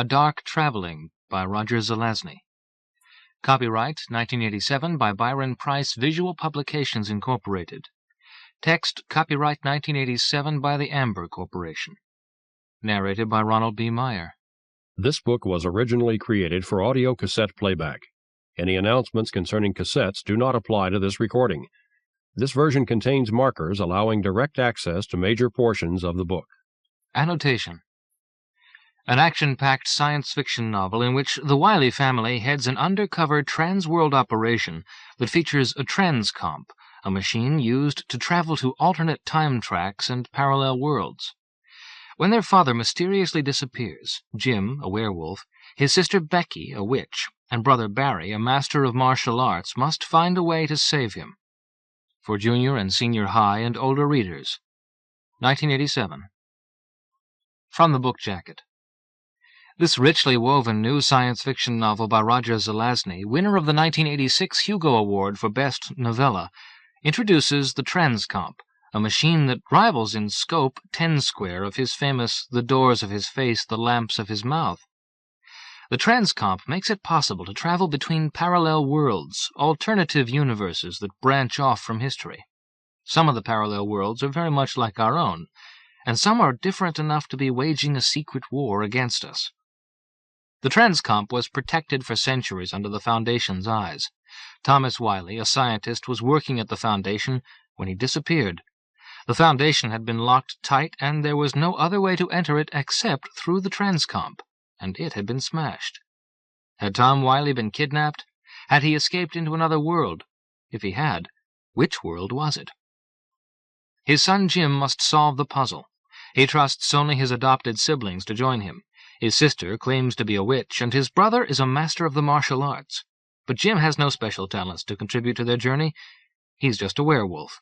A Dark Traveling by Roger Zelazny. Copyright 1987 by Byron Price Visual Publications Incorporated. Text copyright 1987 by the Amber Corporation. Narrated by Ronald B. Meyer. This book was originally created for audio cassette playback. Any announcements concerning cassettes do not apply to this recording. This version contains markers allowing direct access to major portions of the book. Annotation. An action-packed science fiction novel in which the Wiley family heads an undercover transworld operation that features a transcomp, a machine used to travel to alternate time tracks and parallel worlds. When their father mysteriously disappears, Jim, a werewolf, his sister Becky, a witch, and brother Barry, a master of martial arts, must find a way to save him. For junior and senior high and older readers. 1987. From the book jacket. This richly woven new science fiction novel by Roger Zelazny, winner of the 1986 Hugo Award for Best Novella, introduces the transcomp, a machine that rivals in scope 10 square of his famous The Doors of His Face, the Lamps of His Mouth. The transcomp makes it possible to travel between parallel worlds, alternative universes that branch off from history. Some of the parallel worlds are very much like our own, and some are different enough to be waging a secret war against us. The transcomp was protected for centuries under the Foundation's eyes. Thomas Wiley, a scientist, was working at the Foundation when he disappeared. The Foundation had been locked tight, and there was no other way to enter it except through the transcomp, and it had been smashed. Had Tom Wiley been kidnapped? Had he escaped into another world? If he had, which world was it? His son Jim must solve the puzzle. He trusts only his adopted siblings to join him. His sister claims to be a witch, and his brother is a master of the martial arts. But Jim has no special talents to contribute to their journey. He's just a werewolf.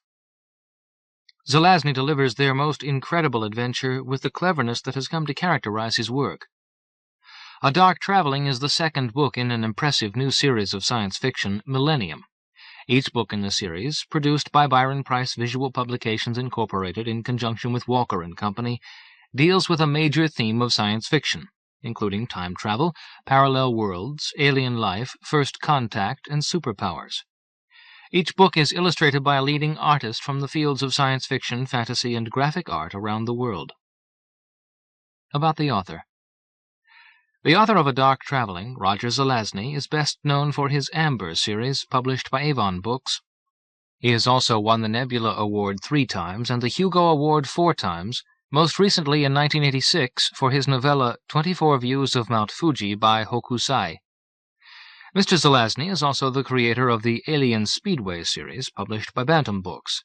Zelazny delivers their most incredible adventure with the cleverness that has come to characterize his work. A Dark Traveling is the second book in an impressive new series of science fiction, Millennium. Each book in the series, produced by Byron Price Visual Publications Incorporated in conjunction with Walker & Company, deals with a major theme of science fiction, including time travel, parallel worlds, alien life, first contact, and superpowers. Each book is illustrated by a leading artist from the fields of science fiction, fantasy, and graphic art around the world. About the author. The author of A Dark Traveling, Roger Zelazny, is best known for his Amber series, published by Avon Books. He has also won the Nebula Award 3 times and the Hugo Award 4 times, most recently in 1986 for his novella 24 Views of Mount Fuji by Hokusai. Mr. Zelazny is also the creator of the Alien Speedway series, published by Bantam Books.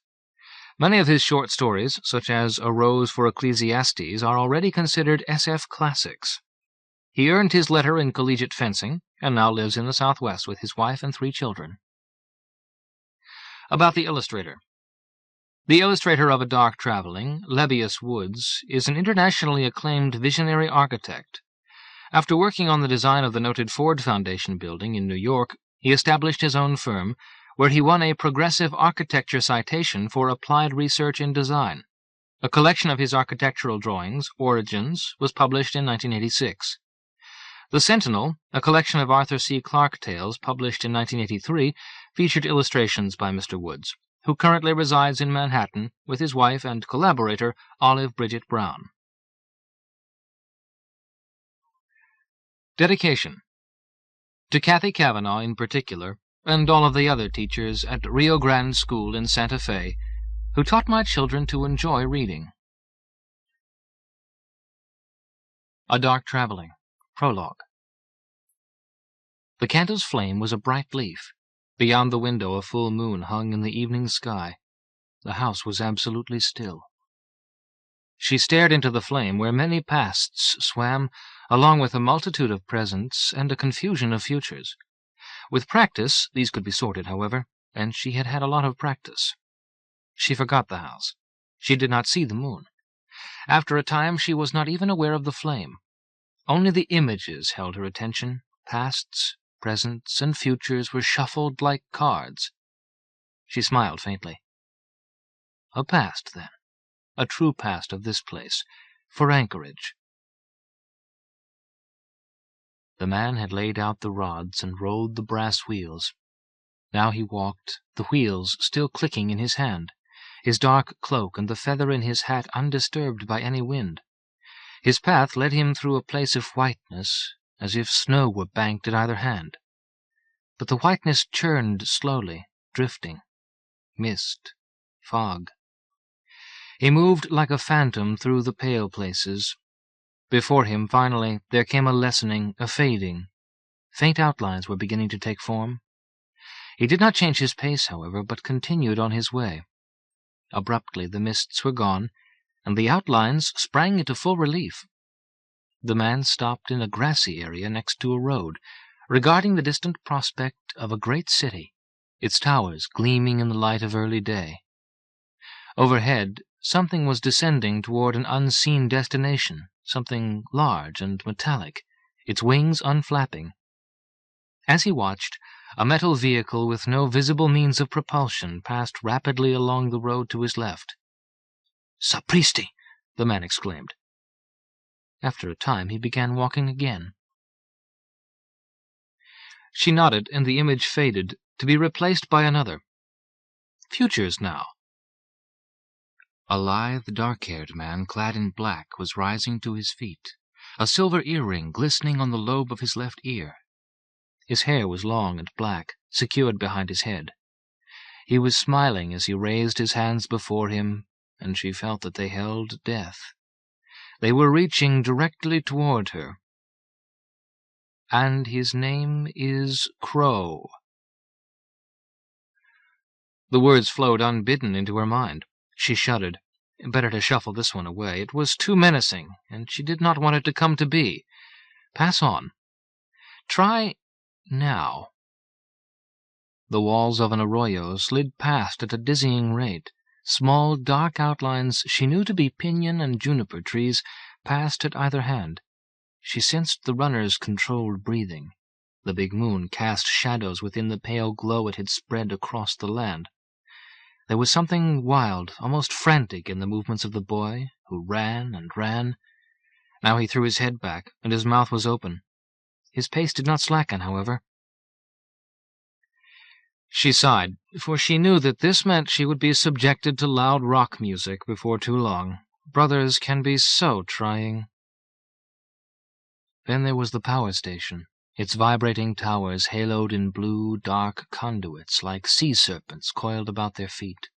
Many of his short stories, such as A Rose for Ecclesiastes, are already considered SF classics. He earned his letter in collegiate fencing, and now lives in the Southwest with his wife and 3 children. About the illustrator. The illustrator of A Dark Traveling, Lebbeus Woods, is an internationally acclaimed visionary architect. After working on the design of the noted Ford Foundation building in New York, he established his own firm, where he won a Progressive Architecture citation for applied research in design. A collection of his architectural drawings, Origins, was published in 1986. The Sentinel, a collection of Arthur C. Clarke tales published in 1983, featured illustrations by Mr. Woods, who currently resides in Manhattan with his wife and collaborator, Olive Bridget Brown. Dedication. To Kathy Cavanaugh in particular, and all of the other teachers at Rio Grande School in Santa Fe, who taught my children to enjoy reading. A Dark Traveling. Prologue. The candle's flame was a bright leaf. Beyond the window a full moon hung in the evening sky. The house was absolutely still. She stared into the flame where many pasts swam, along with a multitude of presents and a confusion of futures. With practice, these could be sorted, however, and she had had a lot of practice. She forgot the house. She did not see the moon. After a time, she was not even aware of the flame. Only the images held her attention. Pasts, presents, and futures were shuffled like cards. She smiled faintly. A past, then. A true past of this place, for Anchorage. The man had laid out the rods and rolled the brass wheels. Now he walked, the wheels still clicking in his hand, his dark cloak and the feather in his hat undisturbed by any wind. His path led him through a place of whiteness, as if snow were banked at either hand. But the whiteness churned slowly, drifting. Mist, fog. He moved like a phantom through the pale places. Before him, finally, there came a lessening, a fading. Faint outlines were beginning to take form. He did not change his pace, however, but continued on his way. Abruptly the mists were gone, and the outlines sprang into full relief. The man stopped in a grassy area next to a road, regarding the distant prospect of a great city, its towers gleaming in the light of early day. Overhead, something was descending toward an unseen destination, something large and metallic, its wings unflapping. As he watched, a metal vehicle with no visible means of propulsion passed rapidly along the road to his left. "Sapristi!" the man exclaimed. After a time he began walking again. She nodded, and the image faded, to be replaced by another. Futures now. A lithe, dark-haired man clad in black was rising to his feet, a silver earring glistening on the lobe of his left ear. His hair was long and black, secured behind his head. He was smiling as he raised his hands before him, and she felt that they held death. They were reaching directly toward her. "And his name is Crow." The words flowed unbidden into her mind. She shuddered. Better to shuffle this one away. It was too menacing, and she did not want it to come to be. Pass on. Try now. The walls of an arroyo slid past at a dizzying rate. Small, dark outlines she knew to be pinyon and juniper trees passed at either hand. She sensed the runner's controlled breathing. The big moon cast shadows within the pale glow it had spread across the land. There was something wild, almost frantic in the movements of the boy, who ran and ran. Now he threw his head back, and his mouth was open. His pace did not slacken, however. She sighed, for she knew that this meant she would be subjected to loud rock music before too long. Brothers can be so trying. Then there was the power station, its vibrating towers haloed in blue, dark conduits like sea serpents coiled about their feet.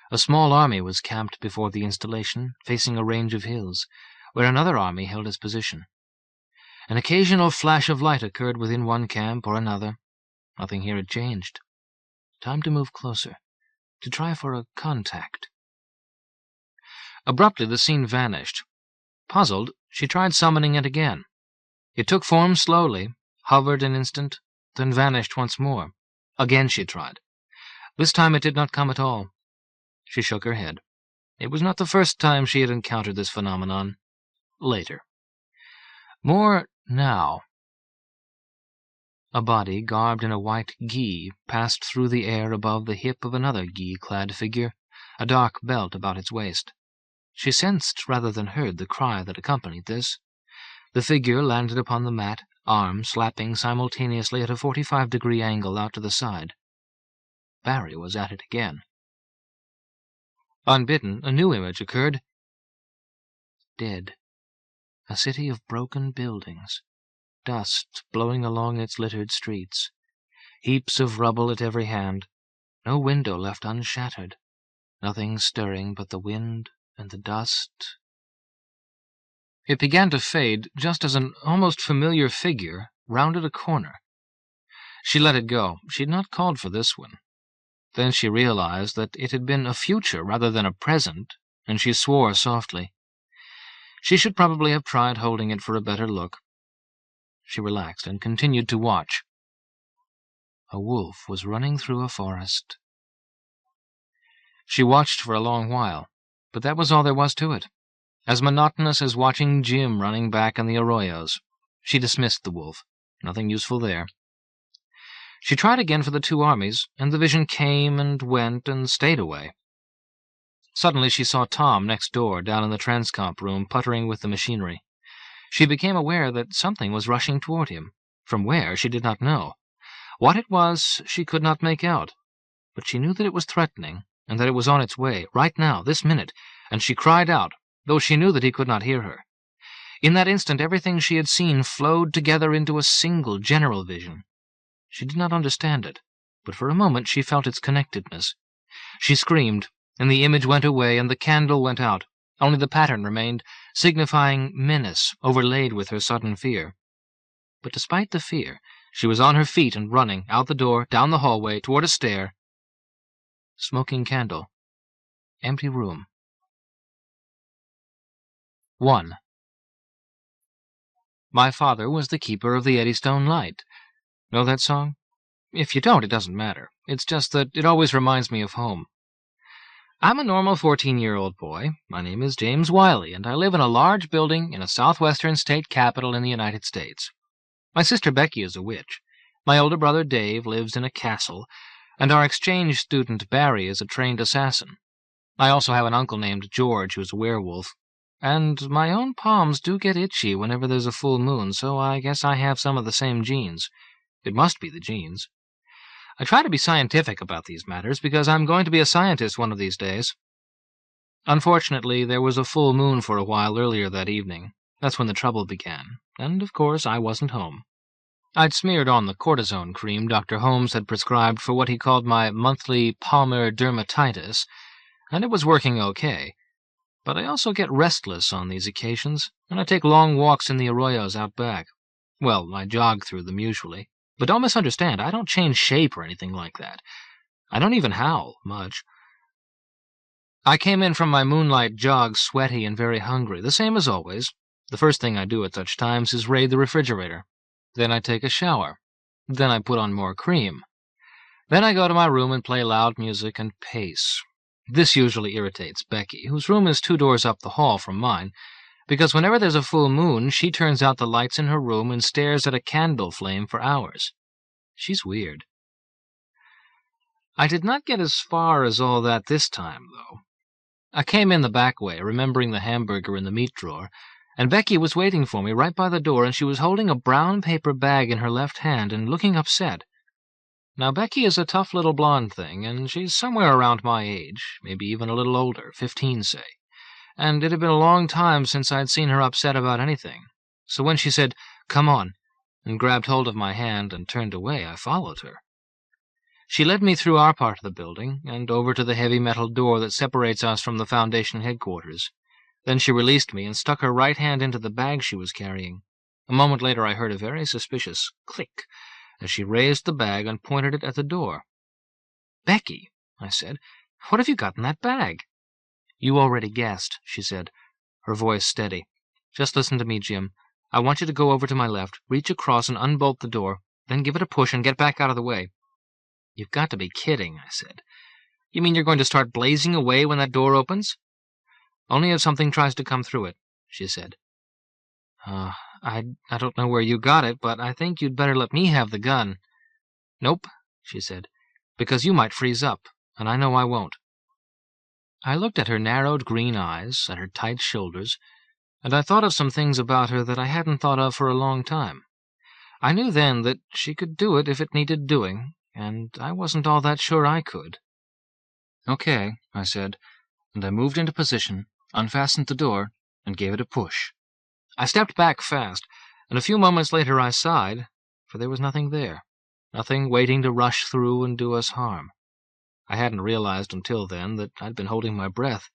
A small army was camped before the installation, facing a range of hills, where another army held its position. An occasional flash of light occurred within one camp or another. Nothing here had changed. Time to move closer, to try for a contact. Abruptly the scene vanished. Puzzled, she tried summoning it again. It took form slowly, hovered an instant, then vanished once more. Again she tried. This time it did not come at all. She shook her head. It was not the first time she had encountered this phenomenon. Later. More now. A body garbed in a white gi passed through the air above the hip of another gi-clad figure, a dark belt about its waist. She sensed rather than heard the cry that accompanied this. The figure landed upon the mat, arms slapping simultaneously at a 45-degree angle out to the side. Barry was at it again. Unbidden, a new image occurred. Dead. A city of broken buildings. Dust blowing along its littered streets. Heaps of rubble at every hand. No window left unshattered. Nothing stirring but the wind and the dust. It began to fade just as an almost familiar figure rounded a corner. She let it go. She had not called for this one. Then she realized that it had been a future rather than a present, and she swore softly. She should probably have tried holding it for a better look. She relaxed and continued to watch. A wolf was running through a forest. She watched for a long while, but that was all there was to it. As monotonous as watching Jim running back in the arroyos. She dismissed the wolf. Nothing useful there. She tried again for the two armies, and the vision came and went and stayed away. Suddenly she saw Tom next door, down in the transcomp room, puttering with the machinery. She became aware that something was rushing toward him. From where, she did not know. What it was, she could not make out. But she knew that it was threatening, and that it was on its way, right now, this minute, and she cried out, though she knew that he could not hear her. In that instant, everything she had seen flowed together into a single general vision. She did not understand it, but for a moment she felt its connectedness. She screamed, and the image went away, and the candle went out. Only the pattern remained, signifying menace, overlaid with her sudden fear. But despite the fear, she was on her feet and running, out the door, down the hallway, toward a stair. Smoking candle. Empty room. 1. My father was the keeper of the Eddystone Light. Know that song? If you don't, it doesn't matter. It's just that it always reminds me of home. I'm a normal 14-year-old boy. My name is James Wiley, and I live in a large building in a southwestern state capital in the United States. My sister Becky is a witch. My older brother Dave lives in a castle, and our exchange student Barry is a trained assassin. I also have an uncle named George who's a werewolf. And my own palms do get itchy whenever there's a full moon, so I guess I have some of the same genes. It must be the genes. I try to be scientific about these matters because I'm going to be a scientist one of these days. Unfortunately, there was a full moon for a while earlier that evening. That's when the trouble began, and of course I wasn't home. I'd smeared on the cortisone cream Dr. Holmes had prescribed for what he called my monthly palmar dermatitis, and it was working okay. But I also get restless on these occasions, and I take long walks in the arroyos out back. Well, I jog through them usually. But don't misunderstand, I don't change shape or anything like that. I don't even howl much. I came in from my moonlight jog sweaty and very hungry, the same as always. The first thing I do at such times is raid the refrigerator. Then I take a shower. Then I put on more cream. Then I go to my room and play loud music and pace. This usually irritates Becky, whose room is 2 doors up the hall from mine, because whenever there's a full moon, she turns out the lights in her room and stares at a candle flame for hours. She's weird. I did not get as far as all that this time, though. I came in the back way, remembering the hamburger in the meat drawer, and Becky was waiting for me right by the door, and she was holding a brown paper bag in her left hand and looking upset. Now, Becky is a tough little blonde thing, and she's somewhere around my age, maybe even a little older, 15, say. And it had been a long time since I'd seen her upset about anything. So when she said, "Come on," and grabbed hold of my hand and turned away, I followed her. She led me through our part of the building and over to the heavy metal door that separates us from the Foundation headquarters. Then she released me and stuck her right hand into the bag she was carrying. A moment later I heard a very suspicious click as she raised the bag and pointed it at the door. "Becky," I said, "what have you got in that bag?" "You already guessed," she said, her voice steady. "Just listen to me, Jim. I want you to go over to my left, reach across and unbolt the door, then give it a push and get back out of the way." "You've got to be kidding," I said. "You mean you're going to start blazing away when that door opens?" "Only if something tries to come through it," she said. I don't know where you got it, but I think you'd better let me have the gun." "Nope," she said, "because you might freeze up, and I know I won't." I looked at her narrowed green eyes, at her tight shoulders, and I thought of some things about her that I hadn't thought of for a long time. I knew then that she could do it if it needed doing, and I wasn't all that sure I could. "Okay," I said, and I moved into position, unfastened the door, and gave it a push. I stepped back fast, and a few moments later I sighed, for there was nothing there, nothing waiting to rush through and do us harm. I hadn't realized until then that I'd been holding my breath.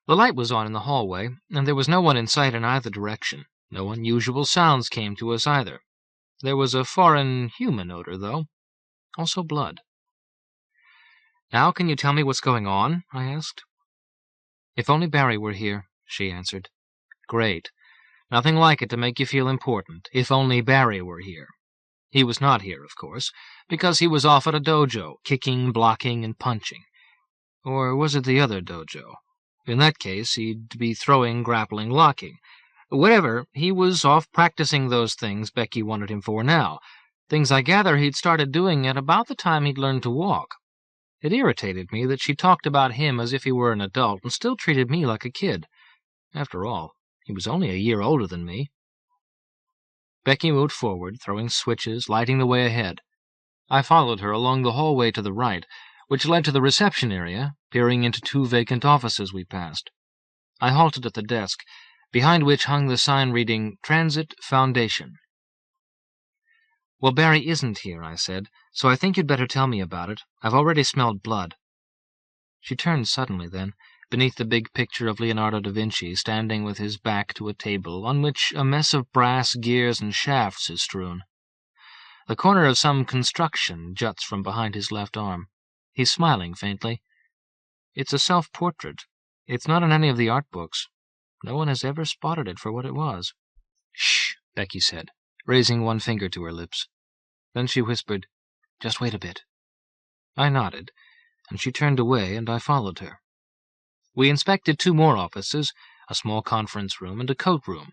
The light was on in the hallway, and there was no one in sight in either direction. No unusual sounds came to us either. There was a foreign human odor, though. Also blood. "Now can you tell me what's going on?" I asked. "If only Barry were here," she answered. "Great. Nothing like it to make you feel important. If only Barry were here." He was not here, of course, because he was off at a dojo, kicking, blocking, and punching. Or was it the other dojo? In that case, he'd be throwing, grappling, locking. Whatever, he was off practicing those things Becky wanted him for now, things I gather he'd started doing at about the time he'd learned to walk. It irritated me that she talked about him as if he were an adult and still treated me like a kid. After all, He was only a year older than me. Becky moved forward, throwing switches, lighting the way ahead. I followed her along the hallway to the right, which led to the reception area, peering into 2 vacant offices we passed. I halted at the desk, behind which hung the sign reading, Transit Foundation. "Well, Barry isn't here," I said, "so I think you'd better tell me about it. I've already smelled blood." She turned suddenly then, beneath the big picture of Leonardo da Vinci standing with his back to a table on which a mess of brass gears and shafts is strewn. The corner of some construction juts from behind his left arm. He's smiling faintly. "It's a self-portrait. It's not in any of the art books. No one has ever spotted it for what it was." "Shh," Becky said, raising one finger to her lips. Then she whispered, "Just wait a bit." I nodded, and she turned away, and I followed her. We inspected 2 more offices, a small conference room and a coat room.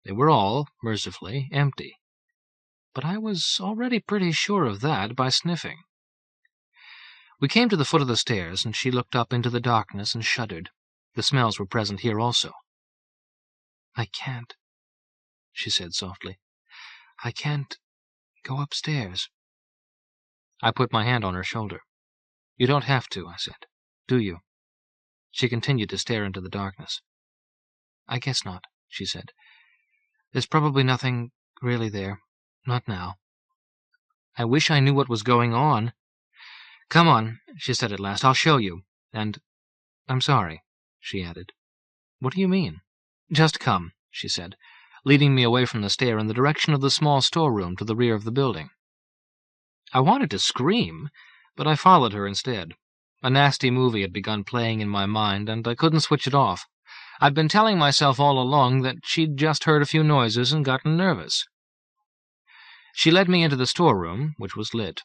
They were all, mercifully, empty. But I was already pretty sure of that by sniffing. We came to the foot of the stairs, and she looked up into the darkness and shuddered. The smells were present here also. "I can't," she said softly. "I can't go upstairs." I put my hand on her shoulder. "You don't have to," I said. "Do you?" She continued to stare into the darkness. "I guess not," she said. "There's probably nothing really there. Not now." I wish I knew what was going on. "Come on," she said at last. "I'll show you. And I'm sorry," she added. "What do you mean?" "Just come," she said, leading me away from the stair in the direction of the small storeroom to the rear of the building. I wanted to scream, but I followed her instead. A nasty movie had begun playing in my mind, and I couldn't switch it off. I'd been telling myself all along that she'd just heard a few noises and gotten nervous. She led me into the storeroom, which was lit.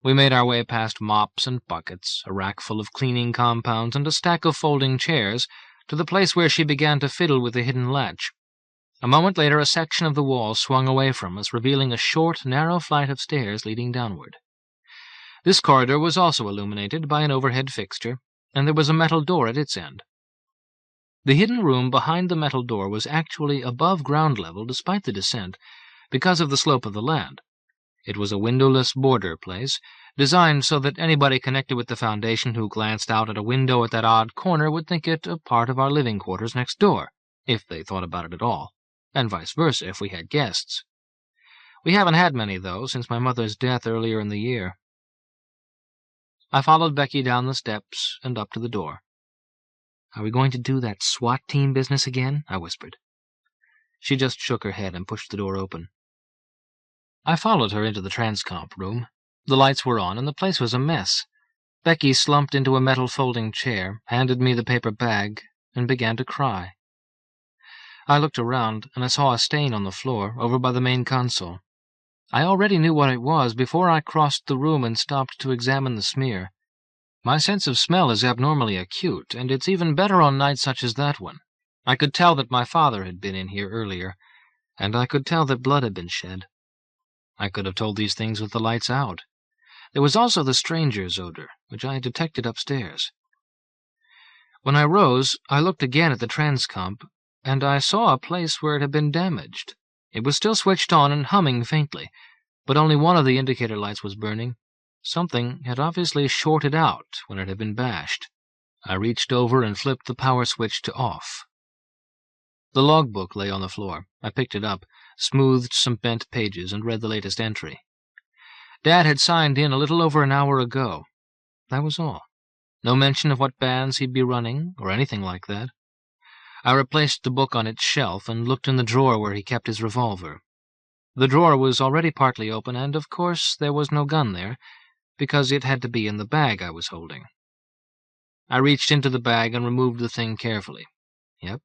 We made our way past mops and buckets, a rack full of cleaning compounds, and a stack of folding chairs, to the place where she began to fiddle with the hidden latch. A moment later, a section of the wall swung away from us, revealing a short, narrow flight of stairs leading downward. This corridor was also illuminated by an overhead fixture, and there was a metal door at its end. The hidden room behind the metal door was actually above ground level despite the descent, because of the slope of the land. It was a windowless border place, designed so that anybody connected with the Foundation who glanced out at a window at that odd corner would think it a part of our living quarters next door, if they thought about it at all, and vice versa if we had guests. We haven't had many, though, since my mother's death earlier in the year. I followed Becky down the steps and up to the door. "Are we going to do that SWAT team business again?" I whispered. She just shook her head and pushed the door open. I followed her into the transcomp room. The lights were on, and the place was a mess. Becky slumped into a metal folding chair, handed me the paper bag, and began to cry. I looked around, and I saw a stain on the floor, over by the main console. I already knew what it was before I crossed the room and stopped to examine the smear. My sense of smell is abnormally acute, and it's even better on nights such as that one. I could tell that my father had been in here earlier, and I could tell that blood had been shed. I could have told these things with the lights out. There was also the stranger's odor, which I had detected upstairs. When I rose, I looked again at the transcomp, and I saw a place where it had been damaged. It was still switched on and humming faintly, but only one of the indicator lights was burning. Something had obviously shorted out when it had been bashed. I reached over and flipped the power switch to off. The logbook lay on the floor. I picked it up, smoothed some bent pages, and read the latest entry. Dad had signed in a little over an hour ago. That was all. No mention of what bands he'd be running, or anything like that. I replaced the book on its shelf and looked in the drawer where he kept his revolver. The drawer was already partly open, and of course there was no gun there, because it had to be in the bag I was holding. I reached into the bag and removed the thing carefully. Yep.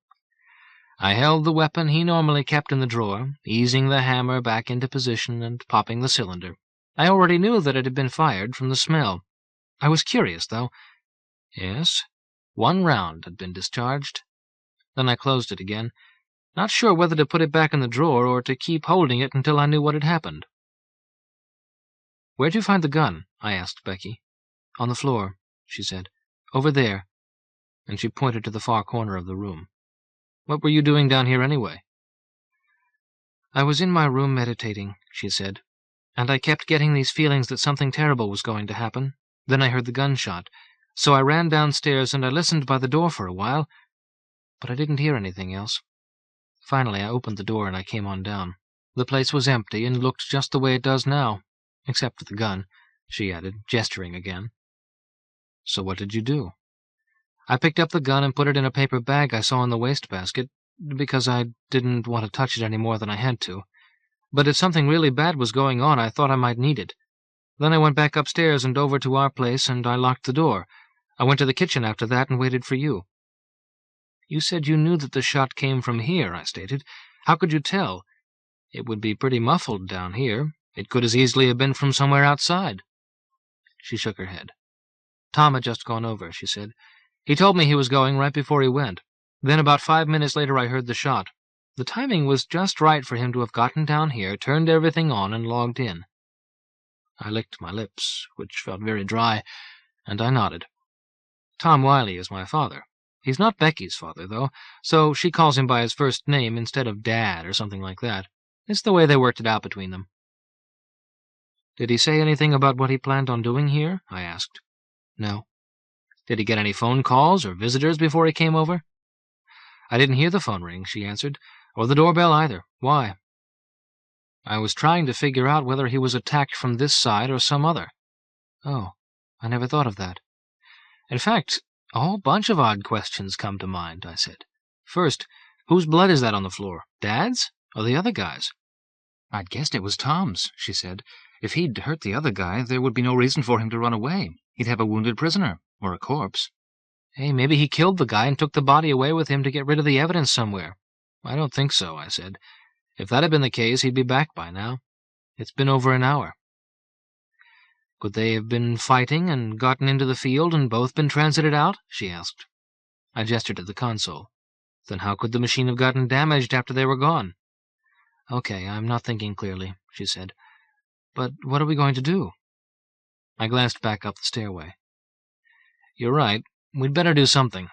I held the weapon he normally kept in the drawer, easing the hammer back into position and popping the cylinder. I already knew that it had been fired from the smell. I was curious, though. Yes, 1 round had been discharged. Then I closed it again, not sure whether to put it back in the drawer or to keep holding it until I knew what had happened. "Where'd you find the gun?" I asked Becky. "On the floor," she said. "Over there." And she pointed to the far corner of the room. What were you doing down here anyway?" "I was in my room meditating," she said, "and I kept getting these feelings that something terrible was going to happen. Then I heard the gunshot. So I ran downstairs and I listened by the door for a while, but I didn't hear anything else. Finally, I opened the door and I came on down. The place was empty and looked just the way it does now, except for the gun," she added, gesturing again. "So what did you do?" "I picked up the gun and put it in a paper bag I saw in the wastebasket, because I didn't want to touch it any more than I had to. But if something really bad was going on, I thought I might need it. Then I went back upstairs and over to our place, and I locked the door. I went to the kitchen after that and waited for you." "You said you knew that the shot came from here," I stated. "How could you tell? It would be pretty muffled down here. It could as easily have been from somewhere outside." She shook her head. "Tom had just gone over," she said. "He told me he was going right before he went. Then about 5 minutes later I heard the shot. The timing was just right for him to have gotten down here, turned everything on, and logged in." I licked my lips, which felt very dry, and I nodded. "Tom Wiley is my father. He's not Becky's father, though, so she calls him by his first name instead of Dad or something like that. It's the way they worked it out between them." "Did he say anything about what he planned on doing here?" I asked. "No." "Did he get any phone calls or visitors before he came over?" "I didn't hear the phone ring," she answered, "or the doorbell either. Why?" "I was trying to figure out whether he was attacked from this side or some other." "Oh, I never thought of that." "In fact, a whole bunch of odd questions come to mind," I said. "First, whose blood is that on the floor? Dad's or the other guy's?" "I'd guessed it was Tom's," she said. "If he'd hurt the other guy, there would be no reason for him to run away. He'd have a wounded prisoner, or a corpse." "Hey, maybe he killed the guy and took the body away with him to get rid of the evidence somewhere." "I don't think so," I said. "If that had been the case, he'd be back by now. It's been over an hour." "Could they have been fighting and gotten into the field and both been transited out?" she asked. I gestured at the console. "Then how could the machine have gotten damaged after they were gone?" "Okay, I'm not thinking clearly," she said. "But what are we going to do?" I glanced back up the stairway. "You're right. We'd better do something.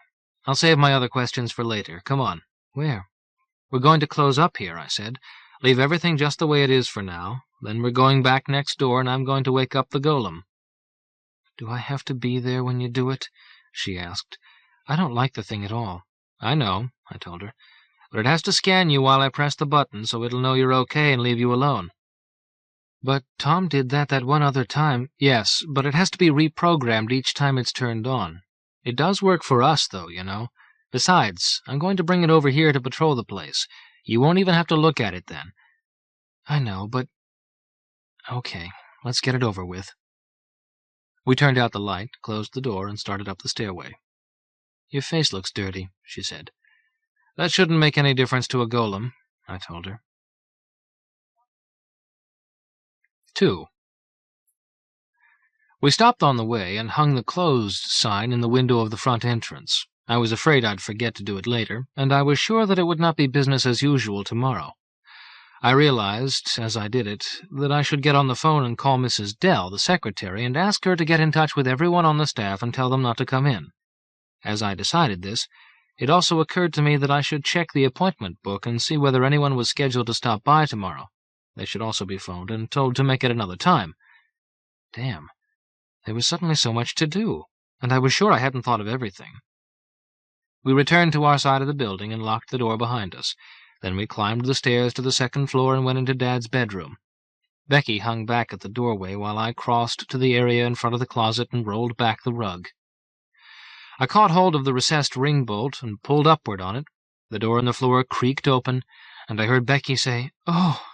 I'll save my other questions for later. Come on." "Where?" "We're going to close up here," I said. "Leave everything just the way it is for now. Then we're going back next door, and I'm going to wake up the golem." "Do I have to be there when you do it?" she asked. "I don't like the thing at all." "I know," I told her. "But it has to scan you while I press the button, so it'll know you're okay and leave you alone." "But Tom did that one other time." "Yes, but it has to be reprogrammed each time it's turned on. It does work for us, though, you know. Besides, I'm going to bring it over here to patrol the place. You won't even have to look at it then." "I know, but—" "Okay, let's get it over with." We turned out the light, closed the door, and started up the stairway. "Your face looks dirty," she said. "That shouldn't make any difference to a golem," I told her. 2. We stopped on the way and hung the closed sign in the window of the front entrance. I was afraid I'd forget to do it later, and I was sure that it would not be business as usual tomorrow. I realized, as I did it, that I should get on the phone and call Mrs. Dell, the secretary, and ask her to get in touch with everyone on the staff and tell them not to come in. As I decided this, it also occurred to me that I should check the appointment book and see whether anyone was scheduled to stop by tomorrow. They should also be phoned and told to make it another time. Damn, there was suddenly so much to do, and I was sure I hadn't thought of everything. We returned to our side of the building and locked the door behind us. Then we climbed the stairs to the second floor and went into Dad's bedroom. Becky hung back at the doorway while I crossed to the area in front of the closet and rolled back the rug. I caught hold of the recessed ring bolt and pulled upward on it. The door in the floor creaked open, and I heard Becky say, "Oh!"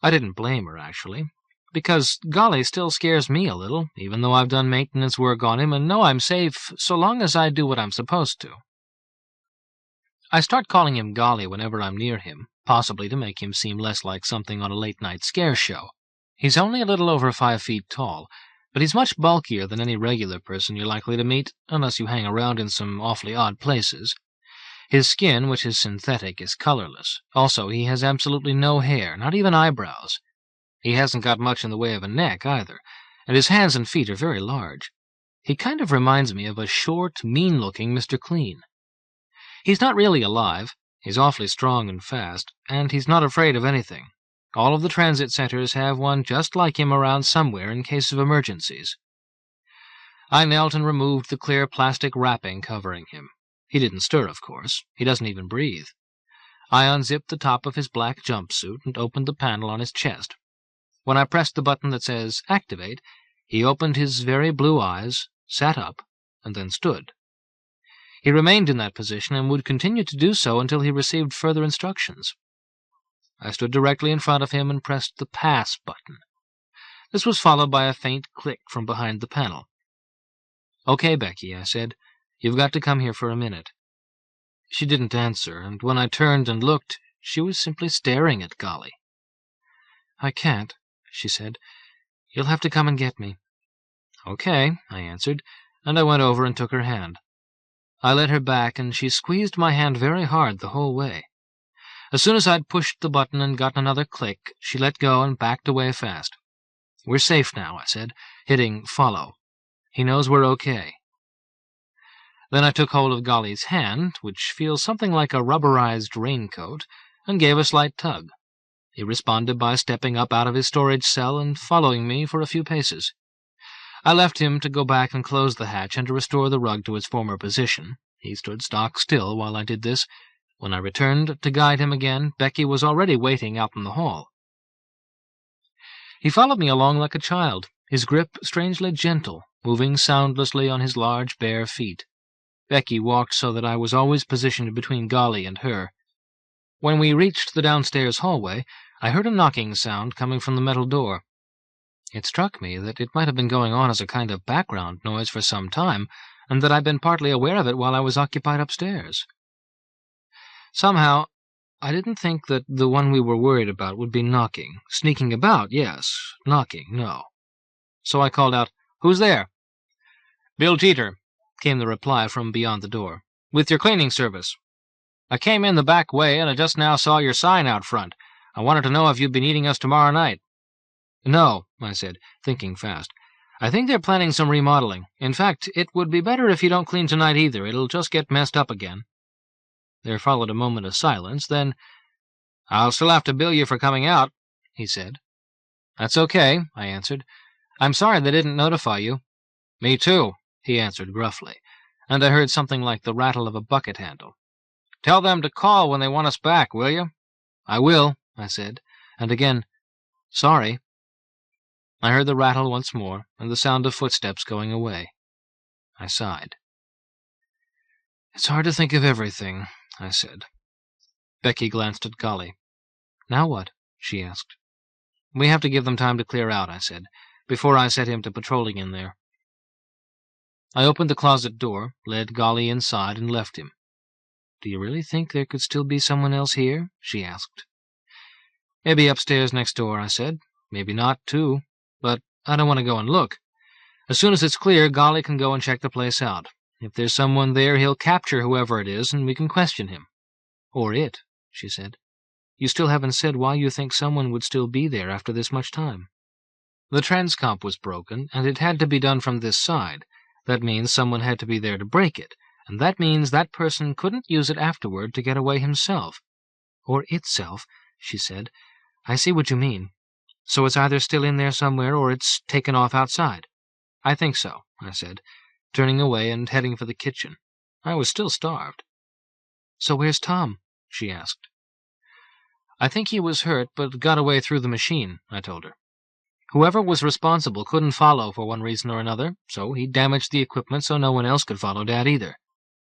I didn't blame her, actually, because Golly still scares me a little, even though I've done maintenance work on him and know I'm safe so long as I do what I'm supposed to. I start calling him Golly whenever I'm near him, possibly to make him seem less like something on a late-night scare show. He's only a little over 5 feet tall, but he's much bulkier than any regular person you're likely to meet, unless you hang around in some awfully odd places. His skin, which is synthetic, is colorless. Also, he has absolutely no hair, not even eyebrows. He hasn't got much in the way of a neck, either, and his hands and feet are very large. He kind of reminds me of a short, mean-looking Mr. Clean. He's not really alive. He's awfully strong and fast, and he's not afraid of anything. All of the transit centers have one just like him around somewhere in case of emergencies. I knelt and removed the clear plastic wrapping covering him. He didn't stir, of course. He doesn't even breathe. I unzipped the top of his black jumpsuit and opened the panel on his chest. When I pressed the button that says Activate, he opened his very blue eyes, sat up, and then stood. He remained in that position and would continue to do so until he received further instructions. I stood directly in front of him and pressed the Pass button. This was followed by a faint click from behind the panel. "Okay, Becky," I said. "You've got to come here for a minute." She didn't answer, and when I turned and looked, she was simply staring at Golly. "I can't," she said. "You'll have to come and get me." "Okay," I answered, and I went over and took her hand. I led her back, and she squeezed my hand very hard the whole way. As soon as I'd pushed the button and gotten another click, she let go and backed away fast. "We're safe now," I said, hitting Follow. "He knows we're okay." Then I took hold of Golly's hand, which feels something like a rubberized raincoat, and gave a slight tug. He responded by stepping up out of his storage cell and following me for a few paces. I left him to go back and close the hatch and to restore the rug to its former position. He stood stock still while I did this. When I returned to guide him again, Becky was already waiting out in the hall. He followed me along like a child, his grip strangely gentle, moving soundlessly on his large bare feet. Becky walked so that I was always positioned between Golly and her. When we reached the downstairs hallway, I heard a knocking sound coming from the metal door. It struck me that it might have been going on as a kind of background noise for some time, and that I'd been partly aware of it while I was occupied upstairs. Somehow, I didn't think that the one we were worried about would be knocking. Sneaking about, yes. Knocking, no. So I called out, "Who's there?" "Bill Jeter," came the reply from beyond the door. "With your cleaning service. I came in the back way, and I just now saw your sign out front. I wanted to know if you'd be needing us tomorrow night." "No," I said, thinking fast. "I think they're planning some remodeling. In fact, it would be better if you don't clean tonight either. It'll just get messed up again." There followed a moment of silence, then, "I'll still have to bill you for coming out," he said. "That's okay," I answered. "I'm sorry they didn't notify you." "Me too," he answered gruffly, and I heard something like the rattle of a bucket handle. "Tell them to call when they want us back, will you?" "I will," I said, and again, "Sorry." I heard the rattle once more, and the sound of footsteps going away. I sighed. "It's hard to think of everything," I said. Becky glanced at Golly. "Now what?" she asked. "We have to give them time to clear out," I said, "before I set him to patrolling in there." I opened the closet door, led Golly inside, and left him. "Do you really think there could still be someone else here?" she asked. "Maybe upstairs next door," I said. "Maybe not, too. But I don't want to go and look. As soon as it's clear, Golly can go and check the place out. If there's someone there, he'll capture whoever it is, and we can question him." "Or it," she said. "You still haven't said why you think someone would still be there after this much time." "The transcomp was broken, and it had to be done from this side. That means someone had to be there to break it, and that means that person couldn't use it afterward to get away himself." "Or itself," she said. "I see what you mean. So it's either still in there somewhere, or it's taken off outside." "I think so," I said, turning away and heading for the kitchen. I was still starved. "So where's Tom?" she asked. "I think he was hurt, but got away through the machine," I told her. "Whoever was responsible couldn't follow for one reason or another, so he damaged the equipment so no one else could follow Dad either."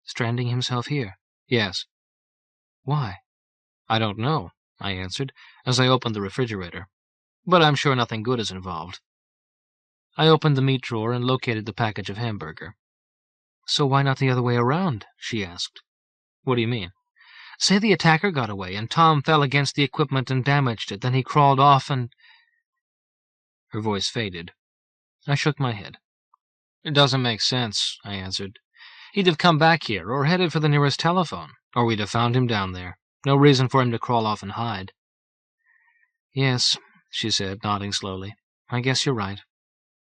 "Stranding himself here?" "Yes." "Why?" "I don't know," I answered, as I opened the refrigerator. "But I'm sure nothing good is involved." I opened the meat drawer and located the package of hamburger. "So why not the other way around?" she asked. "What do you mean?" "Say the attacker got away, and Tom fell against the equipment and damaged it. Then he crawled off and—" Her voice faded. I shook my head. "It doesn't make sense," I answered. "He'd have come back here, or headed for the nearest telephone, or we'd have found him down there. No reason for him to crawl off and hide." "Yes," she said, nodding slowly. "I guess you're right.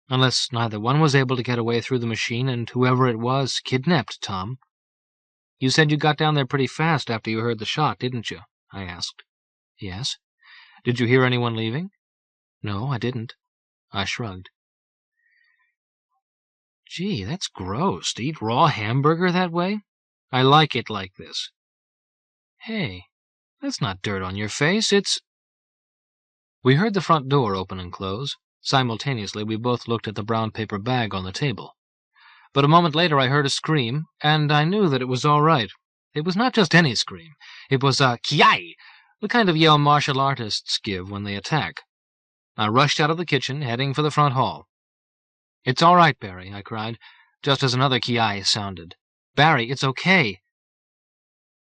Unless neither one was able to get away through the machine, and whoever it was kidnapped Tom." You said you got down there pretty fast after you heard the shot, didn't you? I asked. Yes. Did you hear anyone leaving? No, I didn't. I shrugged. Gee, that's gross, to eat raw hamburger that way. I like it like this. Hey, that's not dirt on your face, it's... We heard the front door open and close. Simultaneously, we both looked at the brown paper bag on the table. But a moment later I heard a scream, and I knew that it was all right. It was not just any scream. It was a kiai, the kind of yell martial artists give when they attack. I rushed out of the kitchen, heading for the front hall. It's all right, Barry, I cried, just as another kiai sounded. Barry, it's okay.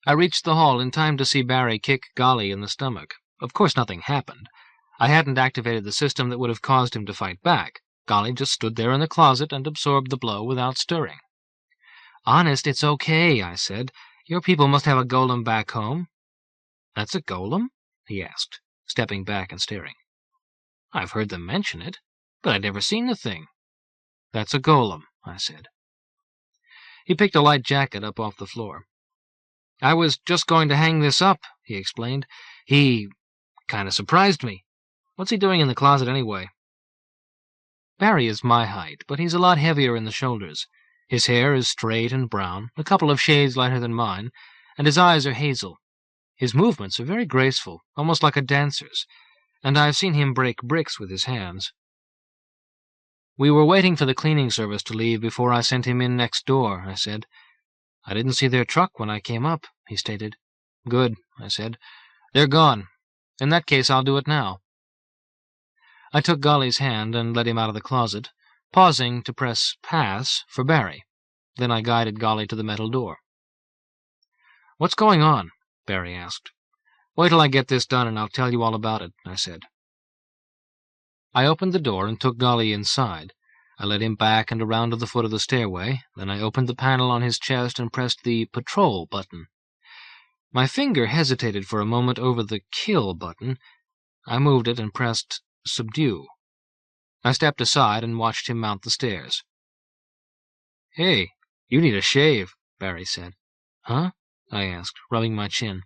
I reached the hall in time to see Barry kick Golly in the stomach. Of course nothing happened. I hadn't activated the system that would have caused him to fight back. Golly just stood there in the closet and absorbed the blow without stirring. Honest, it's okay, I said. Your people must have a golem back home. That's a golem? He asked, stepping back and staring. I've heard them mention it, but I'd never seen the thing. That's a golem, I said. He picked a light jacket up off the floor. I was just going to hang this up, he explained. He kind of surprised me. What's he doing in the closet anyway? Barry is my height, but he's a lot heavier in the shoulders. His hair is straight and brown, a couple of shades lighter than mine, and his eyes are hazel. His movements are very graceful, almost like a dancer's, and I've seen him break bricks with his hands. We were waiting for the cleaning service to leave before I sent him in next door, I said. I didn't see their truck when I came up, he stated. Good, I said. They're gone. In that case, I'll do it now. I took Golly's hand and led him out of the closet, pausing to press pass for Barry. Then I guided Golly to the metal door. What's going on? Barry asked. Wait till I get this done and I'll tell you all about it, I said. I opened the door and took Golly inside. I led him back and around to the foot of the stairway. Then I opened the panel on his chest and pressed the patrol button. My finger hesitated for a moment over the kill button. I moved it and pressed subdue. I stepped aside and watched him mount the stairs. Hey, you need a shave, Barry said. Huh? I asked, rubbing my chin.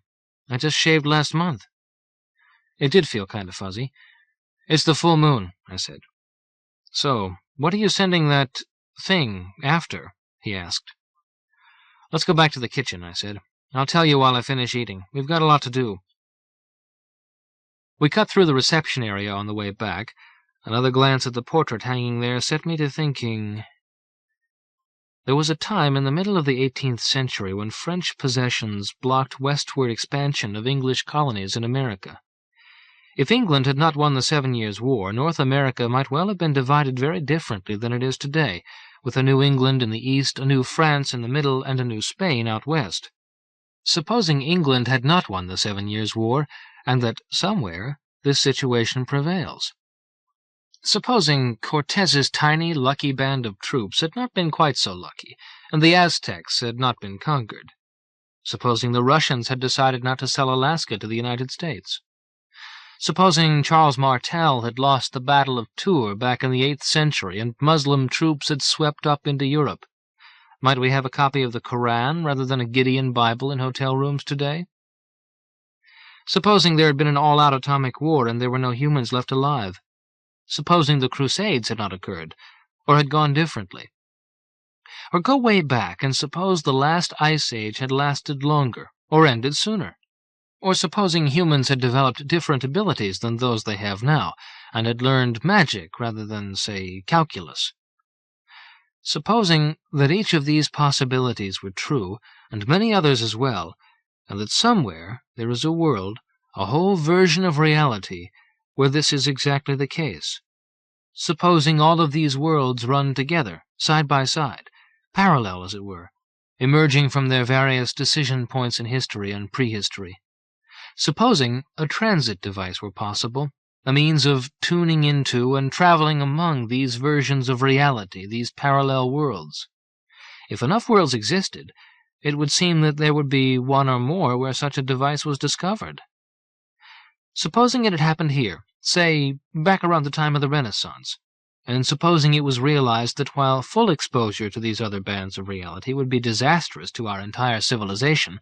I just shaved last month. It did feel kind of fuzzy. It's the full moon, I said. So, what are you sending that thing after? He asked. Let's go back to the kitchen, I said. I'll tell you while I finish eating. We've got a lot to do. We cut through the reception area on the way back. Another glance at the portrait hanging there set me to thinking. There was a time in the middle of the 18th century when French possessions blocked westward expansion of English colonies in America. If England had not won the 7 Years' War, North America might well have been divided very differently than it is today, with a new England in the east, a new France in the middle, and a new Spain out west. Supposing England had not won the 7 Years' War, and that somewhere this situation prevails. Supposing Cortez's tiny, lucky band of troops had not been quite so lucky, and the Aztecs had not been conquered. Supposing the Russians had decided not to sell Alaska to the United States. Supposing Charles Martel had lost the Battle of Tours back in the 8th century and Muslim troops had swept up into Europe. Might we have a copy of the Koran rather than a Gideon Bible in hotel rooms today? Supposing there had been an all-out atomic war and there were no humans left alive. Supposing the Crusades had not occurred, or had gone differently. Or go way back and suppose the last ice age had lasted longer, or ended sooner. Or supposing humans had developed different abilities than those they have now, and had learned magic rather than, say, calculus. Supposing that each of these possibilities were true, and many others as well, and that somewhere there is a world, a whole version of reality, where this is exactly the case. Supposing all of these worlds run together, side by side, parallel as it were, emerging from their various decision points in history and prehistory. Supposing a transit device were possible, a means of tuning into and traveling among these versions of reality, these parallel worlds. If enough worlds existed, it would seem that there would be one or more where such a device was discovered. Supposing it had happened here, say, back around the time of the Renaissance, and supposing it was realized that while full exposure to these other bands of reality would be disastrous to our entire civilization,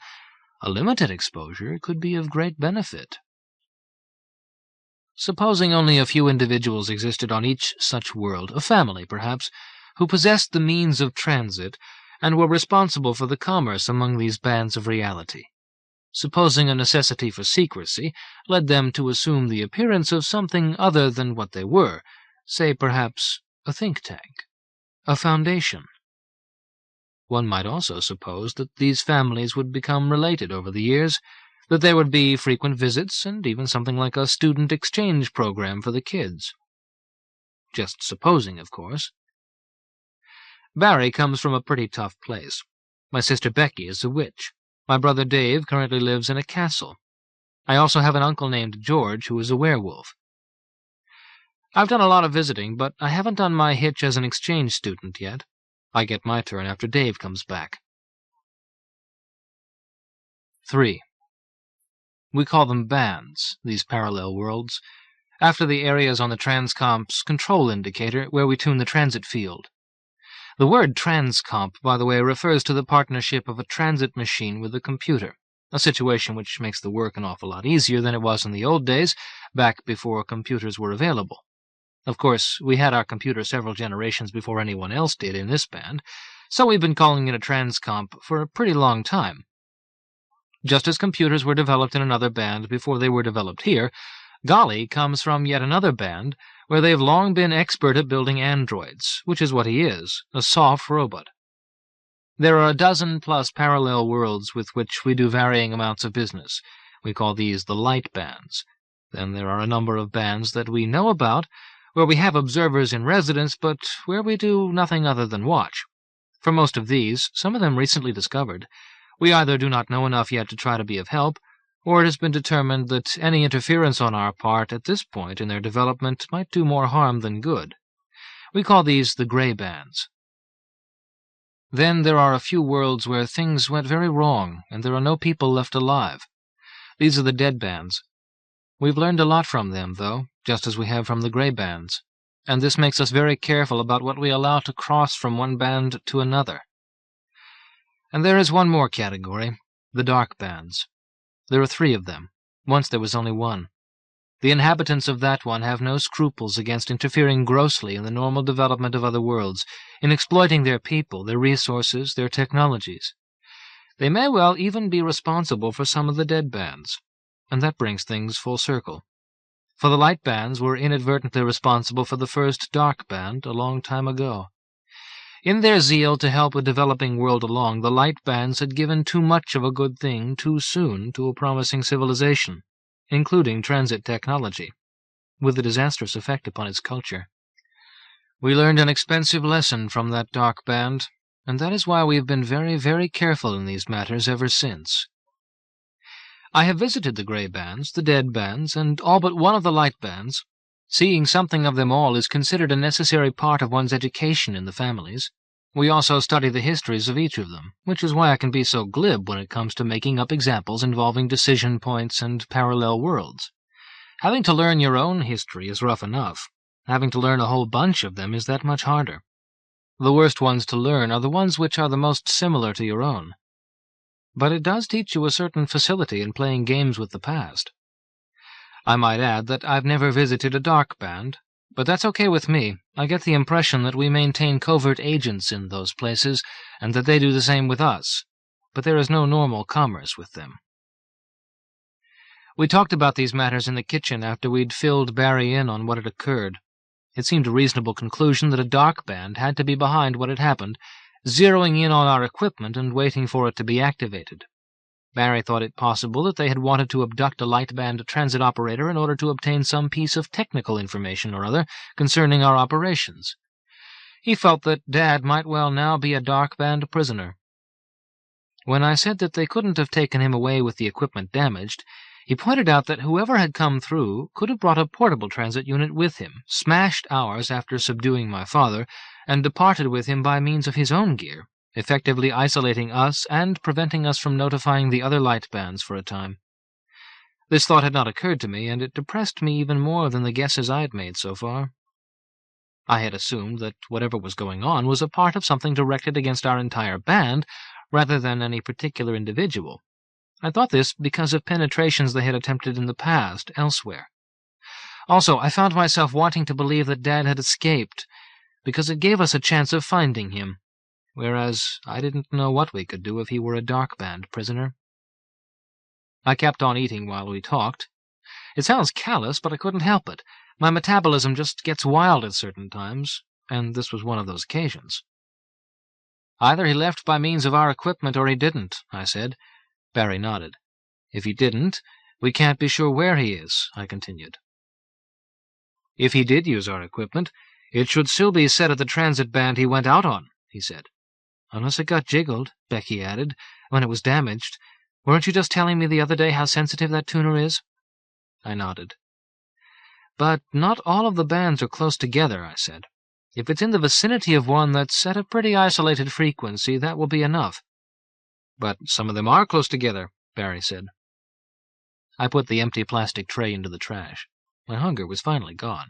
a limited exposure could be of great benefit. Supposing only a few individuals existed on each such world, a family perhaps, who possessed the means of transit and were responsible for the commerce among these bands of reality. Supposing a necessity for secrecy led them to assume the appearance of something other than what they were, say perhaps a think tank, a foundation. One might also suppose that these families would become related over the years, that there would be frequent visits and even something like a student exchange program for the kids. Just supposing, of course. Barry comes from a pretty tough place. My sister Becky is a witch. My brother Dave currently lives in a castle. I also have an uncle named George who is a werewolf. I've done a lot of visiting, but I haven't done my hitch as an exchange student yet. I get my turn after Dave comes back. 3. We call them bands, these parallel worlds, after the areas on the transcomp's control indicator where we tune the transit field. The word transcomp, by the way, refers to the partnership of a transit machine with a computer, a situation which makes the work an awful lot easier than it was in the old days, back before computers were available. Of course, we had our computer several generations before anyone else did in this band, so we've been calling it a transcomp for a pretty long time. Just as computers were developed in another band before they were developed here, Golly comes from yet another band where they've long been expert at building androids, which is what he is, a soft robot. There are a dozen-plus parallel worlds with which we do varying amounts of business. We call these the light bands. Then there are a number of bands that we know about, where we have observers in residence, but where we do nothing other than watch. For most of these, some of them recently discovered, we either do not know enough yet to try to be of help, or it has been determined that any interference on our part at this point in their development might do more harm than good. We call these the gray bands. Then there are a few worlds where things went very wrong, and there are no people left alive. These are the dead bands. We've learned a lot from them, though, just as we have from the gray bands, and this makes us very careful about what we allow to cross from one band to another. And there is one more category, the dark bands. There are 3 of them. Once there was only one. The inhabitants of that one have no scruples against interfering grossly in the normal development of other worlds, in exploiting their people, their resources, their technologies. They may well even be responsible for some of the dead bands, and that brings things full circle. For the light bands were inadvertently responsible for the first dark band a long time ago. In their zeal to help a developing world along, the light bands had given too much of a good thing too soon to a promising civilization, including transit technology, with a disastrous effect upon its culture. We learned an expensive lesson from that dark band, and that is why we have been very, very careful in these matters ever since. I have visited the gray bands, the dead bands, and all but one of the light bands. Seeing something of them all is considered a necessary part of one's education in the families. We also study the histories of each of them, which is why I can be so glib when it comes to making up examples involving decision points and parallel worlds. Having to learn your own history is rough enough. Having to learn a whole bunch of them is that much harder. The worst ones to learn are the ones which are the most similar to your own. But it does teach you a certain facility in playing games with the past. I might add that I've never visited a dark band, but that's okay with me. I get the impression that we maintain covert agents in those places, and that they do the same with us, but there is no normal commerce with them. We talked about these matters in the kitchen after we'd filled Barry in on what had occurred. It seemed a reasonable conclusion that a dark band had to be behind what had happened, zeroing in on our equipment and waiting for it to be activated. Barry thought it possible that they had wanted to abduct a light band transit operator in order to obtain some piece of technical information or other concerning our operations. He felt that Dad might well now be a dark band prisoner. When I said that they couldn't have taken him away with the equipment damaged, he pointed out that whoever had come through could have brought a portable transit unit with him, smashed ours after subduing my father, and departed with him by means of his own gear, effectively isolating us and preventing us from notifying the other light bands for a time. This thought had not occurred to me, and it depressed me even more than the guesses I had made so far. I had assumed that whatever was going on was a part of something directed against our entire band, rather than any particular individual. I thought this because of penetrations they had attempted in the past, elsewhere. Also, I found myself wanting to believe that Dad had escaped, because it gave us a chance of finding him, whereas I didn't know what we could do if he were a dark band prisoner. I kept on eating while we talked. It sounds callous, but I couldn't help it. My metabolism just gets wild at certain times, and this was one of those occasions. "Either he left by means of our equipment or he didn't," I said. Barry nodded. "If he didn't, we can't be sure where he is," I continued. "If he did use our equipment, it should still be set at the transit band he went out on," he said. "Unless it got jiggled," Becky added, "when it was damaged. Weren't you just telling me the other day how sensitive that tuner is?" I nodded. "But not all of the bands are close together," I said. "If it's in the vicinity of one that's at a pretty isolated frequency, that will be enough." "But some of them are close together," Barry said. I put the empty plastic tray into the trash. My hunger was finally gone.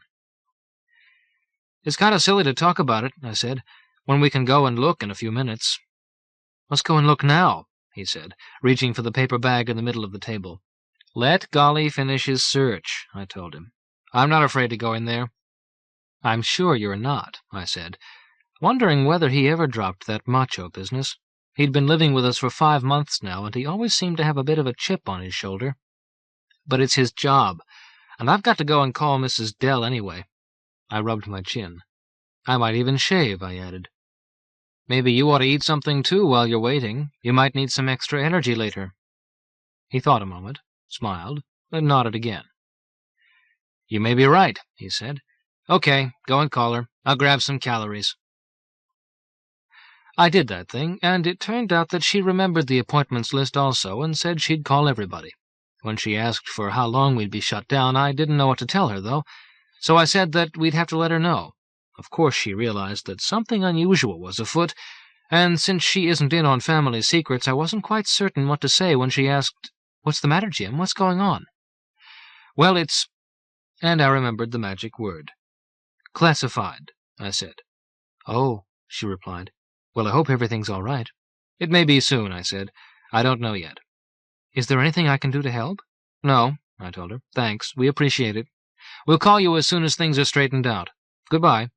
"It's kind of silly to talk about it," I said, "when we can go and look in a few minutes." "Let's go and look now," he said, reaching for the paper bag in the middle of the table. "Let Golly finish his search," I told him. "I'm not afraid to go in there." "I'm sure you're not," I said, wondering whether he ever dropped that macho business. He'd been living with us for 5 months now, and he always seemed to have a bit of a chip on his shoulder. "But it's his job, and I've got to go and call Mrs. Dell anyway." I rubbed my chin. "I might even shave," I added. "Maybe you ought to eat something too while you're waiting. You might need some extra energy later." He thought a moment, smiled, then nodded again. "You may be right," he said. "Okay, go and call her. I'll grab some calories." I did that thing, and it turned out that she remembered the appointments list also and said she'd call everybody. When she asked for how long we'd be shut down, I didn't know what to tell her, though, so I said that we'd have to let her know. Of course she realized that something unusual was afoot, and since she isn't in on family secrets, I wasn't quite certain what to say when she asked, "What's the matter, Jim? What's going on?" "Well, it's—" and I remembered the magic word. "Classified," I said. "Oh," she replied. "Well, I hope everything's all right." "It may be soon," I said. "I don't know yet." "Is there anything I can do to help?" "No," I told her. "Thanks. We appreciate it. We'll call you as soon as things are straightened out. Goodbye."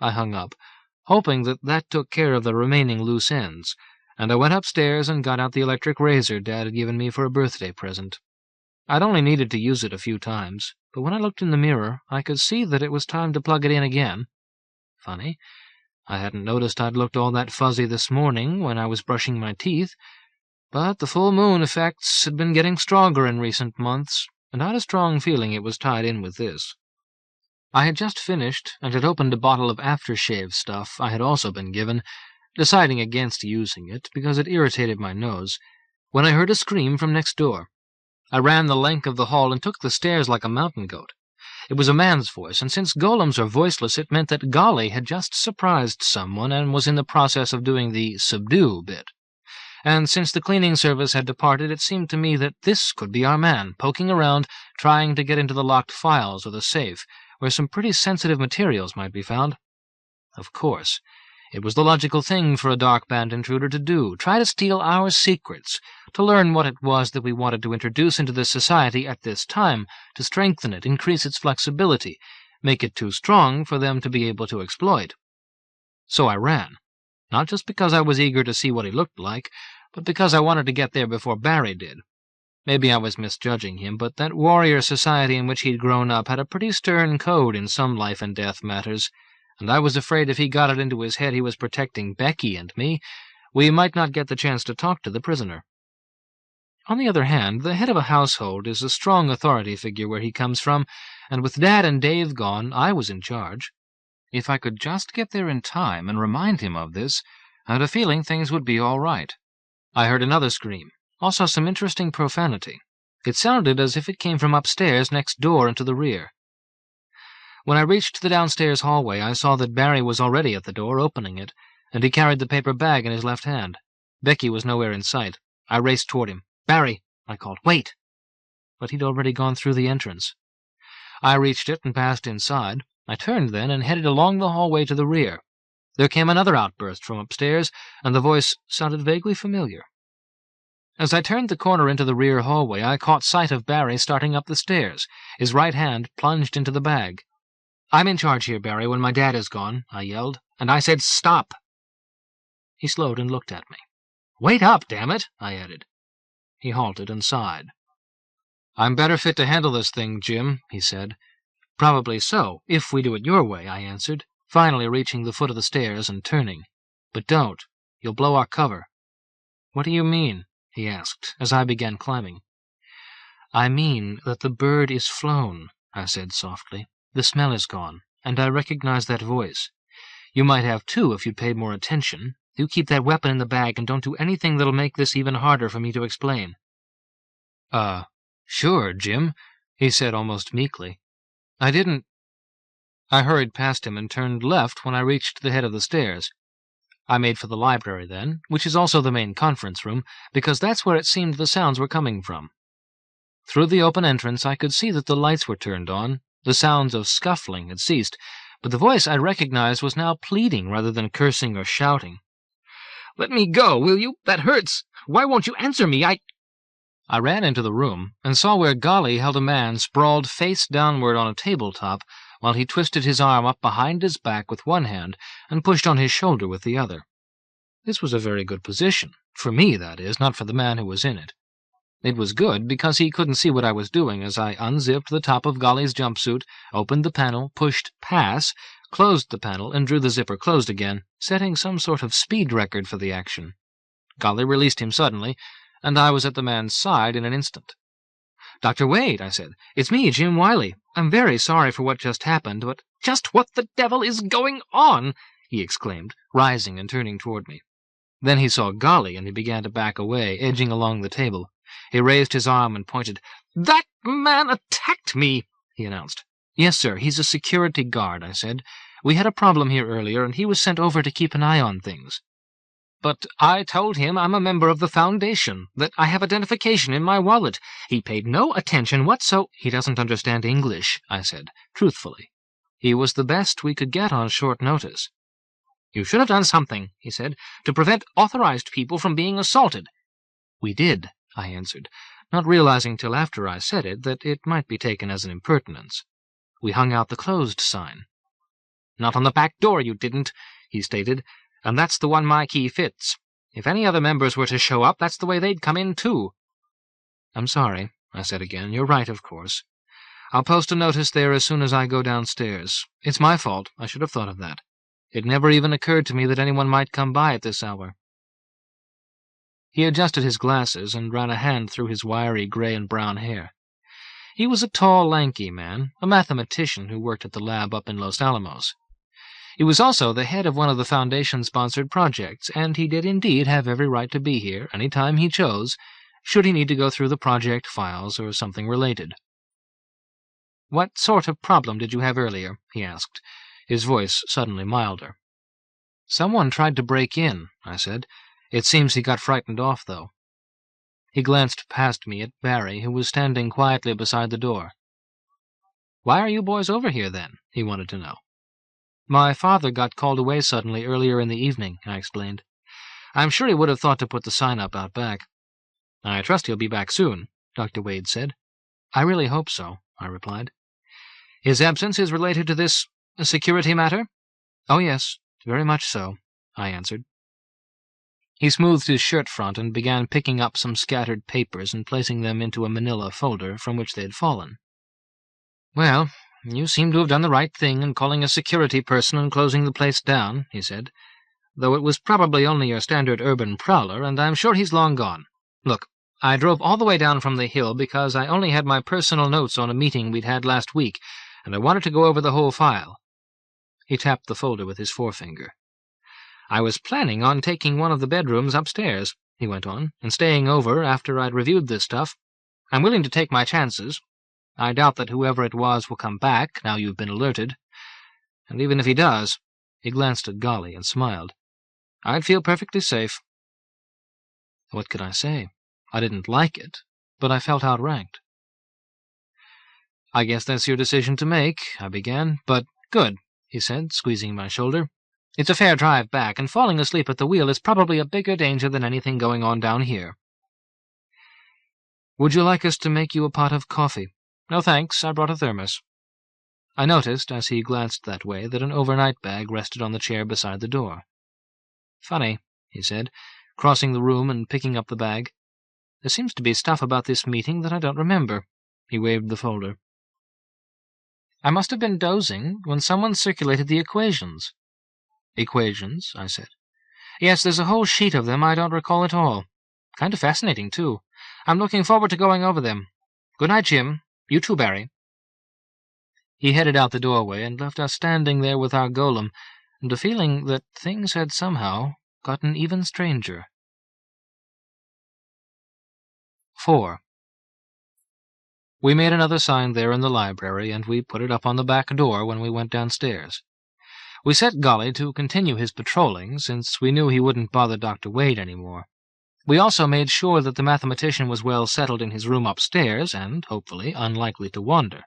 I hung up, hoping that took care of the remaining loose ends, and I went upstairs and got out the electric razor Dad had given me for a birthday present. I'd only needed to use it a few times, but when I looked in the mirror, I could see that it was time to plug it in again. Funny. I hadn't noticed I'd looked all that fuzzy this morning when I was brushing my teeth, but the full moon effects had been getting stronger in recent months, and I had a strong feeling it was tied in with this. I had just finished and had opened a bottle of aftershave stuff I had also been given, deciding against using it because it irritated my nose, when I heard a scream from next door. I ran the length of the hall and took the stairs like a mountain goat. It was a man's voice, and since golems are voiceless, it meant that Golly had just surprised someone and was in the process of doing the subdue bit. And since the cleaning service had departed, it seemed to me that this could be our man, poking around, trying to get into the locked files or the safe, where some pretty sensitive materials might be found. Of course, it was the logical thing for a dark band intruder to do, try to steal our secrets, to learn what it was that we wanted to introduce into this society at this time, to strengthen it, increase its flexibility, make it too strong for them to be able to exploit. So I ran, not just because I was eager to see what he looked like, but because I wanted to get there before Barry did. Maybe I was misjudging him, but that warrior society in which he'd grown up had a pretty stern code in some life-and-death matters, and I was afraid if he got it into his head he was protecting Becky and me, we might not get the chance to talk to the prisoner. On the other hand, the head of a household is a strong authority figure where he comes from, and with Dad and Dave gone, I was in charge. If I could just get there in time and remind him of this, I had a feeling things would be all right. I heard another scream, also some interesting profanity. It sounded as if it came from upstairs next door into the rear. When I reached the downstairs hallway, I saw that Barry was already at the door, opening it, and he carried the paper bag in his left hand. Becky was nowhere in sight. I raced toward him. "Barry!" I called. "Wait!" But he'd already gone through the entrance. I reached it and passed inside, I turned then and headed along the hallway to the rear. There came another outburst from upstairs, and the voice sounded vaguely familiar. As I turned the corner into the rear hallway, I caught sight of Barry starting up the stairs, his right hand plunged into the bag. "I'm in charge here, Barry, when my dad is gone," I yelled, and I said, "Stop!" He slowed and looked at me. "Wait up, damn it," I added. He halted and sighed. "I'm better fit to handle this thing, Jim," he said. "Probably so, if we do it your way," I answered, finally reaching the foot of the stairs and turning. "But don't. You'll blow our cover." "What do you mean?" he asked, as I began climbing. "I mean that the bird is flown," I said softly. "The smell is gone, and I recognize that voice. You might have too if you'd paid more attention. You keep that weapon in the bag and don't do anything that'll make this even harder for me to explain." Sure, Jim," he said almost meekly. I hurried past him and turned left when I reached the head of the stairs. I made for the library then, which is also the main conference room, because that's where it seemed the sounds were coming from. Through the open entrance I could see that the lights were turned on. The sounds of scuffling had ceased, but the voice I recognized was now pleading rather than cursing or shouting. "Let me go, will you? That hurts! Why won't you answer me? I ran into the room and saw where Golly held a man sprawled face downward on a tabletop while he twisted his arm up behind his back with one hand and pushed on his shoulder with the other. This was a very good position, for me, that is, not for the man who was in it. It was good because he couldn't see what I was doing as I unzipped the top of Golly's jumpsuit, opened the panel, pushed pass, closed the panel, and drew the zipper closed again, setting some sort of speed record for the action. Golly released him suddenly, and I was at the man's side in an instant. "Dr. Wade," I said, "it's me, Jim Wiley. I'm very sorry for what just happened, but—" "Just what the devil is going on?" he exclaimed, rising and turning toward me. Then he saw Golly, and he began to back away, edging along the table. He raised his arm and pointed. "That man attacked me," he announced. "Yes, sir, he's a security guard," I said. "We had a problem here earlier, and he was sent over to keep an eye on things." "But I told him I'm a member of the Foundation, that I have identification in my wallet. He paid no attention whatsoever." "He doesn't understand English," I said, truthfully. He was the best we could get on short notice. "You should have done something," he said, "to prevent authorized people from being assaulted." "We did," I answered, not realizing till after I said it that it might be taken as an impertinence. "We hung out the closed sign." "Not on the back door, you didn't," he stated, "and that's the one my key fits. If any other members were to show up, that's the way they'd come in, too." "I'm sorry," I said again. "You're right, of course. I'll post a notice there as soon as I go downstairs. It's my fault. I should have thought of that. It never even occurred to me that anyone might come by at this hour." He adjusted his glasses and ran a hand through his wiry gray and brown hair. He was a tall, lanky man, a mathematician who worked at the lab up in Los Alamos. He was also the head of one of the Foundation-sponsored projects, and he did indeed have every right to be here any time he chose, should he need to go through the project files or something related. "What sort of problem did you have earlier?" he asked, his voice suddenly milder. "Someone tried to break in," I said. "It seems he got frightened off, though." He glanced past me at Barry, who was standing quietly beside the door. "Why are you boys over here, then?" he wanted to know. "My father got called away suddenly earlier in the evening," I explained. "I'm sure he would have thought to put the sign up out back." "I trust he'll be back soon," Dr. Wade said. "I really hope so," I replied. "His absence is related to this security matter?" "Oh, yes, very much so," I answered. He smoothed his shirt front and began picking up some scattered papers and placing them into a manila folder from which they had fallen. "Well, you seem to have done the right thing in calling a security person and closing the place down," he said, "though it was probably only your standard urban prowler, and I'm sure he's long gone. Look, I drove all the way down from the hill because I only had my personal notes on a meeting we'd had last week, and I wanted to go over the whole file." He tapped the folder with his forefinger. "I was planning on taking one of the bedrooms upstairs," he went on, "and staying over after I'd reviewed this stuff. I'm willing to take my chances. I doubt that whoever it was will come back, now you've been alerted. And even if he does," he glanced at Golly and smiled, "I'd feel perfectly safe." What could I say? I didn't like it, but I felt outranked. "I guess that's your decision to make," I began, "but Good, he said, squeezing my shoulder. It's a fair drive back, and falling asleep at the wheel is probably a bigger danger than anything going on down here. Would you like us to make you a pot of coffee? No, thanks. I brought a thermos. I noticed, as he glanced that way, that an overnight bag rested on the chair beside the door. Funny, he said, crossing the room and picking up the bag. There seems to be stuff about this meeting that I don't remember. He waved the folder. I must have been dozing when someone circulated the equations. Equations, I said. Yes, there's a whole sheet of them I don't recall at all. Kind of fascinating, too. I'm looking forward to going over them. Good night, Jim. You too, Barry. He headed out the doorway and left us standing there with our golem, and a feeling that things had somehow gotten even stranger. 4. We made another sign there in the library, and we put it up on the back door when we went downstairs. We set Golly to continue his patrolling, since we knew he wouldn't bother Dr. Wade any more. We also made sure that the mathematician was well settled in his room upstairs, and, hopefully, unlikely to wander.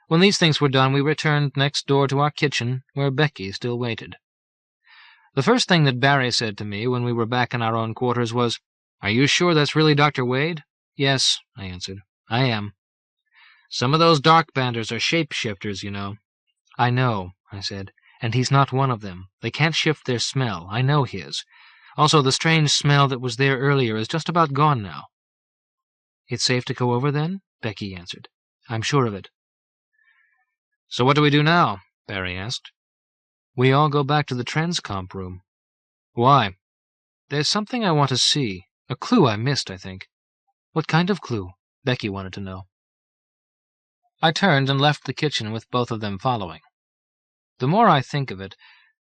When these things were done, we returned next door to our kitchen, where Becky still waited. The first thing that Barry said to me when we were back in our own quarters was, "Are you sure that's really Dr. Wade?" "Yes," I answered. "I am." "Some of those dark banders are shape-shifters, you know." "I know," I said, "and he's not one of them. They can't shift their smell. I know his. Also, the strange smell that was there earlier is just about gone now." "It's safe to go over, then?" Becky answered. "I'm sure of it." "So what do we do now?" Barry asked. "We all go back to the transcomp room." "Why?" "There's something I want to see. A clue I missed, I think." "What kind of clue?" Becky wanted to know. I turned and left the kitchen with both of them following. The more I think of it,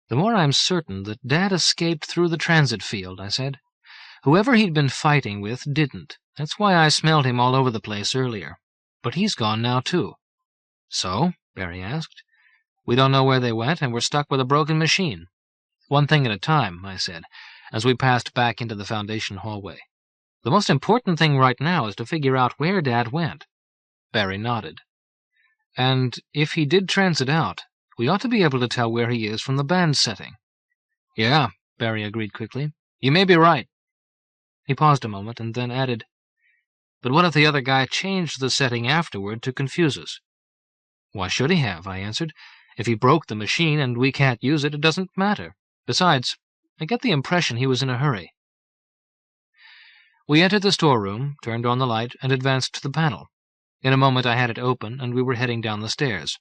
the more I'm certain that Dad escaped through the transit field, I said. Whoever he'd been fighting with didn't. That's why I smelled him all over the place earlier. But he's gone now, too. "So?" Barry asked. "We don't know where they went, and we're stuck with a broken machine." "One thing at a time," I said, as we passed back into the Foundation hallway. "The most important thing right now is to figure out where Dad went." Barry nodded. "And if he did transit out, we ought to be able to tell where he is from the band setting." "Yeah," Barry agreed quickly. "You may be right." He paused a moment and then added, "But what if the other guy changed the setting afterward to confuse us?" "Why should he have?" I answered. "If he broke the machine and we can't use it, it doesn't matter. Besides, I get the impression he was in a hurry." We entered the storeroom, turned on the light, and advanced to the panel. In a moment I had it open, and we were heading down the stairs.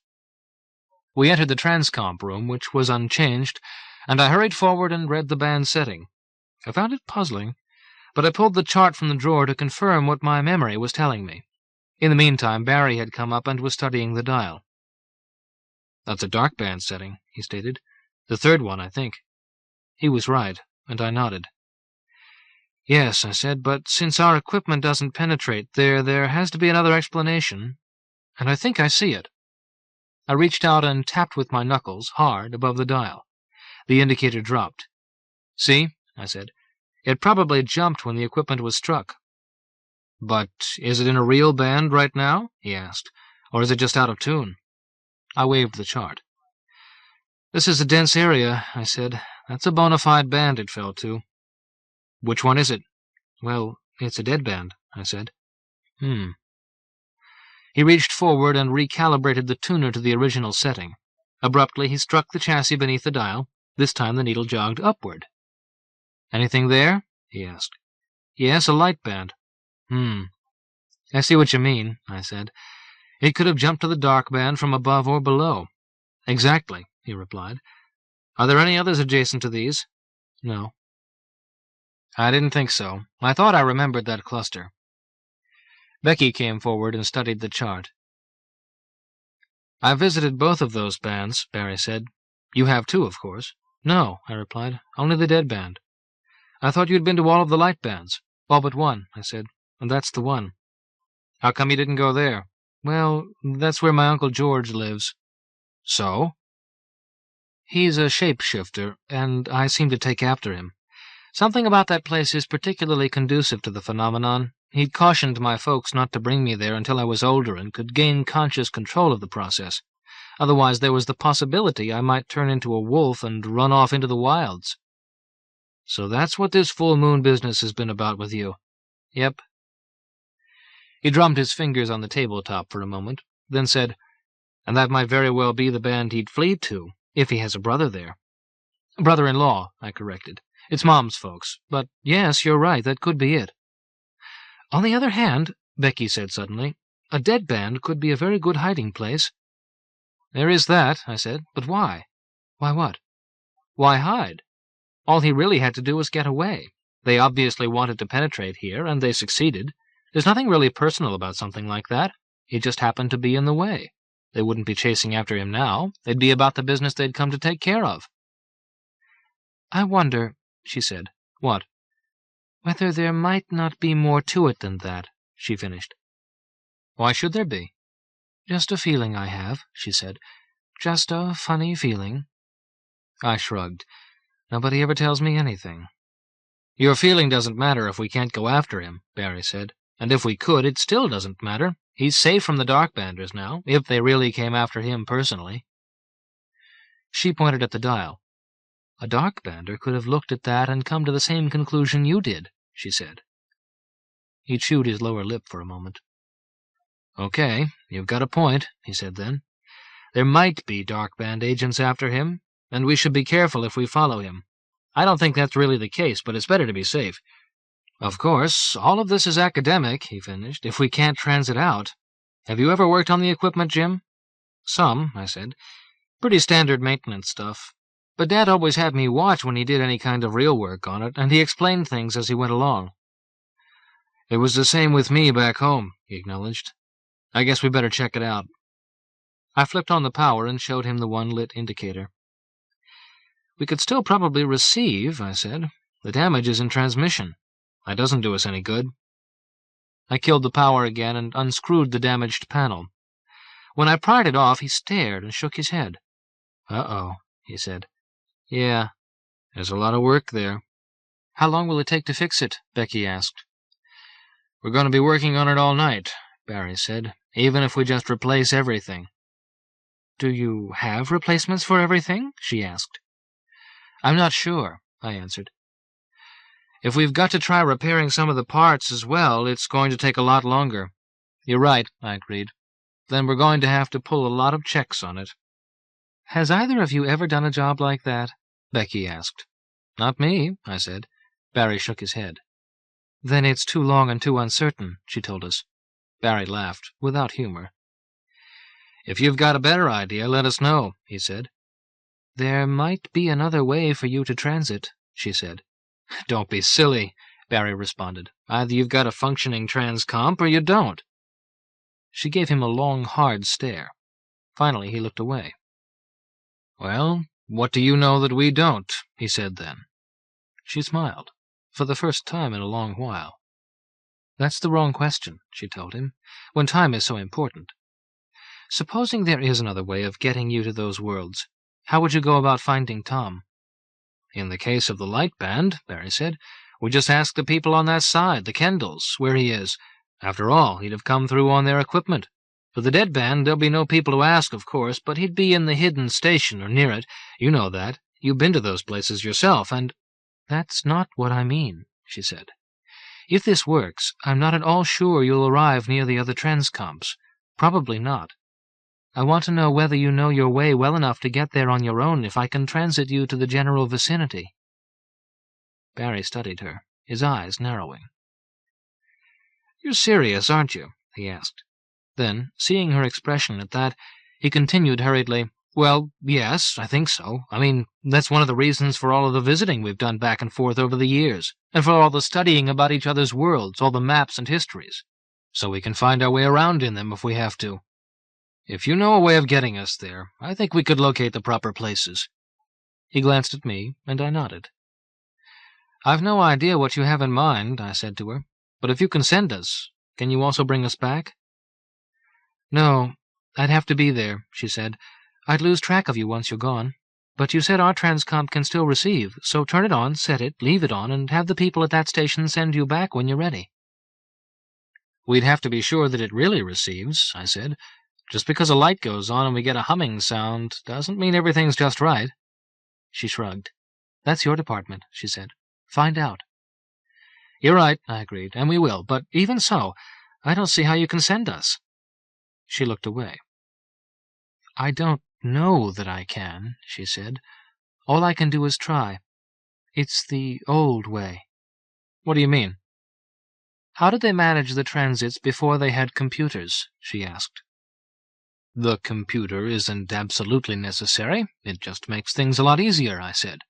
We entered the transcomp room, which was unchanged, and I hurried forward and read the band setting. I found it puzzling, but I pulled the chart from the drawer to confirm what my memory was telling me. In the meantime, Barry had come up and was studying the dial. "That's a dark band setting," he stated. "The third one, I think." He was right, and I nodded. "Yes," I said, "but since our equipment doesn't penetrate there has to be another explanation, and I think I see it." I reached out and tapped with my knuckles, hard, above the dial. The indicator dropped. "See?" I said. "It probably jumped when the equipment was struck." "But is it in a real band right now?" he asked, "or is it just out of tune?" I waved the chart. "This is a dense area," I said. "That's a bona fide band it fell to." "Which one is it?" "Well, it's a dead band," I said. He reached forward and recalibrated the tuner to the original setting. Abruptly, he struck the chassis beneath the dial. This time the needle jogged upward. "Anything there?" he asked. "Yes, a light band." "I see what you mean," I said. "It could have jumped to the dark band from above or below." "Exactly," he replied. "Are there any others adjacent to these?" "No." "I didn't think so. I thought I remembered that cluster." Becky came forward and studied the chart. "I visited both of those bands," Barry said. "You have too, of course." "No," I replied. "Only the dead band." "I thought you'd been to all of the light bands." "All but one," I said. "And that's the one." "How come you didn't go there?" "Well, that's where my Uncle George lives." "So?" "He's a shape-shifter, and I seem to take after him. Something about that place is particularly conducive to the phenomenon. He'd cautioned my folks not to bring me there until I was older and could gain conscious control of the process. Otherwise there was the possibility I might turn into a wolf and run off into the wilds. So that's what this full moon business has been about with you. Yep. He drummed his fingers on the tabletop for a moment, then said, and that might very well be the band he'd flee to, if he has a brother there. Brother-in-law, I corrected. It's Mom's folks. But yes, you're right, that could be it. On the other hand, Becky said suddenly, a dead band could be a very good hiding place. There is that, I said, but why? Why what? Why hide? All he really had to do was get away. They obviously wanted to penetrate here, and they succeeded. There's nothing really personal about something like that. He just happened to be in the way. They wouldn't be chasing after him now. They'd be about the business they'd come to take care of. I wonder, she said. What? Whether there might not be more to it than that, she finished. Why should there be? Just a feeling I have, she said. Just a funny feeling. I shrugged. Nobody ever tells me anything. Your feeling doesn't matter if we can't go after him, Barry said. And if we could, it still doesn't matter. He's safe from the Darkbanders now, if they really came after him personally. She pointed at the dial. A Darkbander could have looked at that and come to the same conclusion you did, she said. He chewed his lower lip for a moment. Okay, you've got a point, he said then. There might be Darkband agents after him, and we should be careful if we follow him. I don't think that's really the case, but it's better to be safe. Of course, all of this is academic, he finished, if we can't transit out. Have you ever worked on the equipment, Jim? Some, I said. Pretty standard maintenance stuff. But Dad always had me watch when he did any kind of real work on it, and he explained things as he went along. It was the same with me back home, he acknowledged. I guess we better check it out. I flipped on the power and showed him the one lit indicator. We could still probably receive, I said. The damage is in transmission. That doesn't do us any good. I killed the power again and unscrewed the damaged panel. When I pried it off, he stared and shook his head. Uh-oh, he said. Yeah, there's a lot of work there. How long will it take to fix it? Becky asked. We're going to be working on it all night, Barry said, even if we just replace everything. Do you have replacements for everything? She asked. I'm not sure, I answered. If we've got to try repairing some of the parts as well, it's going to take a lot longer. You're right, I agreed. Then we're going to have to pull a lot of checks on it. Has either of you ever done a job like that? Becky asked. Not me, I said. Barry shook his head. Then it's too long and too uncertain, she told us. Barry laughed, without humor. If you've got a better idea, let us know, he said. There might be another way for you to transit, she said. Don't be silly, Barry responded. Either you've got a functioning transcomp or you don't. She gave him a long, hard stare. Finally, he looked away. Well, what do you know that we don't? He said then. She smiled, for the first time in a long while. That's the wrong question, she told him, when time is so important. Supposing there is another way of getting you to those worlds, how would you go about finding Tom? In the case of the light band, Barry said, we just ask the people on that side, the Kendalls, where he is. After all, he'd have come through on their equipment. For the dead band, there'll be no people to ask, of course, but he'd be in the hidden station or near it. You know that. You've been to those places yourself, and— That's not what I mean, she said. If this works, I'm not at all sure you'll arrive near the other transcomps. Probably not. I want to know whether you know your way well enough to get there on your own if I can transit you to the general vicinity. Barry studied her, his eyes narrowing. You're serious, aren't you? He asked. Then, seeing her expression at that, he continued hurriedly, Well, yes, I think so. I mean, that's one of the reasons for all of the visiting we've done back and forth over the years, and for all the studying about each other's worlds, all the maps and histories, so we can find our way around in them if we have to. If you know a way of getting us there, I think we could locate the proper places. He glanced at me, and I nodded. I've no idea what you have in mind, I said to her, but if you can send us, can you also bring us back? No, I'd have to be there, she said. I'd lose track of you once you're gone. But you said our transcomp can still receive, so turn it on, set it, leave it on, and have the people at that station send you back when you're ready. We'd have to be sure that it really receives, I said. Just because a light goes on and we get a humming sound doesn't mean everything's just right." She shrugged. "That's your department," she said. "Find out." "You're right," I agreed, "and we will. But even so, I don't see how you can send us." She looked away. "I don't know that I can," she said. "All I can do is try. It's the old way." "What do you mean?" "How did they manage the transits before they had computers?" she asked. "The computer isn't absolutely necessary. It just makes things a lot easier," I said.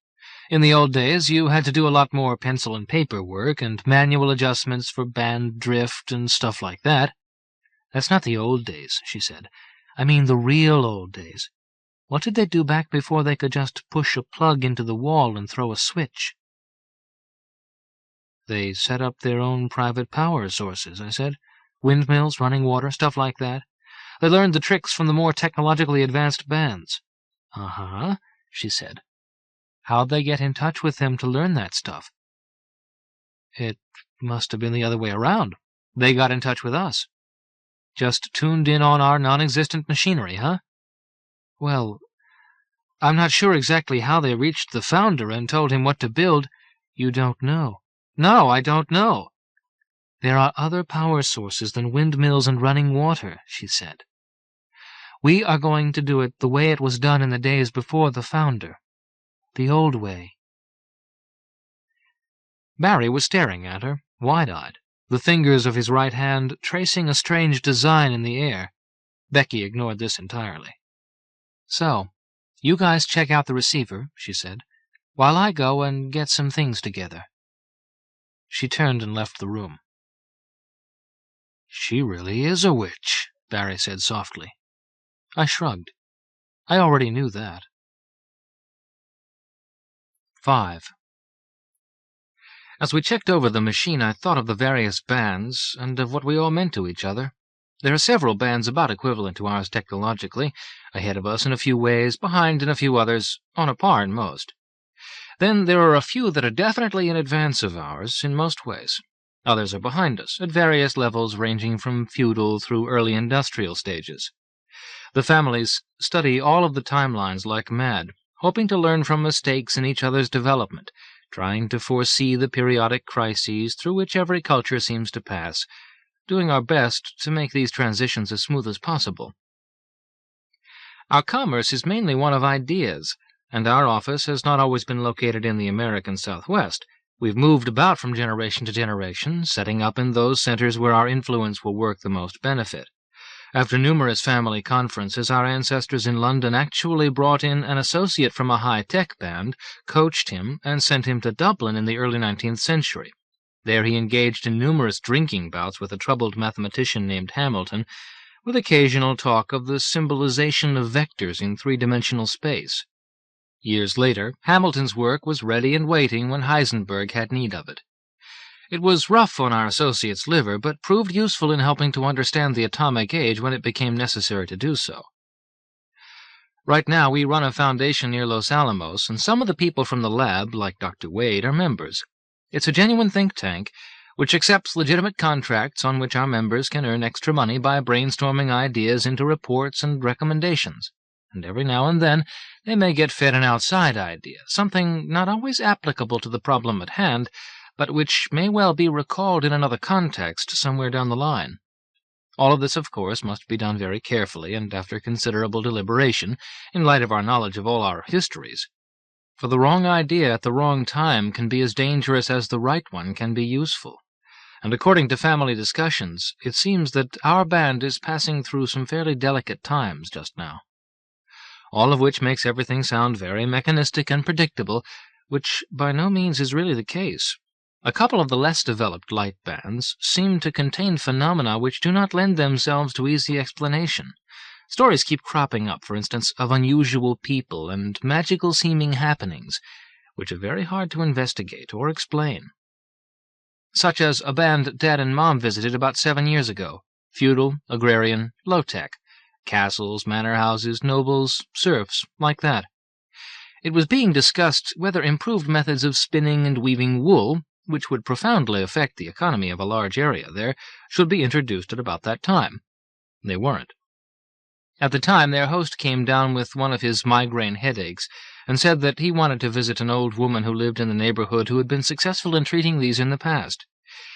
"In the old days, you had to do a lot more pencil and paper work and manual adjustments for band drift and stuff like that." "That's not the old days," she said. "I mean the real old days. What did they do back before they could just push a plug into the wall and throw a switch?" "They set up their own private power sources," I said. "Windmills, running water, stuff like that. They learned the tricks from the more technologically advanced bands." "Uh-huh," she said. "How'd they get in touch with them to learn that stuff?" "It must have been the other way around. They got in touch with us. Just tuned in on our non-existent machinery, huh?" "Well, I'm not sure exactly how they reached the founder and told him what to build." "You don't know?" "No, I don't know." "There are other power sources than windmills and running water," she said. "We are going to do it the way it was done in the days before the founder. The old way." Barry was staring at her, wide-eyed, the fingers of his right hand tracing a strange design in the air. Becky ignored this entirely. "So, you guys check out the receiver," she said, "while I go and get some things together." She turned and left the room. "She really is a witch," Barry said softly. I shrugged. I already knew that. 5. As we checked over the machine, I thought of the various bands and of what we all meant to each other. There are several bands about equivalent to ours technologically, ahead of us in a few ways, behind in a few others, on a par in most. Then there are a few that are definitely in advance of ours in most ways. Others are behind us, at various levels ranging from feudal through early industrial stages. The families study all of the timelines like mad, hoping to learn from mistakes in each other's development, trying to foresee the periodic crises through which every culture seems to pass, doing our best to make these transitions as smooth as possible. Our commerce is mainly one of ideas, and our office has not always been located in the American Southwest. We've moved about from generation to generation, setting up in those centers where our influence will work the most benefit. After numerous family conferences, our ancestors in London actually brought in an associate from a high-tech band, coached him, and sent him to Dublin in the early 19th century. There he engaged in numerous drinking bouts with a troubled mathematician named Hamilton, with occasional talk of the symbolization of vectors in three-dimensional space. Years later, Hamilton's work was ready and waiting when Heisenberg had need of it. It was rough on our associate's liver, but proved useful in helping to understand the atomic age when it became necessary to do so. Right now, we run a foundation near Los Alamos, and some of the people from the lab, like Dr. Wade, are members. It's a genuine think tank, which accepts legitimate contracts on which our members can earn extra money by brainstorming ideas into reports and recommendations. And every now and then, they may get fed an outside idea, something not always applicable to the problem at hand, but which may well be recalled in another context somewhere down the line. All of this, of course, must be done very carefully and after considerable deliberation, in light of our knowledge of all our histories. For the wrong idea at the wrong time can be as dangerous as the right one can be useful. And according to family discussions, it seems that our band is passing through some fairly delicate times just now. All of which makes everything sound very mechanistic and predictable, which by no means is really the case. A couple of the less developed light bands seem to contain phenomena which do not lend themselves to easy explanation. Stories keep cropping up, for instance, of unusual people and magical-seeming happenings, which are very hard to investigate or explain. Such as a band Dad and Mom visited about 7 years ago. Feudal, agrarian, low-tech. Castles, manor houses, nobles, serfs, like that. It was being discussed whether improved methods of spinning and weaving wool, which would profoundly affect the economy of a large area there, should be introduced at about that time. They weren't. At the time, their host came down with one of his migraine headaches and said that he wanted to visit an old woman who lived in the neighborhood who had been successful in treating these in the past.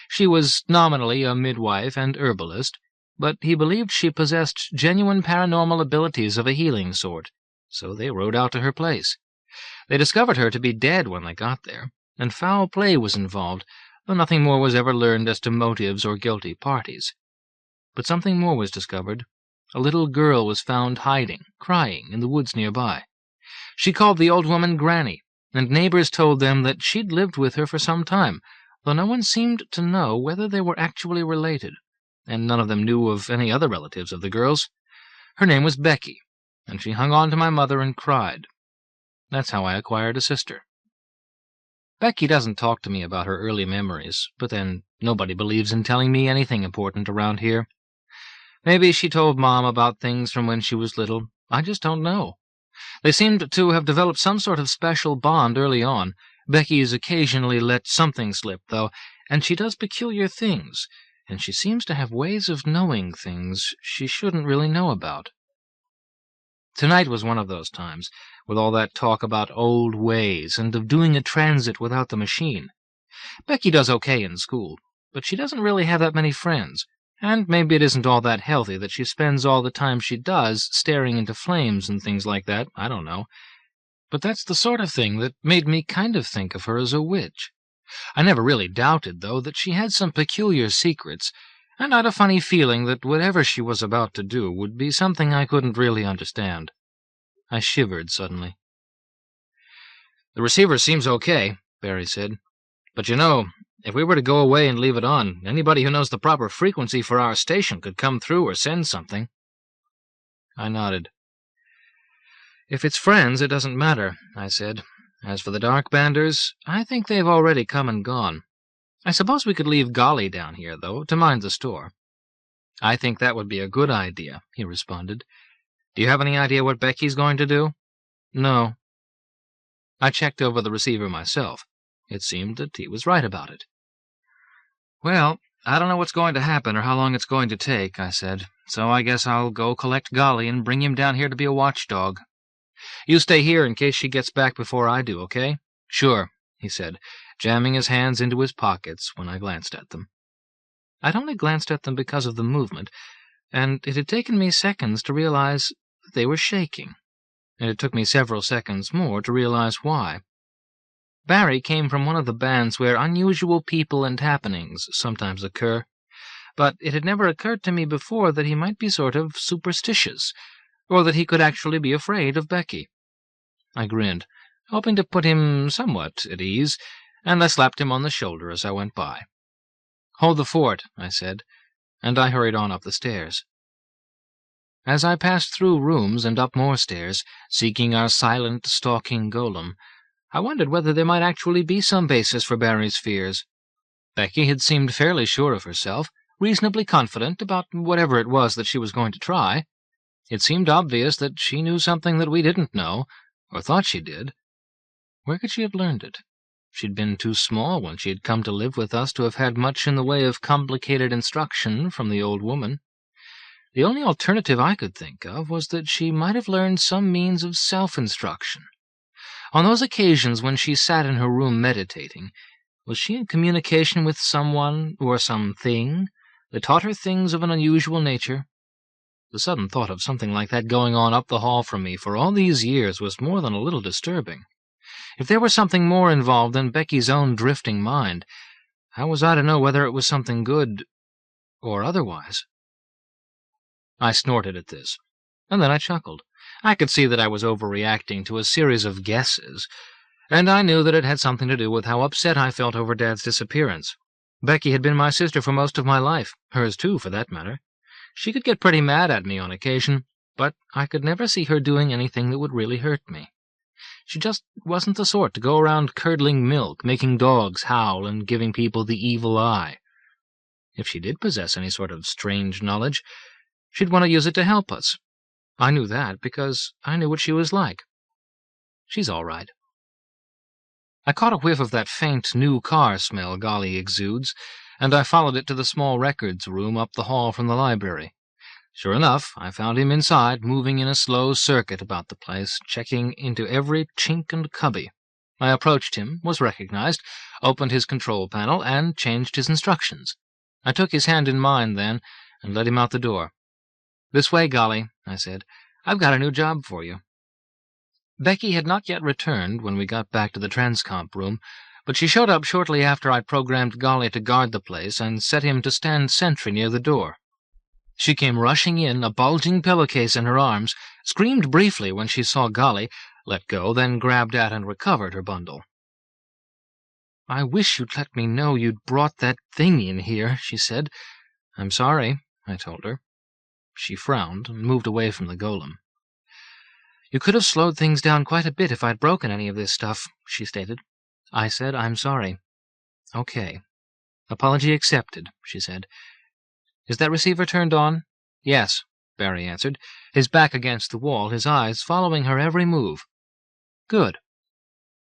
She was nominally a midwife and herbalist, but he believed she possessed genuine paranormal abilities of a healing sort, so they rode out to her place. They discovered her to be dead when they got there, and foul play was involved, though nothing more was ever learned as to motives or guilty parties. But something more was discovered. A little girl was found hiding, crying, in the woods nearby. She called the old woman Granny, and neighbors told them that she'd lived with her for some time, though no one seemed to know whether they were actually related, and none of them knew of any other relatives of the girl's. Her name was Becky, and she hung on to my mother and cried. That's how I acquired a sister. Becky doesn't talk to me about her early memories, but then nobody believes in telling me anything important around here. Maybe she told Mom about things from when she was little. I just don't know. They seemed to have developed some sort of special bond early on. Becky's occasionally let something slip, though, and she does peculiar things, and she seems to have ways of knowing things she shouldn't really know about. Tonight was one of those times, with all that talk about old ways and of doing a transit without the machine. Becky does okay in school, but she doesn't really have that many friends, and maybe it isn't all that healthy that she spends all the time she does staring into flames and things like that, I don't know. But that's the sort of thing that made me kind of think of her as a witch. I never really doubted, though, that she had some peculiar secrets, and I had a funny feeling that whatever she was about to do would be something I couldn't really understand. I shivered suddenly. "The receiver seems okay," Barry said. "But you know, if we were to go away and leave it on, anybody who knows the proper frequency for our station could come through or send something." I nodded. "If it's friends, it doesn't matter," I said. "As for the Dark Banders, I think they've already come and gone. I suppose we could leave Golly down here, though, to mind the store." "I think that would be a good idea," he responded. "Do you have any idea what Becky's going to do?" "No." I checked over the receiver myself. It seemed that he was right about it. "Well, I don't know what's going to happen or how long it's going to take," I said, "so I guess I'll go collect Golly and bring him down here to be a watchdog. You stay here in case she gets back before I do, okay?" "Sure," he said, jamming his hands into his pockets when I glanced at them. I'd only glanced at them because of the movement, and it had taken me seconds to realize that they were shaking, and it took me several seconds more to realize why. Barry came from one of the bands where unusual people and happenings sometimes occur, but it had never occurred to me before that he might be sort of superstitious, or that he could actually be afraid of Becky. I grinned, hoping to put him somewhat at ease, and I slapped him on the shoulder as I went by. "Hold the fort," I said, and I hurried on up the stairs. As I passed through rooms and up more stairs, seeking our silent, stalking golem, I wondered whether there might actually be some basis for Barry's fears. Becky had seemed fairly sure of herself, reasonably confident about whatever it was that she was going to try. It seemed obvious that she knew something that we didn't know, or thought she did. Where could she have learned it? She'd been too small when she had come to live with us to have had much in the way of complicated instruction from the old woman. The only alternative I could think of was that she might have learned some means of self-instruction. On those occasions when she sat in her room meditating, was she in communication with someone or something that taught her things of an unusual nature? The sudden thought of something like that going on up the hall from me for all these years was more than a little disturbing. If there were something more involved than Becky's own drifting mind, how was I to know whether it was something good or otherwise? I snorted at this, and then I chuckled. I could see that I was overreacting to a series of guesses, and I knew that it had something to do with how upset I felt over Dad's disappearance. Becky had been my sister for most of my life, hers too, for that matter. She could get pretty mad at me on occasion, but I could never see her doing anything that would really hurt me. She just wasn't the sort to go around curdling milk, making dogs howl, and giving people the evil eye. If she did possess any sort of strange knowledge, she'd want to use it to help us. I knew that because I knew what she was like. She's all right. I caught a whiff of that faint new car smell Golly exudes, and I followed it to the small records room up the hall from the library. Sure enough, I found him inside, moving in a slow circuit about the place, checking into every chink and cubby. I approached him, was recognized, opened his control panel, and changed his instructions. I took his hand in mine then, and led him out the door. "This way, Golly," I said. "I've got a new job for you." Becky had not yet returned when we got back to the transcomp room, but she showed up shortly after I'd programmed Golly to guard the place and set him to stand sentry near the door. She came rushing in, a bulging pillowcase in her arms, screamed briefly when she saw Golly, let go, then grabbed at and recovered her bundle. "I wish you'd let me know you'd brought that thing in here," she said. "I'm sorry," I told her. She frowned and moved away from the golem. "You could have slowed things down quite a bit if I'd broken any of this stuff," she stated. I said, "I'm sorry." "Okay. Apology accepted," she said. "Is that receiver turned on?" "Yes," Barry answered, his back against the wall, his eyes following her every move. "Good."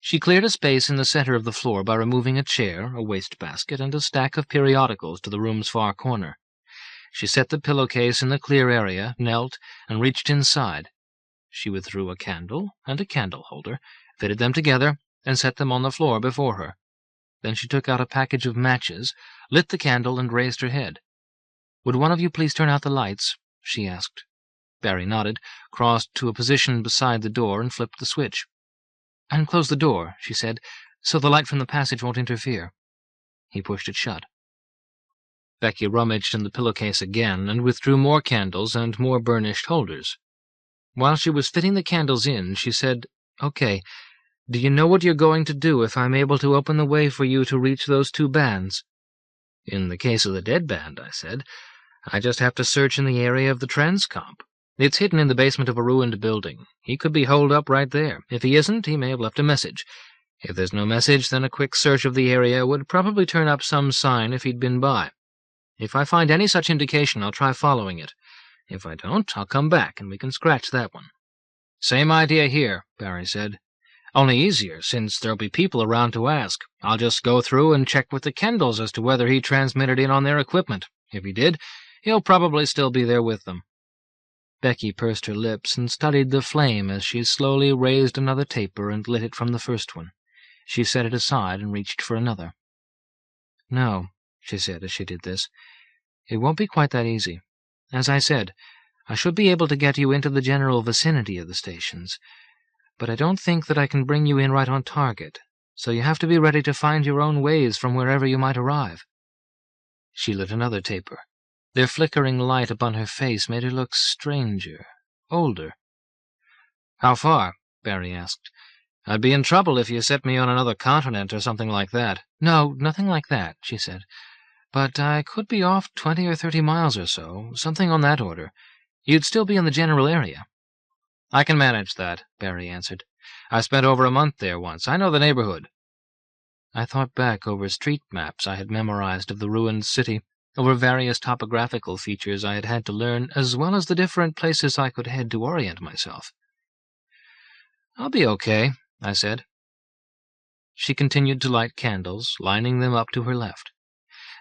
She cleared a space in the center of the floor by removing a chair, a wastebasket, and a stack of periodicals to the room's far corner. She set the pillowcase in the clear area, knelt, and reached inside. She withdrew a candle and a candle holder, fitted them together, and set them on the floor before her. Then she took out a package of matches, lit the candle, and raised her head. "Would one of you please turn out the lights?" she asked. Barry nodded, crossed to a position beside the door, and flipped the switch. "And close the door," she said, "so the light from the passage won't interfere." He pushed it shut. Becky rummaged in the pillowcase again and withdrew more candles and more burnished holders. While she was fitting the candles in, she said, "Okay, do you know what you're going to do if I'm able to open the way for you to reach those two bands?" "In the case of the dead band," I said, "I just have to search in the area of the transcomp. It's hidden in the basement of a ruined building. He could be holed up right there. If he isn't, he may have left a message. If there's no message, then a quick search of the area would probably turn up some sign if he'd been by. If I find any such indication, I'll try following it. If I don't, I'll come back, and we can scratch that one." "Same idea here," Barry said. "Only easier, since there'll be people around to ask. I'll just go through and check with the Kendalls as to whether he transmitted in on their equipment. If he did, he'll probably still be there with them." Becky pursed her lips and studied the flame as she slowly raised another taper and lit it from the first one. She set it aside and reached for another. "No," she said as she did this, "it won't be quite that easy. As I said, I should be able to get you into the general vicinity of the stations, but I don't think that I can bring you in right on target, so you have to be ready to find your own ways from wherever you might arrive." She lit another taper. Their flickering light upon her face made her look stranger, older. "How far?" Barry asked. "I'd be in trouble if you set me on another continent or something like that." "No, nothing like that," she said. "But I could be off 20 or 30 miles or so, something on that order. You'd still be in the general area." "I can manage that," Barry answered. "I spent over a month there once. I know the neighborhood." I thought back over street maps I had memorized of the ruined city, over various topographical features I had had to learn, as well as the different places I could head to orient myself. "I'll be okay," I said. She continued to light candles, lining them up to her left.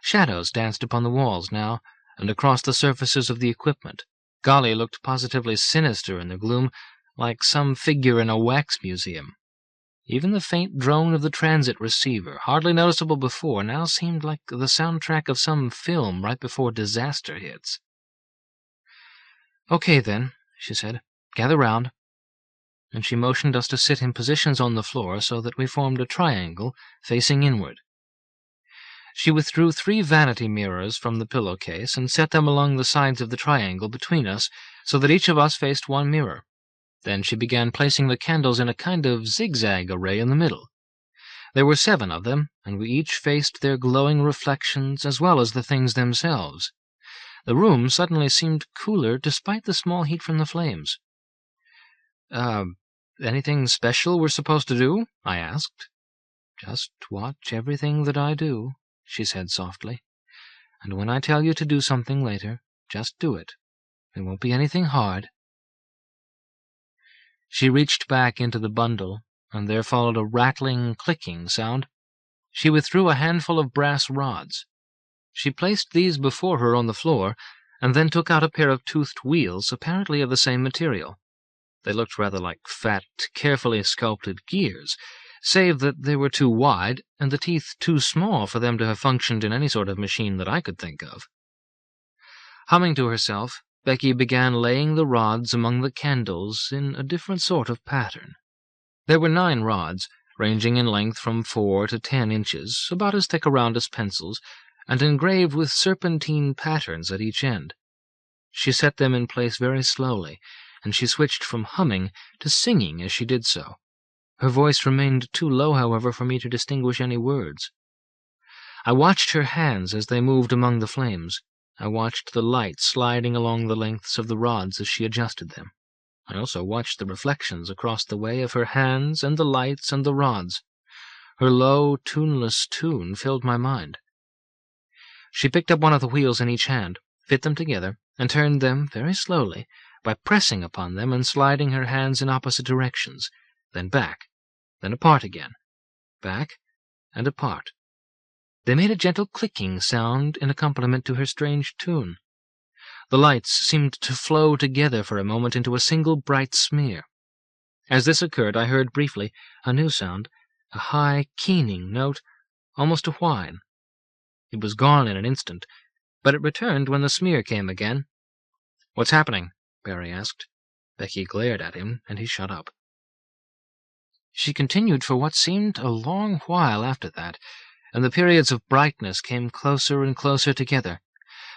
Shadows danced upon the walls now, and across the surfaces of the equipment. Golly looked positively sinister in the gloom, like some figure in a wax museum. Even the faint drone of the transit receiver, hardly noticeable before, now seemed like the soundtrack of some film right before disaster hits. "Okay, then," she said. "Gather round." And she motioned us to sit in positions on the floor so that we formed a triangle, facing inward. She withdrew 3 vanity mirrors from the pillowcase and set them along the sides of the triangle between us so that each of us faced one mirror. Then she began placing the candles in a kind of zigzag array in the middle. There were 7 of them, and we each faced their glowing reflections as well as the things themselves. The room suddenly seemed cooler despite the small heat from the flames. Anything special we're supposed to do?" I asked. "Just watch everything that I do," she said softly. "And when I tell you to do something later, just do it. It won't be anything hard." She reached back into the bundle, and there followed a rattling, clicking sound. She withdrew a handful of brass rods. She placed these before her on the floor, and then took out a pair of toothed wheels, apparently of the same material. They looked rather like fat, carefully sculpted gears, save that they were too wide and the teeth too small for them to have functioned in any sort of machine that I could think of. Humming to herself, Becky began laying the rods among the candles in a different sort of pattern. There were 9 rods, ranging in length from 4 to 10 inches, about as thick around as pencils, and engraved with serpentine patterns at each end. She set them in place very slowly, and she switched from humming to singing as she did so. Her voice remained too low, however, for me to distinguish any words. I watched her hands as they moved among the flames. I watched the light sliding along the lengths of the rods as she adjusted them. I also watched the reflections across the way of her hands and the lights and the rods. Her low, tuneless tune filled my mind. She picked up one of the wheels in each hand, fit them together, and turned them very slowly by pressing upon them and sliding her hands in opposite directions, then back, then apart again, back and apart. They made a gentle clicking sound in accompaniment to her strange tune. The lights seemed to flow together for a moment into a single bright smear. As this occurred, I heard briefly a new sound, a high, keening note, almost a whine. It was gone in an instant, but it returned when the smear came again. "What's happening?" Barry asked. Becky glared at him, and he shut up. She continued for what seemed a long while after that, and the periods of brightness came closer and closer together.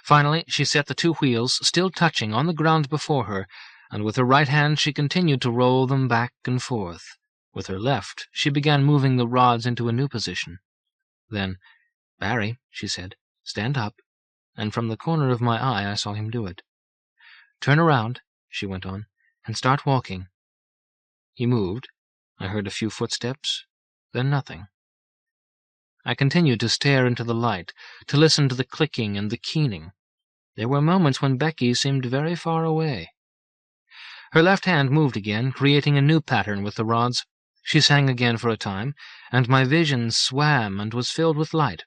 Finally, she set the 2 wheels, still touching, on the ground before her, and with her right hand she continued to roll them back and forth. With her left, she began moving the rods into a new position. Then, "Barry," she said, "stand up," and from the corner of my eye I saw him do it. "Turn around," she went on, "and start walking." He moved. I heard a few footsteps, then nothing. I continued to stare into the light, to listen to the clicking and the keening. There were moments when Becky seemed very far away. Her left hand moved again, creating a new pattern with the rods. She sang again for a time, and my vision swam and was filled with light.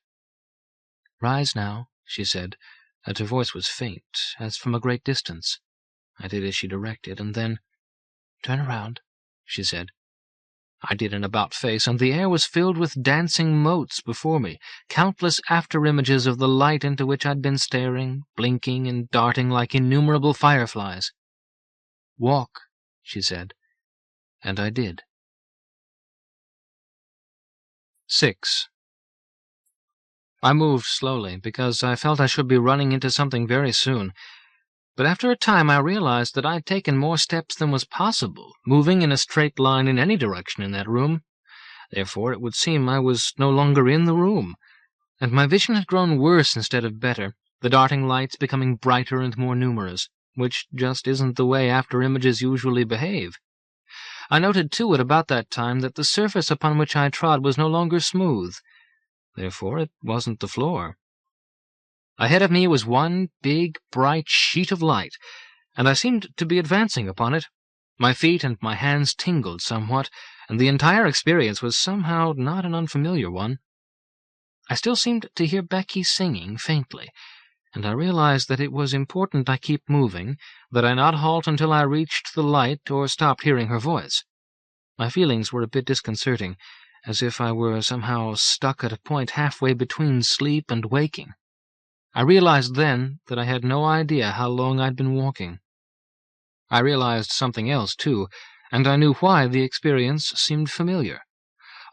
"Rise now," she said, and her voice was faint, as from a great distance. I did as she directed, and then, "Turn around," she said. I did an about-face, and the air was filled with dancing motes before me, countless after-images of the light into which I'd been staring, blinking and darting like innumerable fireflies. "Walk," she said, and I did. 6. I moved slowly, because I felt I should be running into something very soon. But after a time I realized that I had taken more steps than was possible, moving in a straight line in any direction in that room. Therefore it would seem I was no longer in the room, and my vision had grown worse instead of better, the darting lights becoming brighter and more numerous, which just isn't the way after-images usually behave. I noted, too, at about that time that the surface upon which I trod was no longer smooth. Therefore it wasn't the floor. Ahead of me was one big, bright sheet of light, and I seemed to be advancing upon it. My feet and my hands tingled somewhat, and the entire experience was somehow not an unfamiliar one. I still seemed to hear Becky singing faintly, and I realized that it was important I keep moving, that I not halt until I reached the light or stopped hearing her voice. My feelings were a bit disconcerting, as if I were somehow stuck at a point halfway between sleep and waking. I realized then that I had no idea how long I'd been walking. I realized something else, too, and I knew why the experience seemed familiar.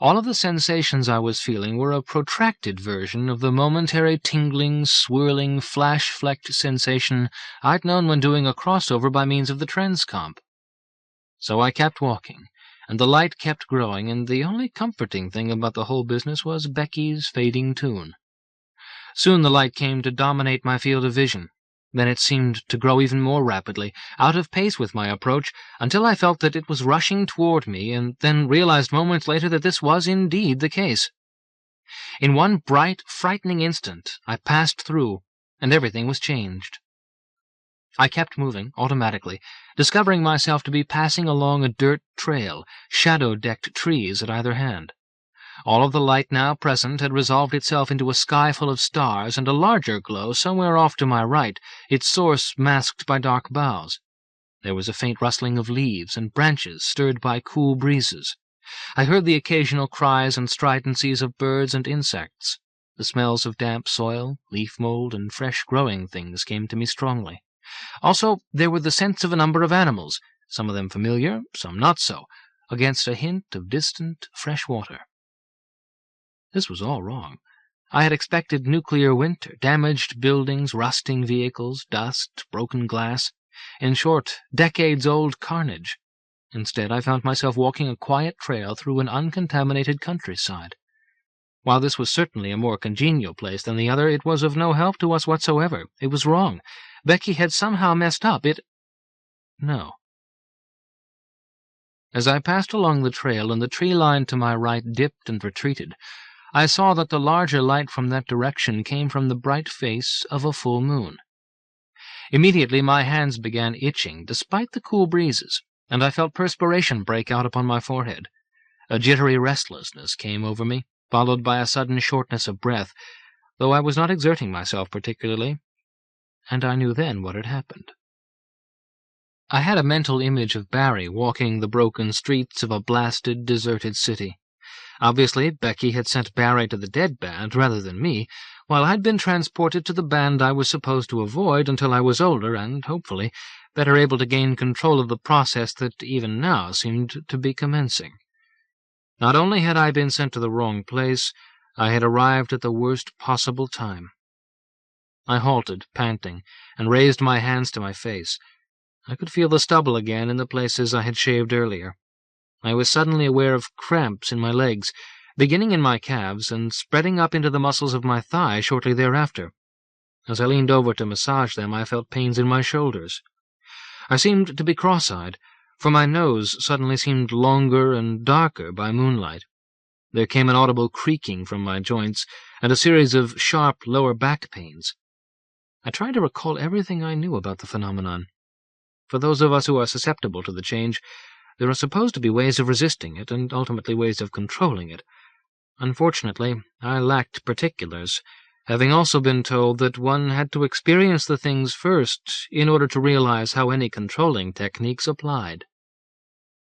All of the sensations I was feeling were a protracted version of the momentary tingling, swirling, flash-flecked sensation I'd known when doing a crossover by means of the transcomp. So I kept walking, and the light kept growing, and the only comforting thing about the whole business was Becky's fading tune. Soon the light came to dominate my field of vision. Then it seemed to grow even more rapidly, out of pace with my approach, until I felt that it was rushing toward me, and then realized moments later that this was indeed the case. In one bright, frightening instant, I passed through, and everything was changed. I kept moving, automatically, discovering myself to be passing along a dirt trail, shadow-decked trees at either hand. All of the light now present had resolved itself into a sky full of stars, and a larger glow somewhere off to my right, its source masked by dark boughs. There was a faint rustling of leaves and branches stirred by cool breezes. I heard the occasional cries and stridencies of birds and insects. The smells of damp soil, leaf mold, and fresh growing things came to me strongly. Also, there were the scents of a number of animals, some of them familiar, some not so, against a hint of distant fresh water. This was all wrong. I had expected nuclear winter, damaged buildings, rusting vehicles, dust, broken glass. In short, decades-old carnage. Instead, I found myself walking a quiet trail through an uncontaminated countryside. While this was certainly a more congenial place than the other, it was of no help to us whatsoever. It was wrong. Becky had somehow messed up. No. As I passed along the trail and the tree line to my right dipped and retreated, I saw that the larger light from that direction came from the bright face of a full moon. Immediately my hands began itching, despite the cool breezes, and I felt perspiration break out upon my forehead. A jittery restlessness came over me, followed by a sudden shortness of breath, though I was not exerting myself particularly, and I knew then what had happened. I had a mental image of Barry walking the broken streets of a blasted, deserted city. Obviously, Becky had sent Barry to the dead band rather than me, while I'd been transported to the band I was supposed to avoid until I was older and, hopefully, better able to gain control of the process that even now seemed to be commencing. Not only had I been sent to the wrong place, I had arrived at the worst possible time. I halted, panting, and raised my hands to my face. I could feel the stubble again in the places I had shaved earlier. I was suddenly aware of cramps in my legs, beginning in my calves and spreading up into the muscles of my thigh shortly thereafter. As I leaned over to massage them, I felt pains in my shoulders. I seemed to be cross-eyed, for my nose suddenly seemed longer and darker by moonlight. There came an audible creaking from my joints, and a series of sharp lower back pains. I tried to recall everything I knew about the phenomenon. For those of us who are susceptible to the change, there are supposed to be ways of resisting it, and ultimately ways of controlling it. Unfortunately, I lacked particulars, having also been told that one had to experience the things first in order to realize how any controlling techniques applied.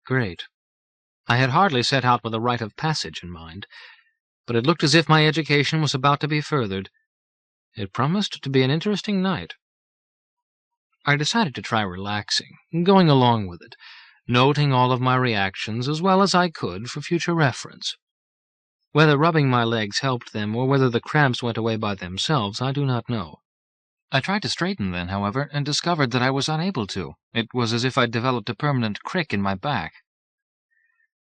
Great. I had hardly set out with a rite of passage in mind, but it looked as if my education was about to be furthered. It promised to be an interesting night. I decided to try relaxing, going along with it, noting all of my reactions as well as I could for future reference. Whether rubbing my legs helped them or whether the cramps went away by themselves, I do not know. I tried to straighten then, however, and discovered that I was unable to. It was as if I'd developed a permanent crick in my back.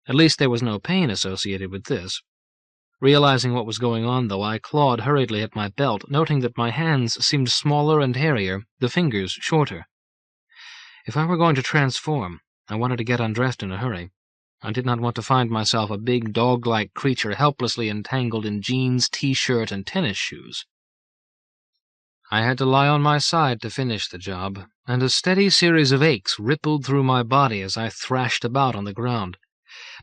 At least there was no pain associated with this. Realizing what was going on, though, I clawed hurriedly at my belt, noting that my hands seemed smaller and hairier, the fingers shorter. If I were going to transform, I wanted to get undressed in a hurry. I did not want to find myself a big dog-like creature helplessly entangled in jeans, t-shirt, and tennis shoes. I had to lie on my side to finish the job, and a steady series of aches rippled through my body as I thrashed about on the ground.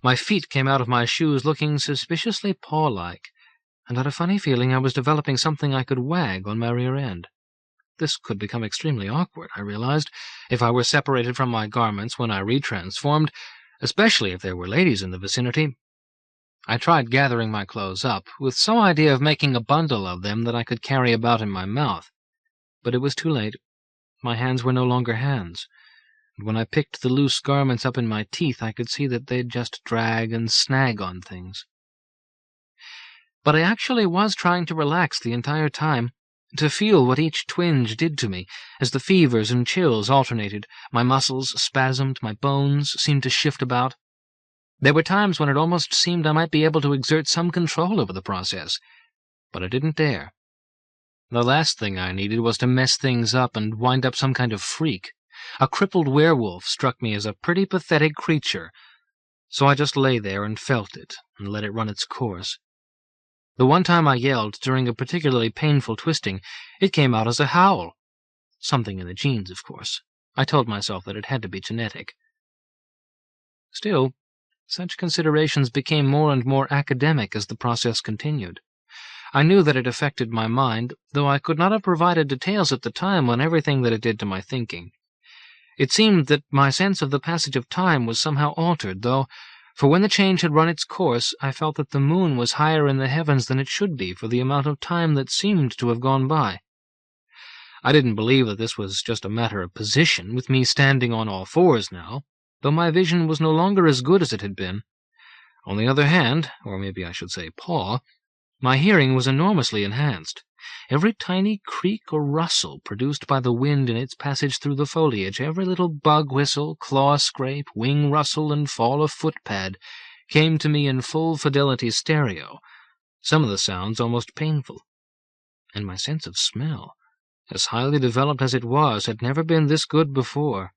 My feet came out of my shoes looking suspiciously paw-like, and had a funny feeling I was developing something I could wag on my rear end. This could become extremely awkward, I realized, if I were separated from my garments when I retransformed, especially if there were ladies in the vicinity. I tried gathering my clothes up, with some idea of making a bundle of them that I could carry about in my mouth. But it was too late. My hands were no longer hands, and when I picked the loose garments up in my teeth, I could see that they'd just drag and snag on things. But I actually was trying to relax the entire time, to feel what each twinge did to me, as the fevers and chills alternated. My muscles spasmed, my bones seemed to shift about. There were times when it almost seemed I might be able to exert some control over the process, but I didn't dare. The last thing I needed was to mess things up and wind up some kind of freak. A crippled werewolf struck me as a pretty pathetic creature, so I just lay there and felt it, and let it run its course. The one time I yelled during a particularly painful twisting, it came out as a howl. Something in the genes, of course. I told myself that it had to be genetic. Still, Such considerations became more and more academic as the process continued. I knew that it affected my mind, though I could not have provided details at the time on everything that it did to my thinking. It seemed that my sense of the passage of time was somehow altered, though, for when the change had run its course, I felt that the moon was higher in the heavens than it should be for the amount of time that seemed to have gone by. I didn't believe that this was just a matter of position, with me standing on all fours now, though my vision was no longer as good as it had been. On the other hand, or maybe I should say paw, my hearing was enormously enhanced. Every tiny creak or rustle produced by the wind in its passage through the foliage, every little bug whistle, claw scrape, wing rustle, and fall of footpad came to me in full fidelity stereo, some of the sounds almost painful. And my sense of smell, as highly developed as it was, had never been this good before.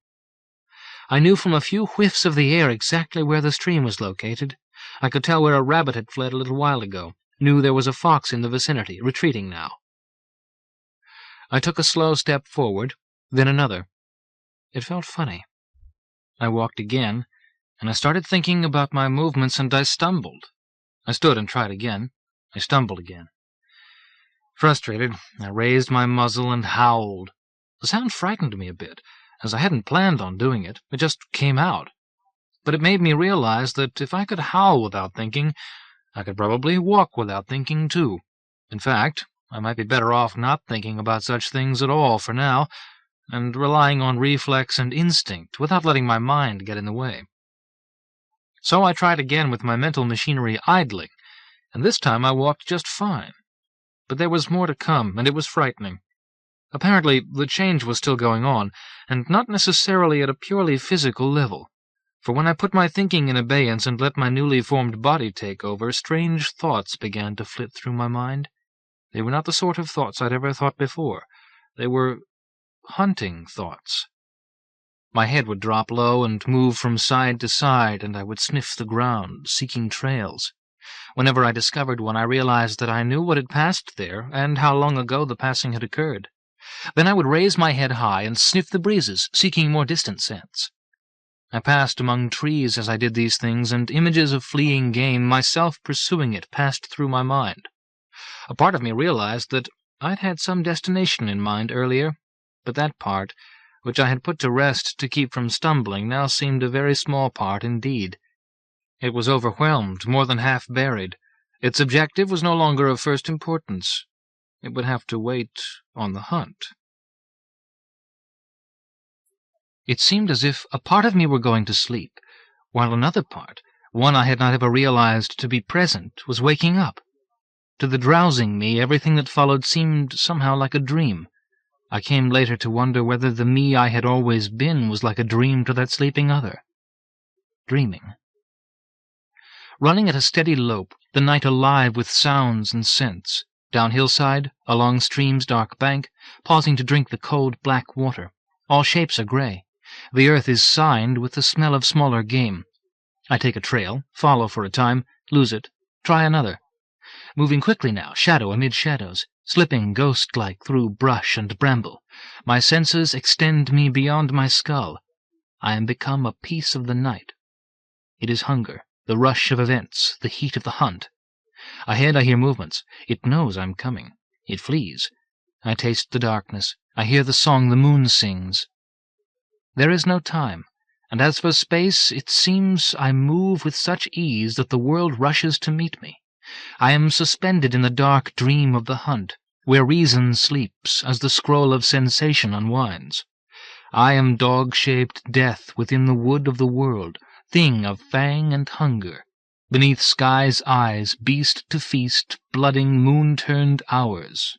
I knew from a few whiffs of the air exactly where the stream was located. I could tell where a rabbit had fled a little while ago, knew there was a fox in the vicinity, retreating now. I took a slow step forward, then another. It felt funny. I walked again, and I started thinking about my movements, and I stumbled. I stood and tried again. I stumbled again. Frustrated, I raised my muzzle and howled. The sound frightened me a bit, as I hadn't planned on doing it. It just came out. But it made me realize that if I could howl without thinking, I could probably walk without thinking, too. In fact, I might be better off not thinking about such things at all for now, and relying on reflex and instinct without letting my mind get in the way. So I tried again with my mental machinery idling, and this time I walked just fine. But there was more to come, and it was frightening. Apparently, the change was still going on, and not necessarily at a purely physical level. For when I put my thinking in abeyance and let my newly formed body take over, strange thoughts began to flit through my mind. They were not the sort of thoughts I'd ever thought before. They were hunting thoughts. My head would drop low and move from side to side, and I would sniff the ground, seeking trails. Whenever I discovered one, I realized that I knew what had passed there, and how long ago the passing had occurred. Then I would raise my head high and sniff the breezes, seeking more distant scents. I passed among trees as I did these things, and images of fleeing game, myself pursuing it, passed through my mind. A part of me realized that I'd had some destination in mind earlier, but that part, which I had put to rest to keep from stumbling, now seemed a very small part indeed. It was overwhelmed, more than half buried. Its objective was no longer of first importance. It would have to wait on the hunt. It seemed as if a part of me were going to sleep, while another part, one I had not ever realized to be present, was waking up. To the drowsing me, everything that followed seemed somehow like a dream. I came later to wonder whether the me I had always been was like a dream to that sleeping other. Dreaming. Running at a steady lope, the night alive with sounds and scents, down hillside, along stream's dark bank, pausing to drink the cold black water. All shapes are gray. The earth is signed with the smell of smaller game. I take a trail, follow for a time, lose it, try another. Moving quickly now, shadow amid shadows, slipping ghost-like through brush and bramble. My senses extend me beyond my skull. I am become a piece of the night. It is hunger, the rush of events, the heat of the hunt. Ahead I hear movements. It knows I'm coming. It flees. I taste the darkness. I hear the song the moon sings. There is no time, and as for space, it seems I move with such ease that the world rushes to meet me. I am suspended in the dark dream of the hunt, where reason sleeps as the scroll of sensation unwinds. I am dog-shaped death within the wood of the world, thing of fang and hunger. Beneath sky's eyes, beast to feast, blooding moon-turned hours.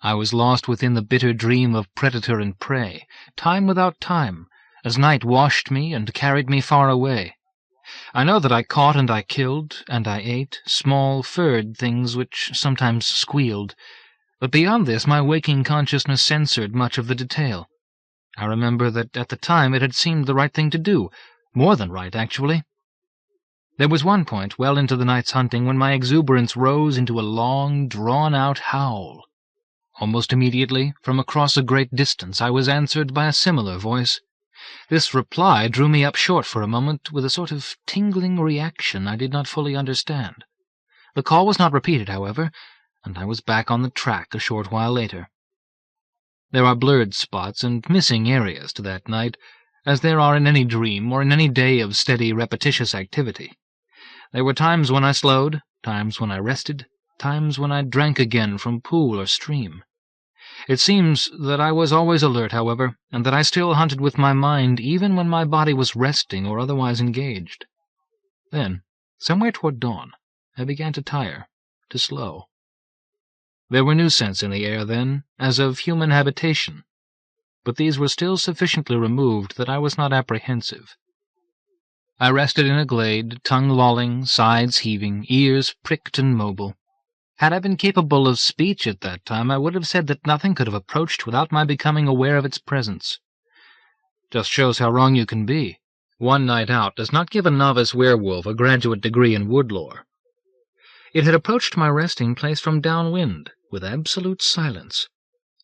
I was lost within the bitter dream of predator and prey, time without time, as night washed me and carried me far away. I know that I caught and I killed, and I ate, small furred things which sometimes squealed, but beyond this my waking consciousness censored much of the detail. I remember that at the time it had seemed the right thing to do, more than right, actually. There was one point, well into the night's hunting, when my exuberance rose into a long, drawn-out howl. Almost immediately, from across a great distance, I was answered by a similar voice. This reply drew me up short for a moment with a sort of tingling reaction I did not fully understand. The call was not repeated, however, and I was back on the track a short while later. There are blurred spots and missing areas to that night, as there are in any dream or in any day of steady, repetitious activity. There were times when I slowed, times when I rested, times when I drank again from pool or stream. It seems that I was always alert, however, and that I still hunted with my mind even when my body was resting or otherwise engaged. Then, somewhere toward dawn, I began to tire, to slow. There were new scents in the air then, as of human habitation, but these were still sufficiently removed that I was not apprehensive. I rested in a glade, tongue lolling, sides heaving, ears pricked and mobile. Had I been capable of speech at that time, I would have said that nothing could have approached without my becoming aware of its presence. Just shows how wrong you can be. One night out does not give a novice werewolf a graduate degree in wood lore. It had approached my resting place from downwind, with absolute silence.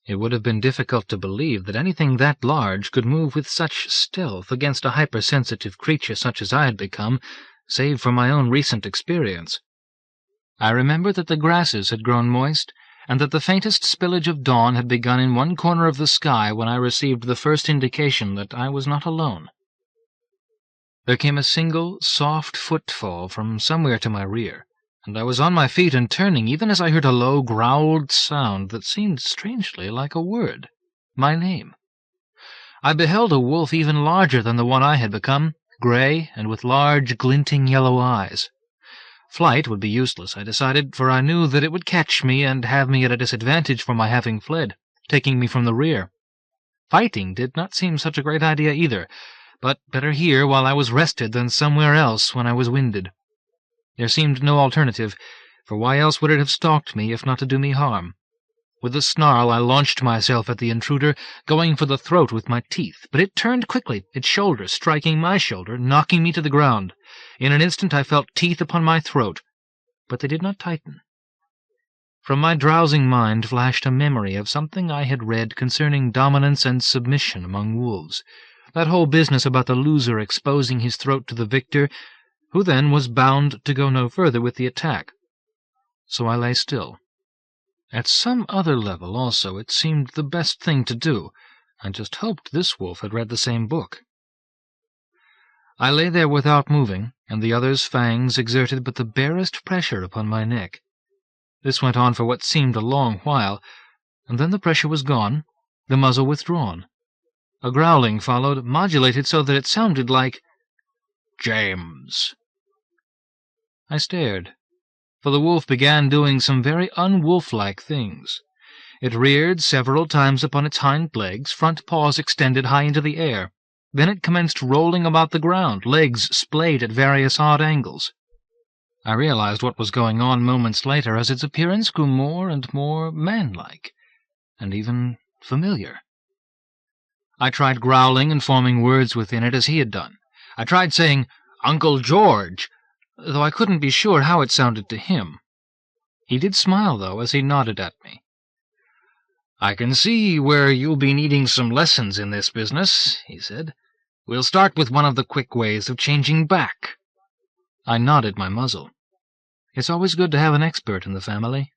It would have been difficult to believe that anything that large could move with such stealth against a hypersensitive creature such as I had become, save for my own recent experience. I remember that the grasses had grown moist, and that the faintest spillage of dawn had begun in one corner of the sky when I received the first indication that I was not alone. There came a single, soft footfall from somewhere to my rear, and I was on my feet and turning even as I heard a low, growled sound that seemed strangely like a word, my name. I beheld a wolf even larger than the one I had become, gray and with large, glinting yellow eyes. Flight would be useless, I decided, for I knew that it would catch me and have me at a disadvantage for my having fled, taking me from the rear. Fighting did not seem such a great idea either, but better here while I was rested than somewhere else when I was winded. There seemed no alternative, for why else would it have stalked me if not to do me harm? With a snarl I launched myself at the intruder, going for the throat with my teeth, but it turned quickly, its shoulder striking my shoulder, knocking me to the ground. In an instant I felt teeth upon my throat, but they did not tighten. From my drowsing mind flashed a memory of something I had read concerning dominance and submission among wolves, that whole business about the loser exposing his throat to the victor, who then was bound to go no further with the attack. So I lay still. At some other level, also, it seemed the best thing to do. I just hoped this wolf had read the same book. I lay there without moving, and the other's fangs exerted but the barest pressure upon my neck. This went on for what seemed a long while, and then the pressure was gone, the muzzle withdrawn. A growling followed, modulated so that it sounded like, "James." I stared, for the wolf began doing some very unwolf-like things. It reared several times upon its hind legs, front paws extended high into the air. Then it commenced rolling about the ground, legs splayed at various odd angles. I realized what was going on moments later as its appearance grew more and more man-like, and even familiar. I tried growling and forming words within it as he had done. I tried saying, "Uncle George," though I couldn't be sure how it sounded to him. He did smile, though, as he nodded at me. "I can see where you'll be needing some lessons in this business," he said. "We'll start with one of the quick ways of changing back." I nodded my muzzle. It's always good to have an expert in the family.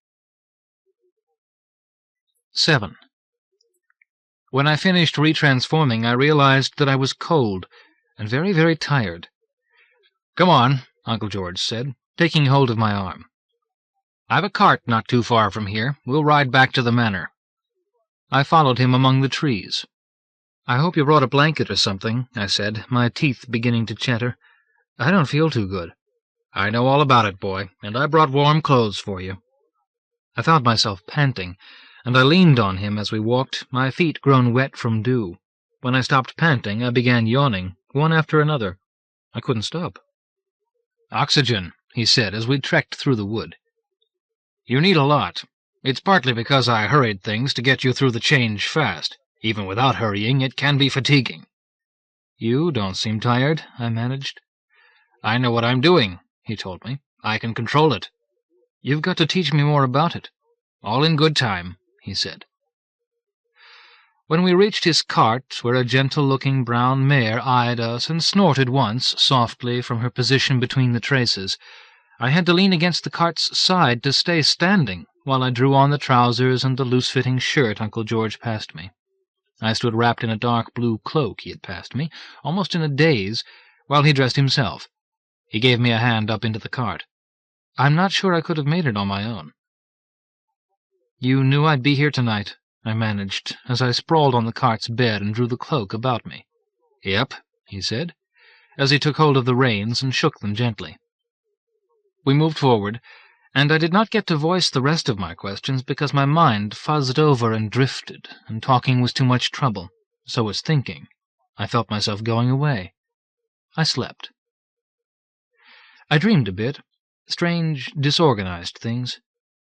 7. When I finished retransforming, I realized that I was cold and very, very tired. "Come on," Uncle George said, taking hold of my arm. "I've a cart not too far from here. We'll ride back to the manor." I followed him among the trees. "I hope you brought a blanket or something," I said, my teeth beginning to chatter. "I don't feel too good." "I know all about it, boy, and I brought warm clothes for you." I found myself panting, and I leaned on him as we walked, my feet grown wet from dew. When I stopped panting, I began yawning, one after another. I couldn't stop. "Oxygen," he said as we trekked through the wood. "You need a lot. It's partly because I hurried things to get you through the change fast. Even without hurrying, it can be fatiguing." "You don't seem tired," I managed. "I know what I'm doing," he told me. "I can control it." "You've got to teach me more about it." "All in good time," he said. When we reached his cart, where a gentle-looking brown mare eyed us and snorted once, softly, from her position between the traces, I had to lean against the cart's side to stay standing while I drew on the trousers and the loose-fitting shirt Uncle George passed me. I stood wrapped in a dark blue cloak he had passed me, almost in a daze, while he dressed himself. He gave me a hand up into the cart. I'm not sure I could have made it on my own. "You knew I'd be here tonight," I managed, as I sprawled on the cart's bed and drew the cloak about me. "Yep," he said, as he took hold of the reins and shook them gently. We moved forward, and I did not get to voice the rest of my questions because my mind fuzzed over and drifted, and talking was too much trouble. So was thinking. I felt myself going away. I slept. I dreamed a bit. Strange, disorganized things.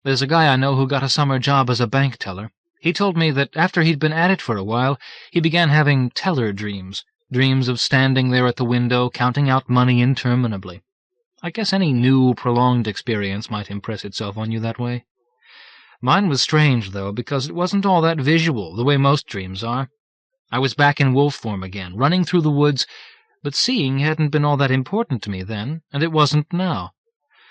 There's a guy I know who got a summer job as a bank teller. He told me that after he'd been at it for a while, he began having teller dreams, dreams of standing there at the window, counting out money interminably. I guess any new, prolonged experience might impress itself on you that way. Mine was strange, though, because it wasn't all that visual, the way most dreams are. I was back in wolf form again, running through the woods, but seeing hadn't been all that important to me then, and it wasn't now.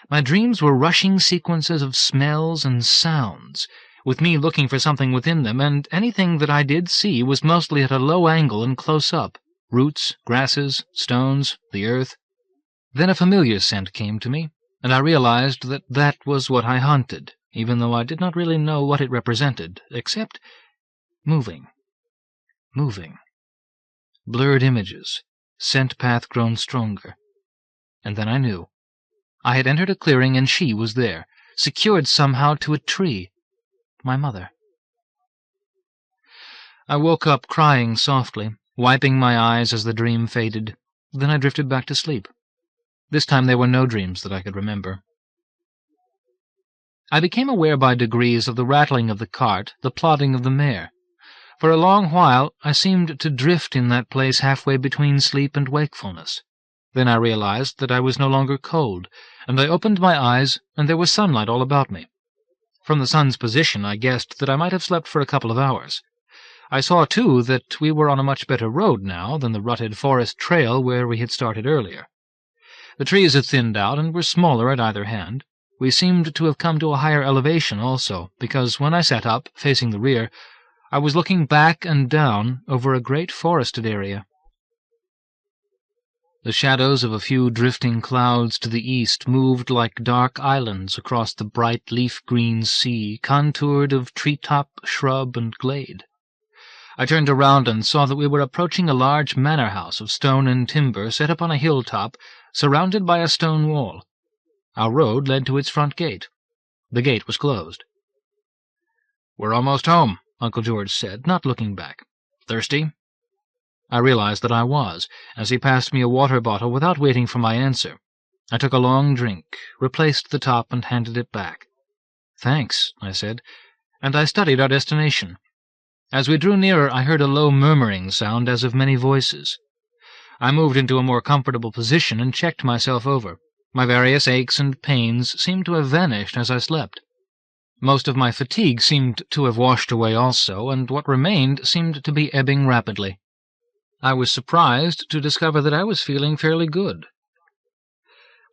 My dreams were rushing sequences of smells and sounds, with me looking for something within them, and anything that I did see was mostly at a low angle and close up. Roots, grasses, stones, the earth. Then a familiar scent came to me, and I realized that that was what I hunted, even though I did not really know what it represented, except moving. Moving. Blurred images, scent path grown stronger. And then I knew. I had entered a clearing, and she was there, secured somehow to a tree. My mother. I woke up crying softly, wiping my eyes as the dream faded. Then I drifted back to sleep. This time there were no dreams that I could remember. I became aware by degrees of the rattling of the cart, the plodding of the mare. For a long while I seemed to drift in that place halfway between sleep and wakefulness. Then I realized that I was no longer cold, and I opened my eyes, and there was sunlight all about me. From the sun's position I guessed that I might have slept for a couple of hours. I saw, too, that we were on a much better road now than the rutted forest trail where we had started earlier. The trees had thinned out and were smaller at either hand. We seemed to have come to a higher elevation also, because when I sat up, facing the rear, I was looking back and down over a great forested area. The shadows of a few drifting clouds to the east moved like dark islands across the bright leaf-green sea, contoured of tree-top, shrub, and glade. I turned around and saw that we were approaching a large manor house of stone and timber set up on a hilltop, surrounded by a stone wall. Our road led to its front gate. The gate was closed. "We're almost home," Uncle George said, not looking back. "Thirsty?" I realized that I was, as he passed me a water bottle without waiting for my answer. I took a long drink, replaced the top, and handed it back. "Thanks," I said, and I studied our destination. As we drew nearer, I heard a low murmuring sound as of many voices. I moved into a more comfortable position and checked myself over. My various aches and pains seemed to have vanished as I slept. Most of my fatigue seemed to have washed away also, and what remained seemed to be ebbing rapidly. I was surprised to discover that I was feeling fairly good.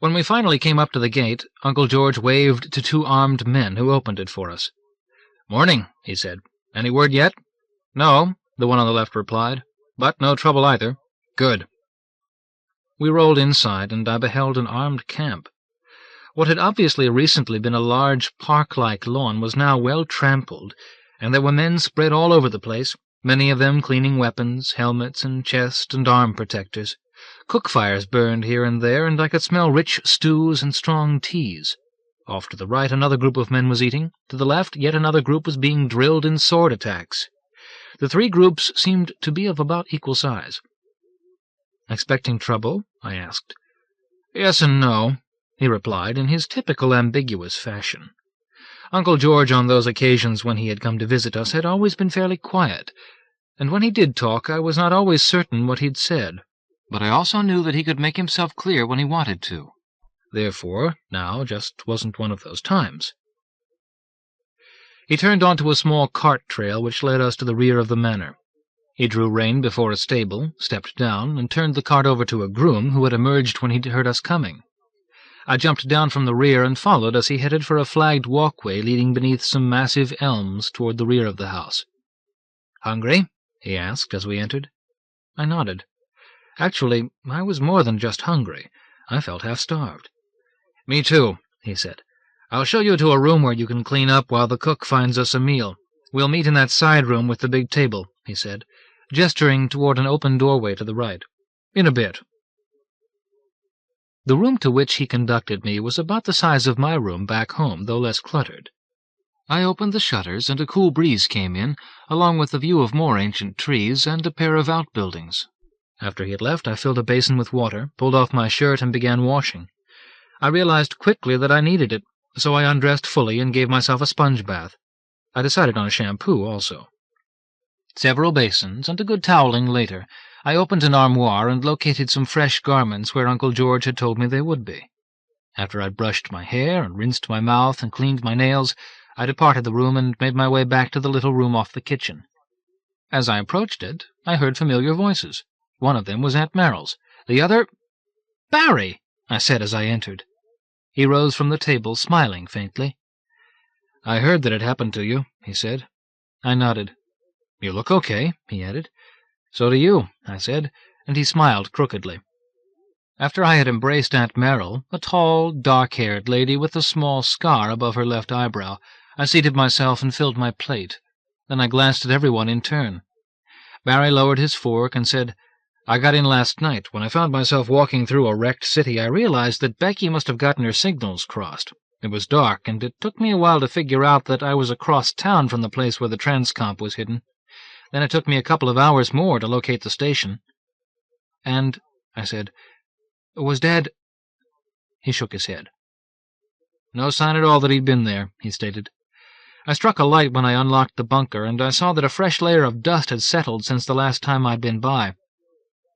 When we finally came up to the gate, Uncle George waved to two armed men who opened it for us. "Morning," he said. "Any word yet?" "No," the one on the left replied, "but no trouble either." "Good." We rolled inside, and I beheld an armed camp. What had obviously recently been a large park-like lawn was now well trampled, and there were men spread all over the place, many of them cleaning weapons, helmets, and chest and arm protectors. Cook fires burned here and there, and I could smell rich stews and strong teas. Off to the right another group of men was eating. To the left yet another group was being drilled in sword attacks. The three groups seemed to be of about equal size. "Expecting trouble?" I asked. "Yes and no," he replied in his typical ambiguous fashion. Uncle George, on those occasions when he had come to visit us, had always been fairly quiet, and when he did talk I was not always certain what he'd said. But I also knew that he could make himself clear when he wanted to. Therefore, now just wasn't one of those times. He turned onto a small cart trail which led us to the rear of the manor. He drew rein before a stable, stepped down, and turned the cart over to a groom who had emerged when he heard us coming. I jumped down from the rear and followed as he headed for a flagged walkway leading beneath some massive elms toward the rear of the house. "Hungry?" he asked as we entered. I nodded. Actually, I was more than just hungry. I felt half-starved. "Me too," he said. "I'll show you to a room where you can clean up while the cook finds us a meal. We'll meet in that side room with the big table," he said, gesturing toward an open doorway to the right. "In a bit." The room to which he conducted me was about the size of my room back home, though less cluttered. I opened the shutters, and a cool breeze came in, along with the view of more ancient trees and a pair of outbuildings. After he had left, I filled a basin with water, pulled off my shirt, and began washing. I realized quickly that I needed it, so I undressed fully and gave myself a sponge bath. I decided on a shampoo also. Several basins and a good toweling later, I opened an armoire and located some fresh garments where Uncle George had told me they would be. After I'd brushed my hair and rinsed my mouth and cleaned my nails, I departed the room and made my way back to the little room off the kitchen. As I approached it, I heard familiar voices. One of them was Aunt Merrill's. The other— "Barry!" I said as I entered. He rose from the table, smiling faintly. "I heard that it happened to you," he said. I nodded. "You look okay," he added. "So do you," I said, and he smiled crookedly. After I had embraced Aunt Merrill, a tall, dark-haired lady with a small scar above her left eyebrow, I seated myself and filled my plate. Then I glanced at everyone in turn. Barry lowered his fork and said, "I got in last night. When I found myself walking through a wrecked city, I realized that Becky must have gotten her signals crossed. It was dark, and it took me a while to figure out that I was across town from the place where the transcomp was hidden. Then it took me a couple of hours more to locate the station." "And," I said, "was Dad—" He shook his head. "No sign at all that he'd been there," he stated. "I struck a light when I unlocked the bunker, and I saw that a fresh layer of dust had settled since the last time I'd been by.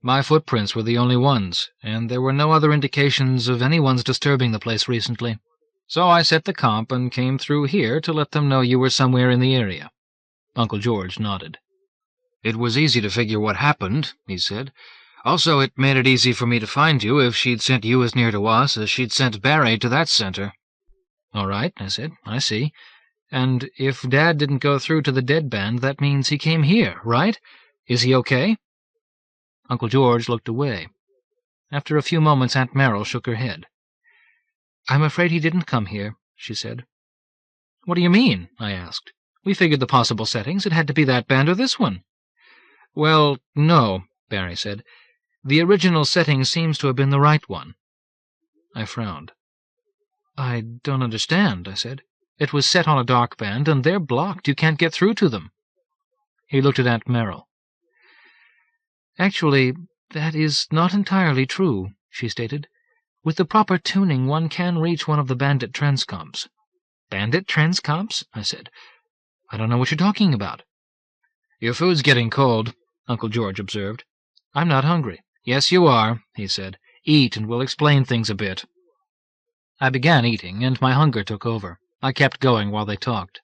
My footprints were the only ones, and there were no other indications of anyone's disturbing the place recently. So I set the comp and came through here to let them know you were somewhere in the area." Uncle George nodded. "It was easy to figure what happened," he said. "Also, it made it easy for me to find you if she'd sent you as near to us as she'd sent Barry to that center." "All right," I said. "I see. And if Dad didn't go through to the dead band, that means he came here, right? Is he okay?" Uncle George looked away. After a few moments, Aunt Merrill shook her head. "I'm afraid he didn't come here," she said. "What do you mean?" I asked. "We figured the possible settings. It had to be that band or this one." "Well, no," Barry said. "The original setting seems to have been the right one." I frowned. "I don't understand," I said. "It was set on a dark band, and they're blocked. You can't get through to them." He looked at Aunt Merrill. "Actually, that is not entirely true," she stated. "With the proper tuning, one can reach one of the bandit transcomps." "Bandit transcomps?" I said. "I don't know what you're talking about." "Your food's getting cold," Uncle George observed. "I'm not hungry." "Yes, you are," he said. "Eat, and we'll explain things a bit." I began eating, and my hunger took over. I kept going while they talked.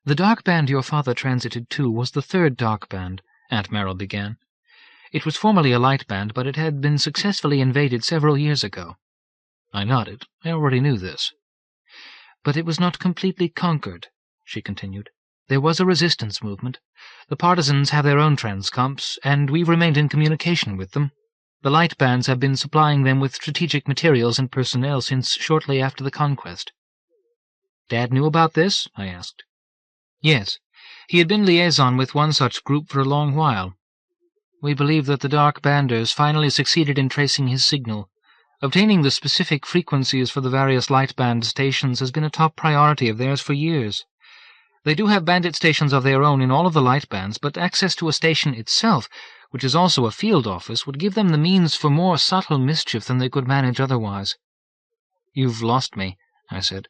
"The dark band your father transited to was the third dark band," Aunt Merrill began. "It was formerly a light band, but it had been successfully invaded several years ago." I nodded. I already knew this. "But it was not completely conquered," she continued. "There was a resistance movement. The partisans have their own transcomps, and we've remained in communication with them. The light bands have been supplying them with strategic materials and personnel since shortly after the conquest." "Dad knew about this?" I asked. "Yes. He had been liaison with one such group for a long while. We believe that the Dark Banders finally succeeded in tracing his signal. Obtaining the specific frequencies for the various light band stations has been a top priority of theirs for years. They do have bandit stations of their own in all of the light bands, but access to a station itself, which is also a field office, would give them the means for more subtle mischief than they could manage otherwise." "You've lost me," I said.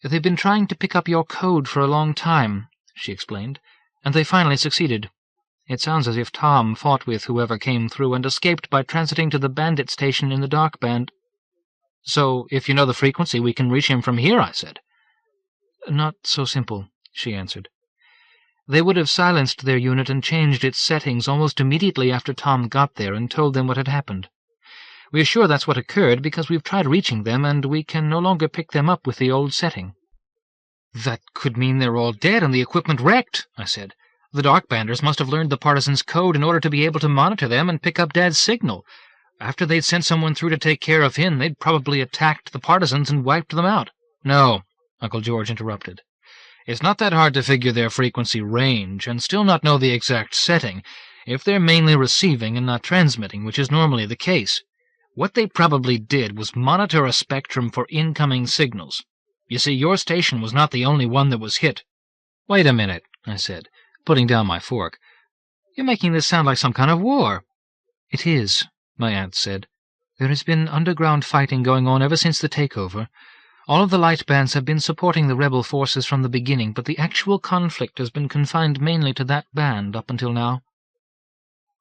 "They've been trying to pick up your code for a long time," she explained, "and they finally succeeded. It sounds as if Tom fought with whoever came through and escaped by transiting to the bandit station in the dark band." "So, if you know the frequency, we can reach him from here," I said. Not so simple," she answered. "They would have silenced their unit and changed its settings almost immediately after Tom got there and told them what had happened. We're sure that's what occurred because we've tried reaching them and we can no longer pick them up with the old setting." "That could mean they're all dead and the equipment wrecked," I said. "The Darkbanders must have learned the Partisans' code in order to be able to monitor them and pick up Dad's signal. After they'd sent someone through to take care of him, they'd probably attacked the Partisans and wiped them out." "No," Uncle George interrupted. "It's not that hard to figure their frequency range and still not know the exact setting, if they're mainly receiving and not transmitting, which is normally the case. What they probably did was monitor a spectrum for incoming signals. You see, your station was not the only one that was hit." "Wait a minute," I said, putting down my fork. "You're making this sound like some kind of war." "It is," my aunt said. "There has been underground fighting going on ever since the takeover. All of the light bands have been supporting the rebel forces from the beginning, but the actual conflict has been confined mainly to that band up until now."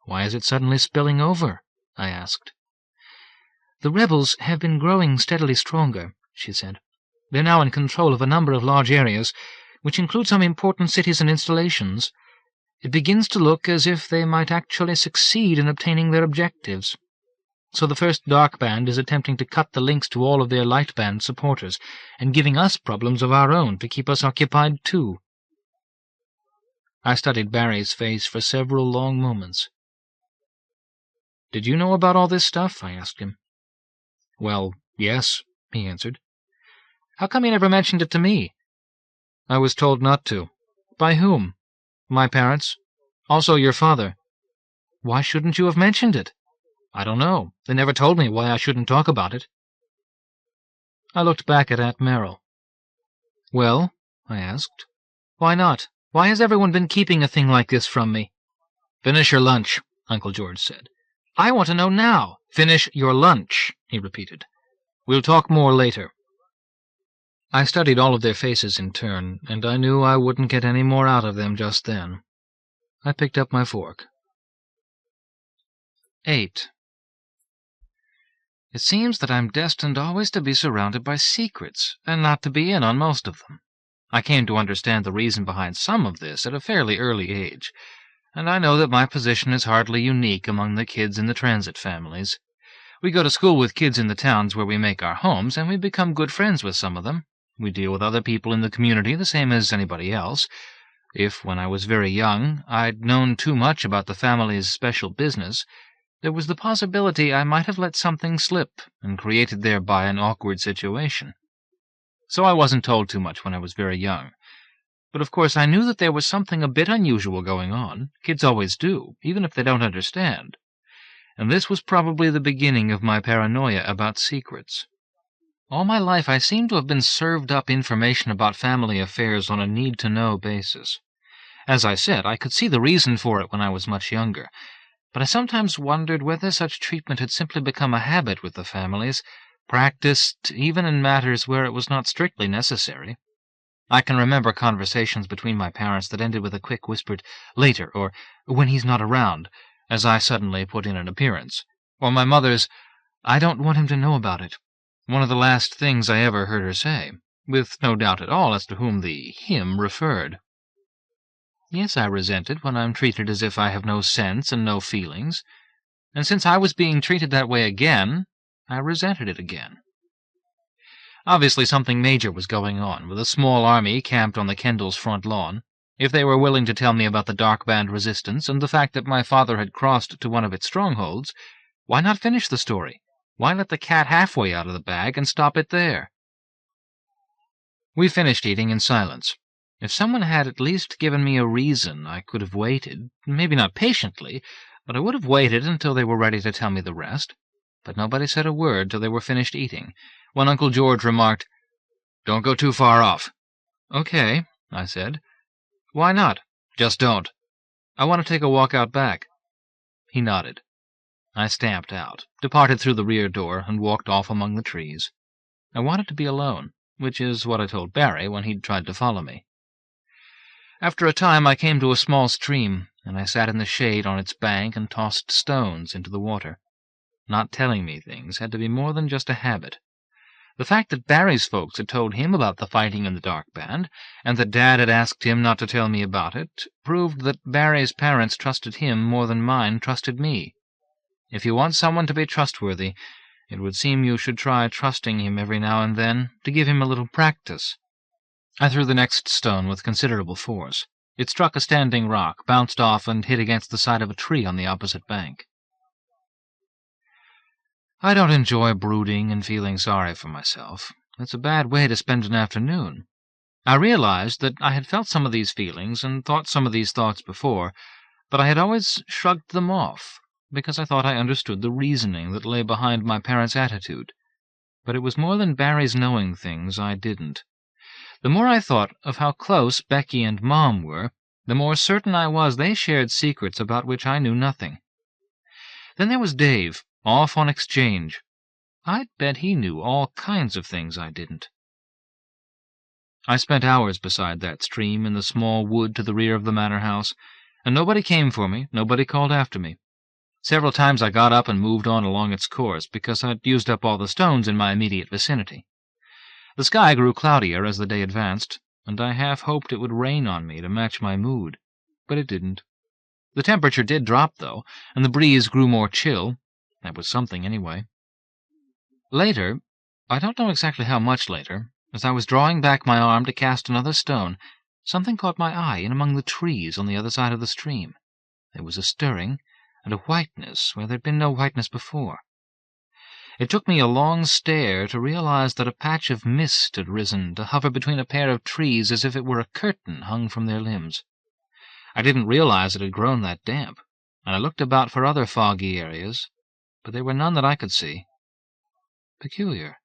"Why is it suddenly spilling over?" I asked. "The rebels have been growing steadily stronger," she said. "They're now in control of a number of large areas, which include some important cities and installations. It begins to look as if they might actually succeed in obtaining their objectives. So the first Dark Band is attempting to cut the links to all of their light band supporters, and giving us problems of our own to keep us occupied too." I studied Barry's face for several long moments. "Did you know about all this stuff?" I asked him. "Well, yes," he answered. "How come you never mentioned it to me?" "I was told not to." "By whom?" "My parents. Also your father." "Why shouldn't you have mentioned it?" "I don't know. They never told me why I shouldn't talk about it." I looked back at Aunt Merrill. "Well?" I asked. "Why not? Why has everyone been keeping a thing like this from me?" "Finish your lunch," Uncle George said. "I want to know now." "Finish your lunch," he repeated. "We'll talk more later." I studied all of their faces in turn, and I knew I wouldn't get any more out of them just then. I picked up my fork. 8. It seems that I'm destined always to be surrounded by secrets, and not to be in on most of them. I came to understand the reason behind some of this at a fairly early age, and I know that my position is hardly unique among the kids in the transit families. We go to school with kids in the towns where we make our homes, and we become good friends with some of them. We deal with other people in the community the same as anybody else. If, when I was very young, I'd known too much about the family's special business, there was the possibility I might have let something slip and created thereby an awkward situation. So I wasn't told too much when I was very young. But of course I knew that there was something a bit unusual going on. Kids always do, even if they don't understand. And this was probably the beginning of my paranoia about secrets. All my life I seem to have been served up information about family affairs on a need-to-know basis. As I said, I could see the reason for it when I was much younger, but I sometimes wondered whether such treatment had simply become a habit with the families, practiced even in matters where it was not strictly necessary. I can remember conversations between my parents that ended with a quick whispered, "Later," or "When he's not around," as I suddenly put in an appearance, or my mother's, "I don't want him to know about it," one of the last things I ever heard her say, with no doubt at all as to whom the him referred. Yes, I resent it when I'm treated as if I have no sense and no feelings, and since I was being treated that way again, I resented it again. Obviously something major was going on, with a small army camped on the Kendalls' front lawn. If they were willing to tell me about the Dark Band resistance and the fact that my father had crossed to one of its strongholds, why not finish the story? Why let the cat halfway out of the bag and stop it there? We finished eating in silence. If someone had at least given me a reason, I could have waited, maybe not patiently, but I would have waited until they were ready to tell me the rest. But nobody said a word till they were finished eating, when Uncle George remarked, "Don't go too far off." "Okay," I said. "Why not?" "Just don't." "I want to take a walk out back." He nodded. I stamped out, departed through the rear door, and walked off among the trees. I wanted to be alone, which is what I told Barry when he'd tried to follow me. After a time I came to a small stream, and I sat in the shade on its bank and tossed stones into the water. Not telling me things had to be more than just a habit. The fact that Barry's folks had told him about the fighting in the dark band, and that Dad had asked him not to tell me about it, proved that Barry's parents trusted him more than mine trusted me. If you want someone to be trustworthy, it would seem you should try trusting him every now and then, to give him a little practice. I threw the next stone with considerable force. It struck a standing rock, bounced off, and hit against the side of a tree on the opposite bank. I don't enjoy brooding and feeling sorry for myself. It's a bad way to spend an afternoon. I realized that I had felt some of these feelings and thought some of these thoughts before, but I had always shrugged them off, because I thought I understood the reasoning that lay behind my parents' attitude. But it was more than Barry's knowing things I didn't. The more I thought of how close Becky and Mom were, the more certain I was they shared secrets about which I knew nothing. Then there was Dave, off on exchange. I'd bet he knew all kinds of things I didn't. I spent hours beside that stream in the small wood to the rear of the manor house, and nobody came for me, nobody called after me. Several times I got up and moved on along its course, because I'd used up all the stones in my immediate vicinity. The sky grew cloudier as the day advanced, and I half hoped it would rain on me to match my mood, but it didn't. The temperature did drop, though, and the breeze grew more chill. That was something, anyway. Later, I don't know exactly how much later, as I was drawing back my arm to cast another stone, something caught my eye in among the trees on the other side of the stream. There was a stirring and a whiteness where there'd been no whiteness before. It took me a long stare to realize that a patch of mist had risen to hover between a pair of trees as if it were a curtain hung from their limbs. I didn't realize it had grown that damp, and I looked about for other foggy areas, but there were none that I could see. Peculiar.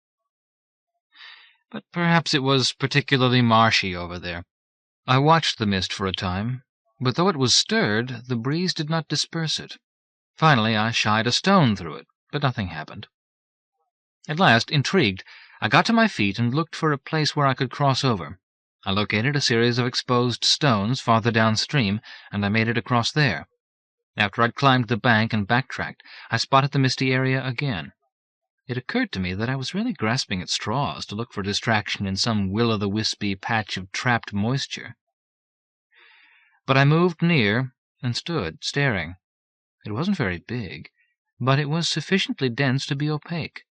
But perhaps it was particularly marshy over there. I watched the mist for a time, but though it was stirred, the breeze did not disperse it. Finally, I shied a stone through it, but nothing happened. At last, intrigued, I got to my feet and looked for a place where I could cross over. I located a series of exposed stones farther downstream, and I made it across there. After I'd climbed the bank and backtracked, I spotted the misty area again. It occurred to me that I was really grasping at straws to look for distraction in some will-o'-the-wispy patch of trapped moisture. But I moved near and stood, staring. It wasn't very big, but it was sufficiently dense to be opaque.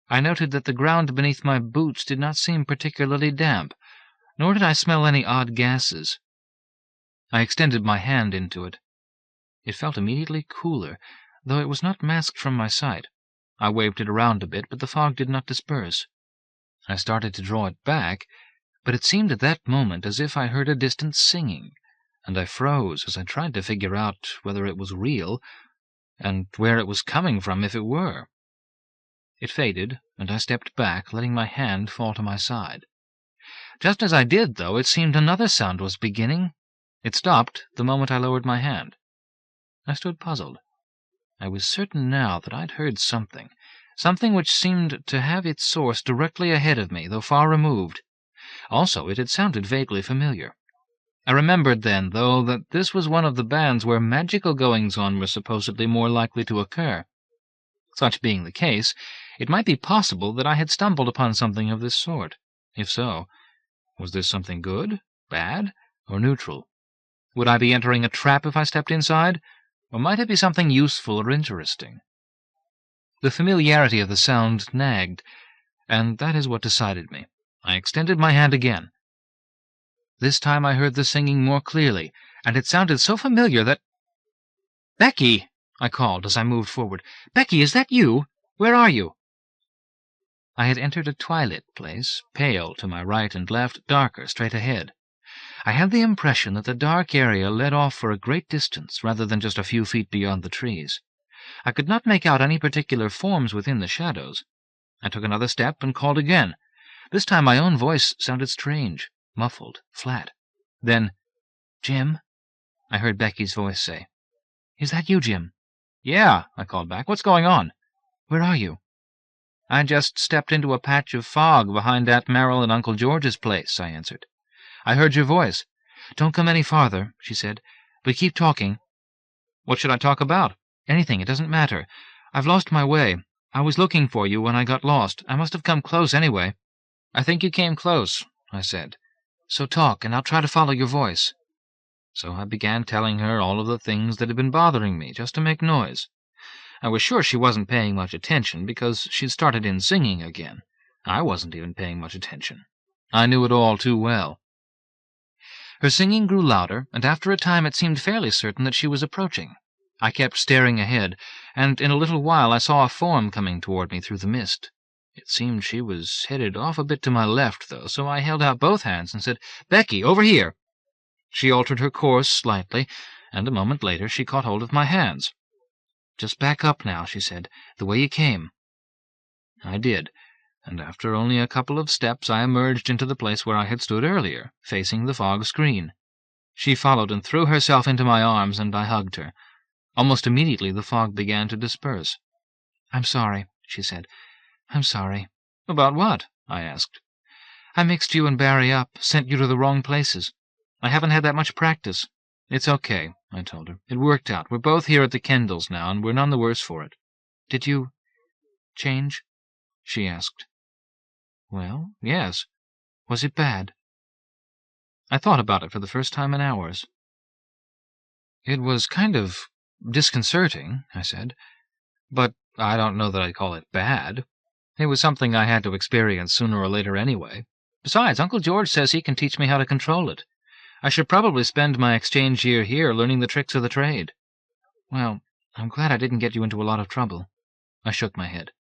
I noted that the ground beneath my boots did not seem particularly damp, nor did I smell any odd gases. I extended my hand into it. It felt immediately cooler, though it was not masked from my sight. I waved it around a bit, but the fog did not disperse. I started to draw it back, but it seemed at that moment as if I heard a distant singing, and I froze as I tried to figure out whether it was real, and where it was coming from if it were. It faded, and I stepped back, letting my hand fall to my side. Just as I did, though, it seemed another sound was beginning. It stopped the moment I lowered my hand. I stood puzzled. I was certain now that I'd heard something which seemed to have its source directly ahead of me, though far removed. Also, it had sounded vaguely familiar. I remembered then, though, that this was one of the bands where magical goings-on were supposedly more likely to occur. Such being the case, it might be possible that I had stumbled upon something of this sort. If so, was this something good, bad, or neutral? Would I be entering a trap if I stepped inside, or might it be something useful or interesting? The familiarity of the sound nagged, and that is what decided me. I extended my hand again. This time I heard the singing more clearly, and it sounded so familiar that— "Becky!" I called as I moved forward. "Becky, is that you? Where are you?" I had entered a twilit place, pale to my right and left, darker straight ahead. I had the impression that the dark area led off for a great distance, rather than just a few feet beyond the trees. I could not make out any particular forms within the shadows. I took another step and called again. This time my own voice sounded strange, muffled, flat. Then, "Jim?" I heard Becky's voice say. "Is that you, Jim?" "Yeah," I called back. "What's going on?" "Where are you?" "I just stepped into a patch of fog behind Aunt Merrill and Uncle George's place," I answered. "I heard your voice." "Don't come any farther," she said, "but keep talking." "What should I talk about?" "Anything. It doesn't matter. I've lost my way. I was looking for you when I got lost. I must have come close anyway." "I think you came close," I said. "So talk, and I'll try to follow your voice." So I began telling her all of the things that had been bothering me, just to make noise. I was sure she wasn't paying much attention, because she'd started in singing again. I wasn't even paying much attention. I knew it all too well. Her singing grew louder, and after a time it seemed fairly certain that she was approaching. I kept staring ahead, and in a little while I saw a form coming toward me through the mist. It seemed she was headed off a bit to my left, though, so I held out both hands and said, "Becky, over here!" She altered her course slightly, and a moment later she caught hold of my hands. "Just back up now," she said, "the way you came." I did, and after only a couple of steps I emerged into the place where I had stood earlier, facing the fog screen. She followed and threw herself into my arms, and I hugged her. Almost immediately the fog began to disperse. "I'm sorry," she said. "I'm sorry." "About what?" I asked. "I mixed you and Barry up, sent you to the wrong places. I haven't had that much practice." "It's okay," I told her. "It worked out. We're both here at the Kendalls now, and we're none the worse for it." "Did you change?" she asked. "Well, yes. Was it bad?" I thought about it for the first time in hours. "It was kind of disconcerting," I said, "but I don't know that I'd call it bad. It was something I had to experience sooner or later anyway. Besides, Uncle George says he can teach me how to control it. I should probably spend my exchange year here learning the tricks of the trade." "Well, I'm glad I didn't get you into a lot of trouble." I shook my head.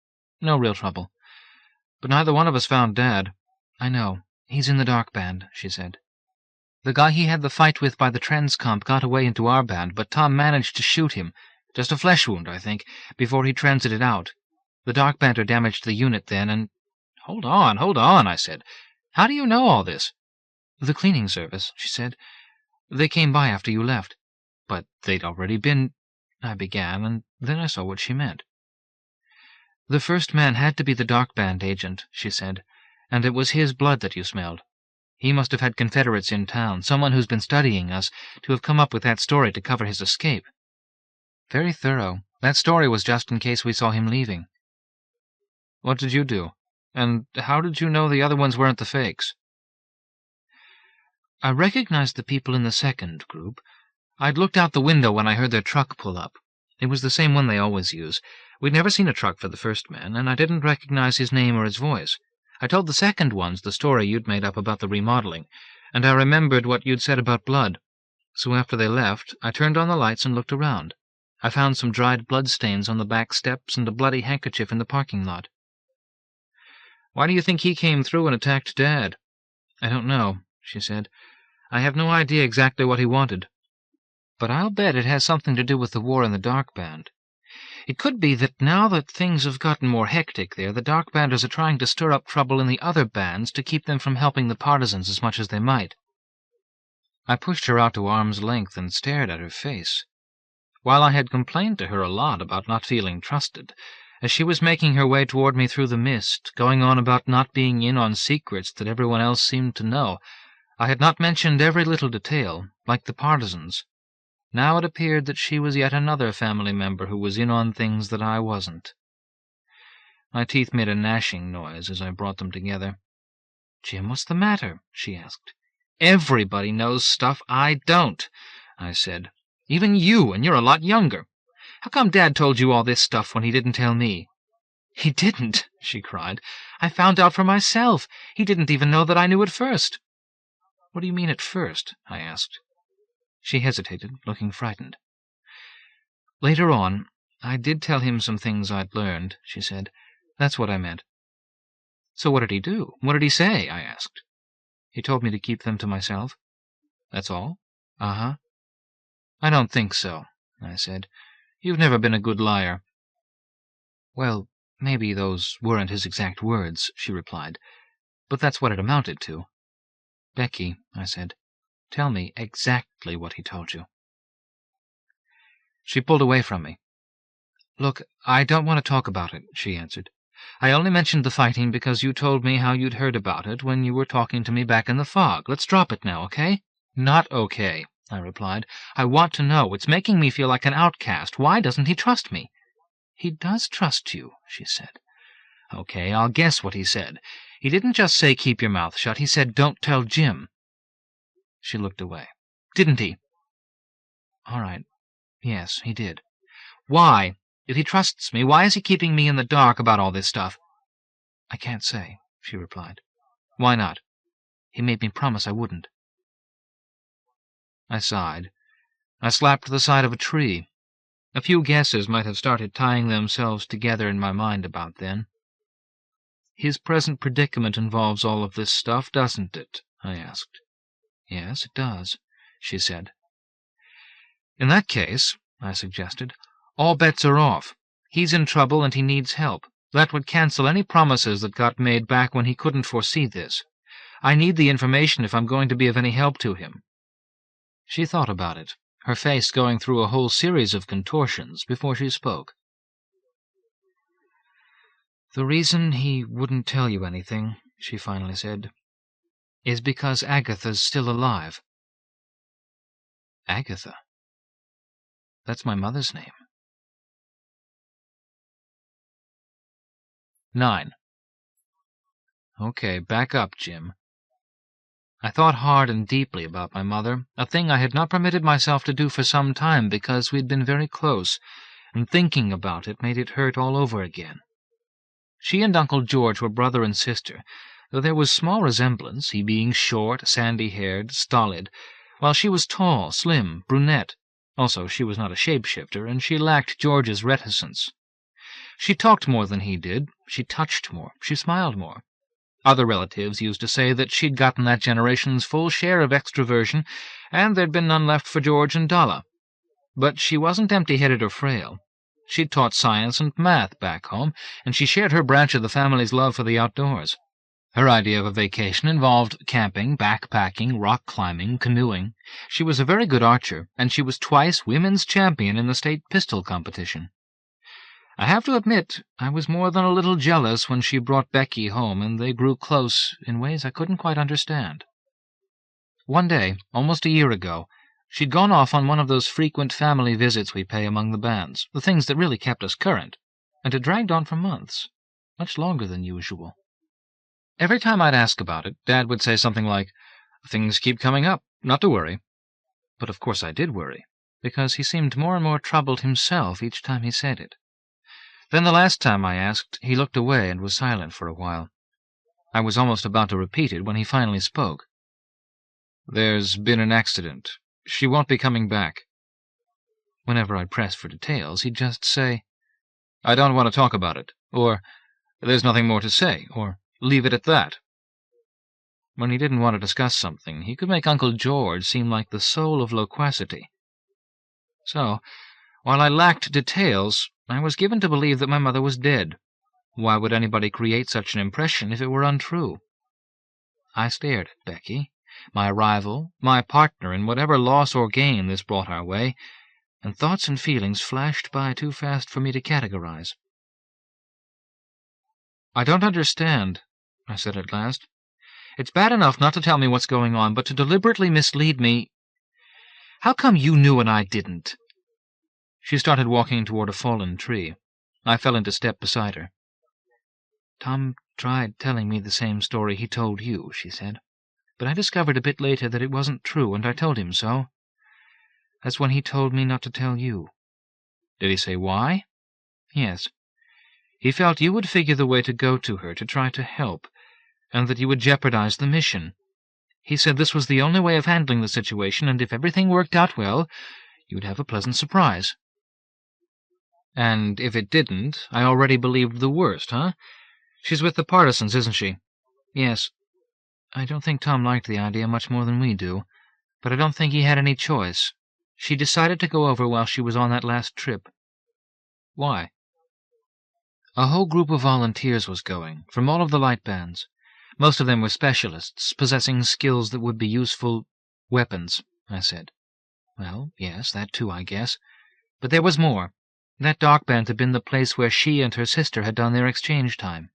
"No real trouble. But neither one of us found Dad." "I know. He's in the dark band," she said. "The guy he had the fight with by the transcomp got away into our band, but Tom managed to shoot him, just a flesh wound, I think, before he transited out. The dark bander damaged the unit then, and—" Hold on, I said. "How do you know all this?" "The cleaning service," she said. "They came by after you left." "But they'd already been—" I began, and then I saw what she meant. "The first man had to be the dark band agent," she said, "and it was his blood that you smelled. He must have had Confederates in town, someone who's been studying us, to have come up with that story to cover his escape. Very thorough. That story was just in case we saw him leaving." "What did you do? And how did you know the other ones weren't the fakes?" "I recognized the people in the second group. I'd looked out the window when I heard their truck pull up. It was the same one they always use. We'd never seen a truck for the first man, and I didn't recognize his name or his voice. I told the second ones the story you'd made up about the remodeling, and I remembered what you'd said about blood. So after they left, I turned on the lights and looked around. I found some dried bloodstains on the back steps and a bloody handkerchief in the parking lot." "Why do you think he came through and attacked Dad?" "I don't know," she said. "I have no idea exactly what he wanted. But I'll bet it has something to do with the war in the Dark Band. It could be that now that things have gotten more hectic there, the Dark Banders are trying to stir up trouble in the other bands to keep them from helping the partisans as much as they might." I pushed her out to arm's length and stared at her face. While I had complained to her a lot about not feeling trusted, as she was making her way toward me through the mist, going on about not being in on secrets that everyone else seemed to know, I had not mentioned every little detail, like the partisans. Now it appeared that she was yet another family member who was in on things that I wasn't. My teeth made a gnashing noise as I brought them together. "Jim, what's the matter?" she asked. "Everybody knows stuff I don't," I said. "Even you, and you're a lot younger. How come Dad told you all this stuff when he didn't tell me?" "He didn't," she cried. "I found out for myself. He didn't even know that I knew at first." "What do you mean at first?" I asked. She hesitated, looking frightened. "Later on, I did tell him some things I'd learned," she said. "That's what I meant." "So what did he do? What did he say?" I asked. "He told me to keep them to myself." "That's all?" "Uh-huh." "I don't think so," I said. "You've never been a good liar." "Well, maybe those weren't his exact words," she replied, "but that's what it amounted to." "Becky," I said, "tell me exactly what he told you." She pulled away from me. "Look, I don't want to talk about it," she answered. "I only mentioned the fighting because you told me how you'd heard about it when you were talking to me back in the fog. Let's drop it now, okay?" "Not okay," I replied. "I want to know. It's making me feel like an outcast. Why doesn't he trust me?" "He does trust you," she said. "Okay, I'll guess what he said. He didn't just say keep your mouth shut. He said don't tell Jim." She looked away. "Didn't he?" "All right. Yes, he did." "Why? If he trusts me, why is he keeping me in the dark about all this stuff?" "I can't say," she replied. "Why not?" "He made me promise I wouldn't." I sighed. I slapped the side of a tree. A few guesses might have started tying themselves together in my mind about then. "His present predicament involves all of this stuff, doesn't it?" I asked. "Yes, it does," she said. "In that case," I suggested, "all bets are off. He's in trouble and he needs help. That would cancel any promises that got made back when he couldn't foresee this. I need the information if I'm going to be of any help to him." She thought about it, her face going through a whole series of contortions before she spoke. "The reason he wouldn't tell you anything," she finally said, "is because Agatha's still alive." "Agatha? That's my mother's name." 9. Okay, back up, Jim. I thought hard and deeply about my mother, a thing I had not permitted myself to do for some time because we'd been very close, and thinking about it made it hurt all over again. She and Uncle George were brother and sister, though there was small resemblance, he being short, sandy-haired, stolid, while she was tall, slim, brunette. Also, she was not a shapeshifter, and she lacked George's reticence. She talked more than he did, she touched more, she smiled more. Other relatives used to say that she'd gotten that generation's full share of extroversion, and there'd been none left for George and Dalla. But she wasn't empty-headed or frail. She'd taught science and math back home, and she shared her branch of the family's love for the outdoors. Her idea of a vacation involved camping, backpacking, rock climbing, canoeing. She was a very good archer, and she was twice women's champion in the state pistol competition. I have to admit, I was more than a little jealous when she brought Becky home, and they grew close in ways I couldn't quite understand. One day, almost a year ago, she'd gone off on one of those frequent family visits we pay among the bands, the things that really kept us current, and it dragged on for months, much longer than usual. Every time I'd ask about it, Dad would say something like, "Things keep coming up, not to worry." But of course I did worry, because he seemed more and more troubled himself each time he said it. Then the last time I asked, he looked away and was silent for a while. I was almost about to repeat it when he finally spoke. "There's been an accident. She won't be coming back." Whenever I'd press for details, he'd just say, "I don't want to talk about it," or "There's nothing more to say," or "Leave it at that." When he didn't want to discuss something, he could make Uncle George seem like the soul of loquacity. So, while I lacked details, I was given to believe that my mother was dead. Why would anybody create such an impression if it were untrue? I stared at Becky, my rival, my partner in whatever loss or gain this brought our way, and thoughts and feelings flashed by too fast for me to categorize. "I don't understand," I said at last. "It's bad enough not to tell me what's going on, but to deliberately mislead me. How come you knew and I didn't?" She started walking toward a fallen tree. I fell into step beside her. "Tom tried telling me the same story he told you," she said. "But I discovered a bit later that it wasn't true, and I told him so. That's when he told me not to tell you." "Did he say why?" "Yes. He felt you would figure the way to go to her to try to help, and that you would jeopardize the mission. He said this was the only way of handling the situation, and if everything worked out well, you'd have a pleasant surprise." "And if it didn't, I already believed the worst, huh? She's with the partisans, isn't she?" "Yes. I don't think Tom liked the idea much more than we do, but I don't think he had any choice. She decided to go over while she was on that last trip." "Why?" "A whole group of volunteers was going, from all of the light bands. Most of them were specialists, possessing skills that would be useful—" "Weapons," I said. "Well, yes, that too, I guess. But there was more. That dark band had been the place where she and her sister had done their exchange time.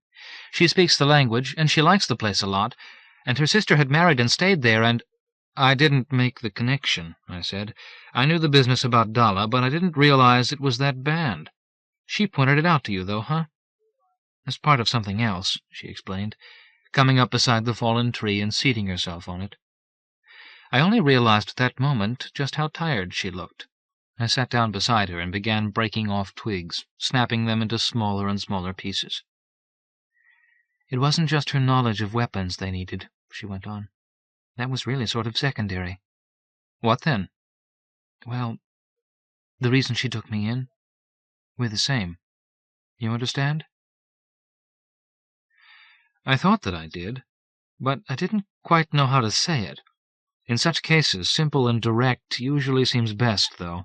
She speaks the language, and she likes the place a lot, and her sister had married and stayed there, and—" "I didn't make the connection," I said. "I knew the business about Dalla, but I didn't realize it was that band. She pointed it out to you, though, huh? As part of something else, she explained, coming up beside the fallen tree and seating herself on it. I only realized at that moment just how tired she looked. I sat down beside her and began breaking off twigs, snapping them into smaller and smaller pieces. It wasn't just her knowledge of weapons they needed, she went on. That was really sort of secondary. What then? Well, the reason she took me in. We're the same. You understand? I thought that I did, but I didn't quite know how to say it. In such cases, simple and direct usually seems best, though.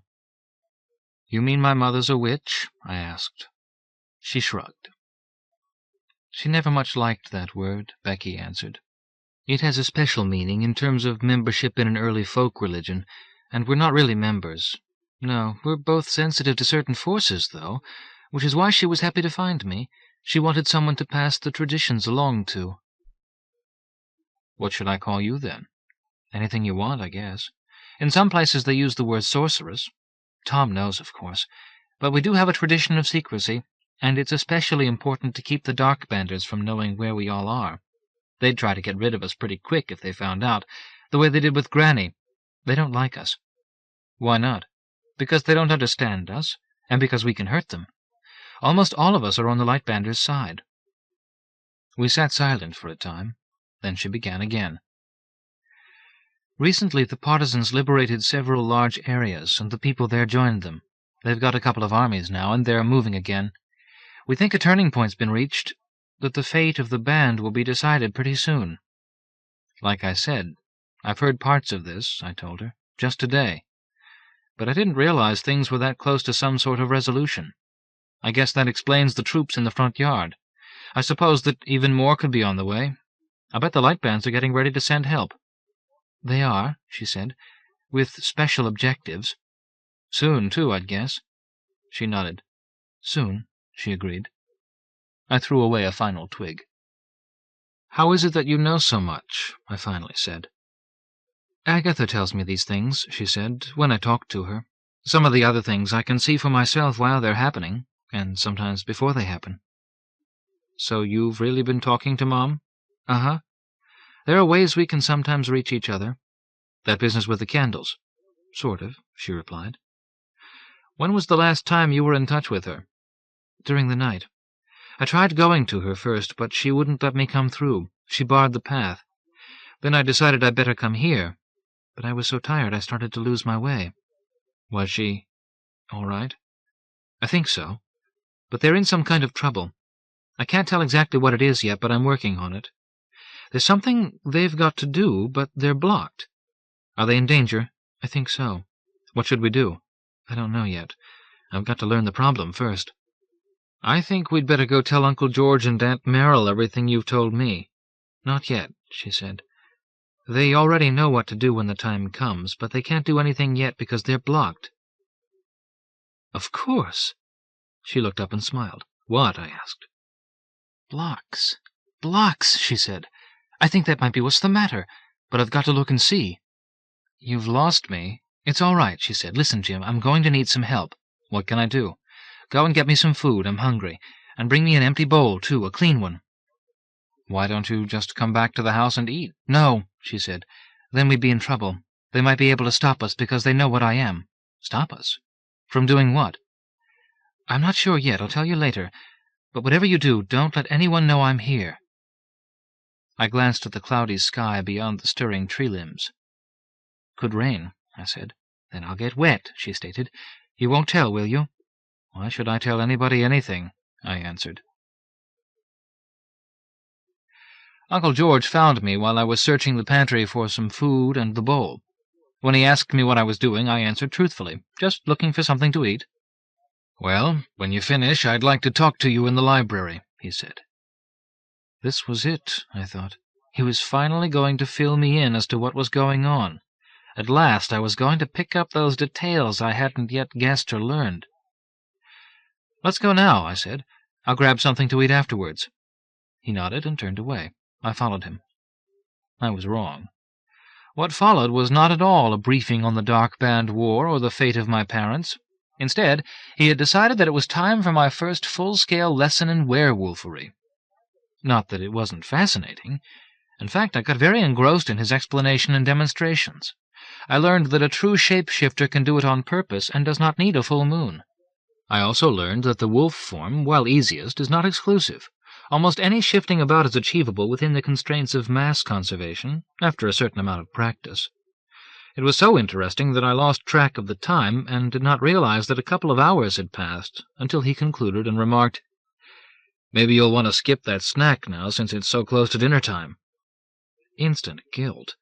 You mean my mother's a witch? I asked. She shrugged. She never much liked that word, Becky answered. It has a special meaning in terms of membership in an early folk religion, and we're not really members. No, we're both sensitive to certain forces, though, which is why she was happy to find me. She wanted someone to pass the traditions along to. What should I call you, then? Anything you want, I guess. In some places they use the word sorceress. Tom knows, of course. But we do have a tradition of secrecy, and it's especially important to keep the Darkbanders from knowing where we all are. They'd try to get rid of us pretty quick if they found out, the way they did with Granny. They don't like us. Why not? Because they don't understand us, and because we can hurt them. Almost all of us are on the Lightbanders' side. We sat silent for a time. Then she began again. Recently the partisans liberated several large areas, and the people there joined them. They've got a couple of armies now, and they're moving again. We think a turning point's been reached, that the fate of the band will be decided pretty soon. Like I said, I've heard parts of this, I told her, just today. But I didn't realize things were that close to some sort of resolution. I guess that explains the troops in the front yard. I suppose that even more could be on the way. I bet the Lightbands are getting ready to send help. They are, she said, with special objectives. Soon, too, I'd guess. She nodded. Soon, she agreed. I threw away a final twig. How is it that you know so much? I finally said. Agatha tells me these things, she said, when I talk to her. Some of the other things I can see for myself while they're happening, and sometimes before they happen. So you've really been talking to Mom? Uh-huh. There are ways we can sometimes reach each other. That business with the candles. Sort of, she replied. When was the last time you were in touch with her? During the night. I tried going to her first, but she wouldn't let me come through. She barred the path. Then I decided I'd better come here, but I was so tired I started to lose my way. Was she all right? I think so. But they're in some kind of trouble. I can't tell exactly what it is yet, but I'm working on it. There's something they've got to do, but they're blocked. Are they in danger? I think so. What should we do? I don't know yet. I've got to learn the problem first. I think we'd better go tell Uncle George and Aunt Merrill everything you've told me. Not yet, she said. They already know what to do when the time comes, but they can't do anything yet because they're blocked. Of course. She looked up and smiled. What? I asked. Blocks. Blocks, she said. I think that might be what's the matter, but I've got to look and see. You've lost me. It's all right, she said. Listen, Jim, I'm going to need some help. What can I do? Go and get me some food. I'm hungry. And bring me an empty bowl, too, a clean one. Why don't you just come back to the house and eat? No, she said. Then we'd be in trouble. They might be able to stop us because they know what I am. Stop us? From doing what? I'm not sure yet. I'll tell you later. But whatever you do, don't let anyone know I'm here. I glanced at the cloudy sky beyond the stirring tree limbs. Could rain, I said. Then I'll get wet, she stated. You won't tell, will you? Why should I tell anybody anything? I answered. Uncle George found me while I was searching the pantry for some food and the bowl. When he asked me what I was doing, I answered truthfully, just looking for something to eat. Well, when you finish, I'd like to talk to you in the library, he said. This was it, I thought. He was finally going to fill me in as to what was going on. At last I was going to pick up those details I hadn't yet guessed or learned. Let's go now, I said. I'll grab something to eat afterwards. He nodded and turned away. I followed him. I was wrong. What followed was not at all a briefing on the Dark Band War or the fate of my parents. Instead, he had decided that it was time for my first full-scale lesson in werewolfery. Not that it wasn't fascinating. In fact, I got very engrossed in his explanation and demonstrations. I learned that a true shape-shifter can do it on purpose and does not need a full moon. I also learned that the wolf form, while easiest, is not exclusive. Almost any shifting about is achievable within the constraints of mass conservation, after a certain amount of practice. It was so interesting that I lost track of the time and did not realize that a couple of hours had passed until he concluded and remarked, "Maybe you'll want to skip that snack now since it's so close to dinner time." Instant guilt.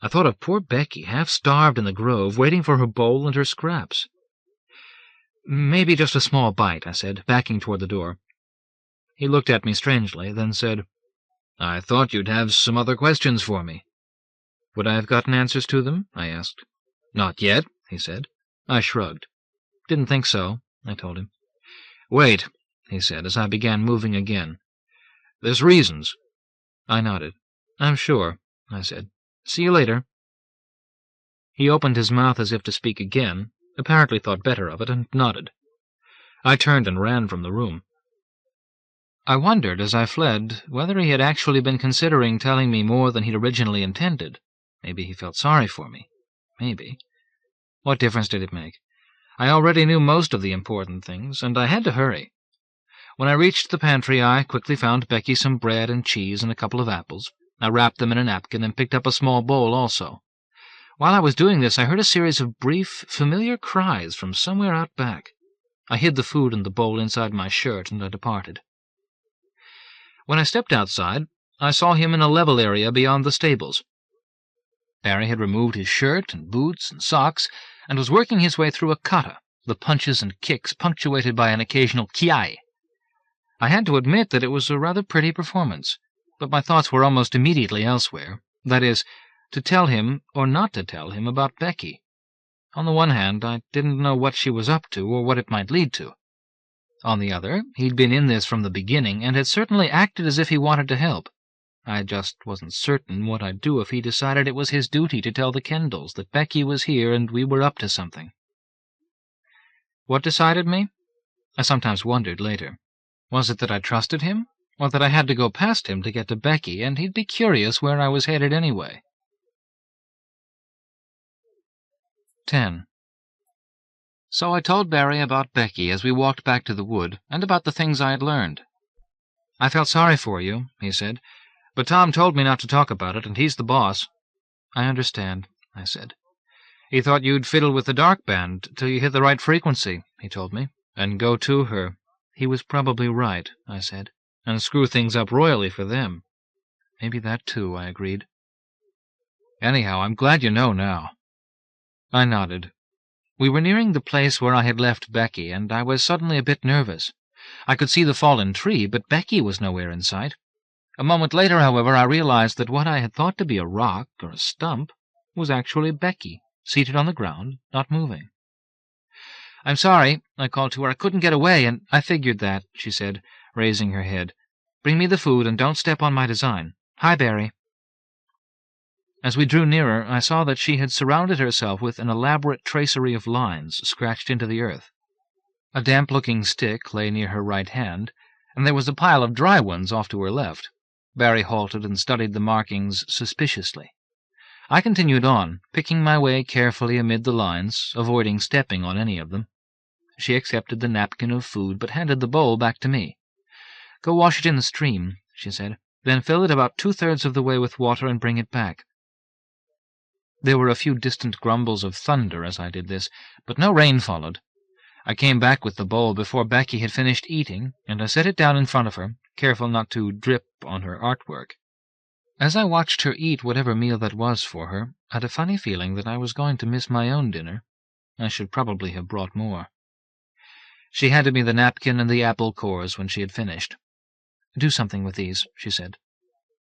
I thought of poor Becky, half-starved in the grove, waiting for her bowl and her scraps. "Maybe just a small bite," I said, backing toward the door. He looked at me strangely, then said, "I thought you'd have some other questions for me." "Would I have gotten answers to them?" I asked. "Not yet," he said. I shrugged. "Didn't think so," I told him. "Wait," he said, as I began moving again. "There's reasons." I nodded. "I'm sure," I said. "See you later." He opened his mouth as if to speak again, apparently thought better of it, and nodded. I turned and ran from the room. I wondered, as I fled, whether he had actually been considering telling me more than he'd originally intended. Maybe he felt sorry for me. Maybe. What difference did it make? I already knew most of the important things, and I had to hurry. When I reached the pantry, I quickly found Becky some bread and cheese and a couple of apples. I wrapped them in a napkin and picked up a small bowl also. While I was doing this, I heard a series of brief, familiar cries from somewhere out back. I hid the food and the bowl inside my shirt, and I departed. When I stepped outside, I saw him in a level area beyond the stables. Barry had removed his shirt and boots and socks, and was working his way through a kata, the punches and kicks punctuated by an occasional kiai. I had to admit that it was a rather pretty performance, but my thoughts were almost immediately elsewhere, that is, to tell him or not to tell him about Becky. On the one hand, I didn't know what she was up to or what it might lead to. On the other, he'd been in this from the beginning and had certainly acted as if he wanted to help. I just wasn't certain what I'd do if he decided it was his duty to tell the Kendalls that Becky was here and we were up to something. What decided me? I sometimes wondered later. Was it that I trusted him, or that I had to go past him to get to Becky, and he'd be curious where I was headed anyway? 10. So I told Barry about Becky as we walked back to the wood, and about the things I had learned. "I felt sorry for you," he said, "but Tom told me not to talk about it, and he's the boss." "I understand," I said. "He thought you'd fiddle with the dark band till you hit the right frequency," he told me, "and go to her." "He was probably right," I said, "and screw things up royally for them." "Maybe that too," I agreed. "Anyhow, I'm glad you know now." I nodded. We were nearing the place where I had left Becky, and I was suddenly a bit nervous. I could see the fallen tree, but Becky was nowhere in sight. A moment later, however, I realized that what I had thought to be a rock or a stump was actually Becky, seated on the ground, not moving. "I'm sorry," I called to her. "I couldn't get away, and—" "I figured that," she said, raising her head. "Bring me the food, and don't step on my design. Hi, Barry." As we drew nearer, I saw that she had surrounded herself with an elaborate tracery of lines scratched into the earth. A damp-looking stick lay near her right hand, and there was a pile of dry ones off to her left. Barry halted and studied the markings suspiciously. I continued on, picking my way carefully amid the lines, avoiding stepping on any of them. She accepted the napkin of food, but handed the bowl back to me. "Go wash it in the stream," she said. "Then fill it about 2/3 of the way with water and bring it back." There were a few distant grumbles of thunder as I did this, but no rain followed. I came back with the bowl before Becky had finished eating, and I set it down in front of her, careful not to drip on her artwork. As I watched her eat whatever meal that was for her, I had a funny feeling that I was going to miss my own dinner. I should probably have brought more. She handed me the napkin and the apple cores when she had finished. "Do something with these," she said.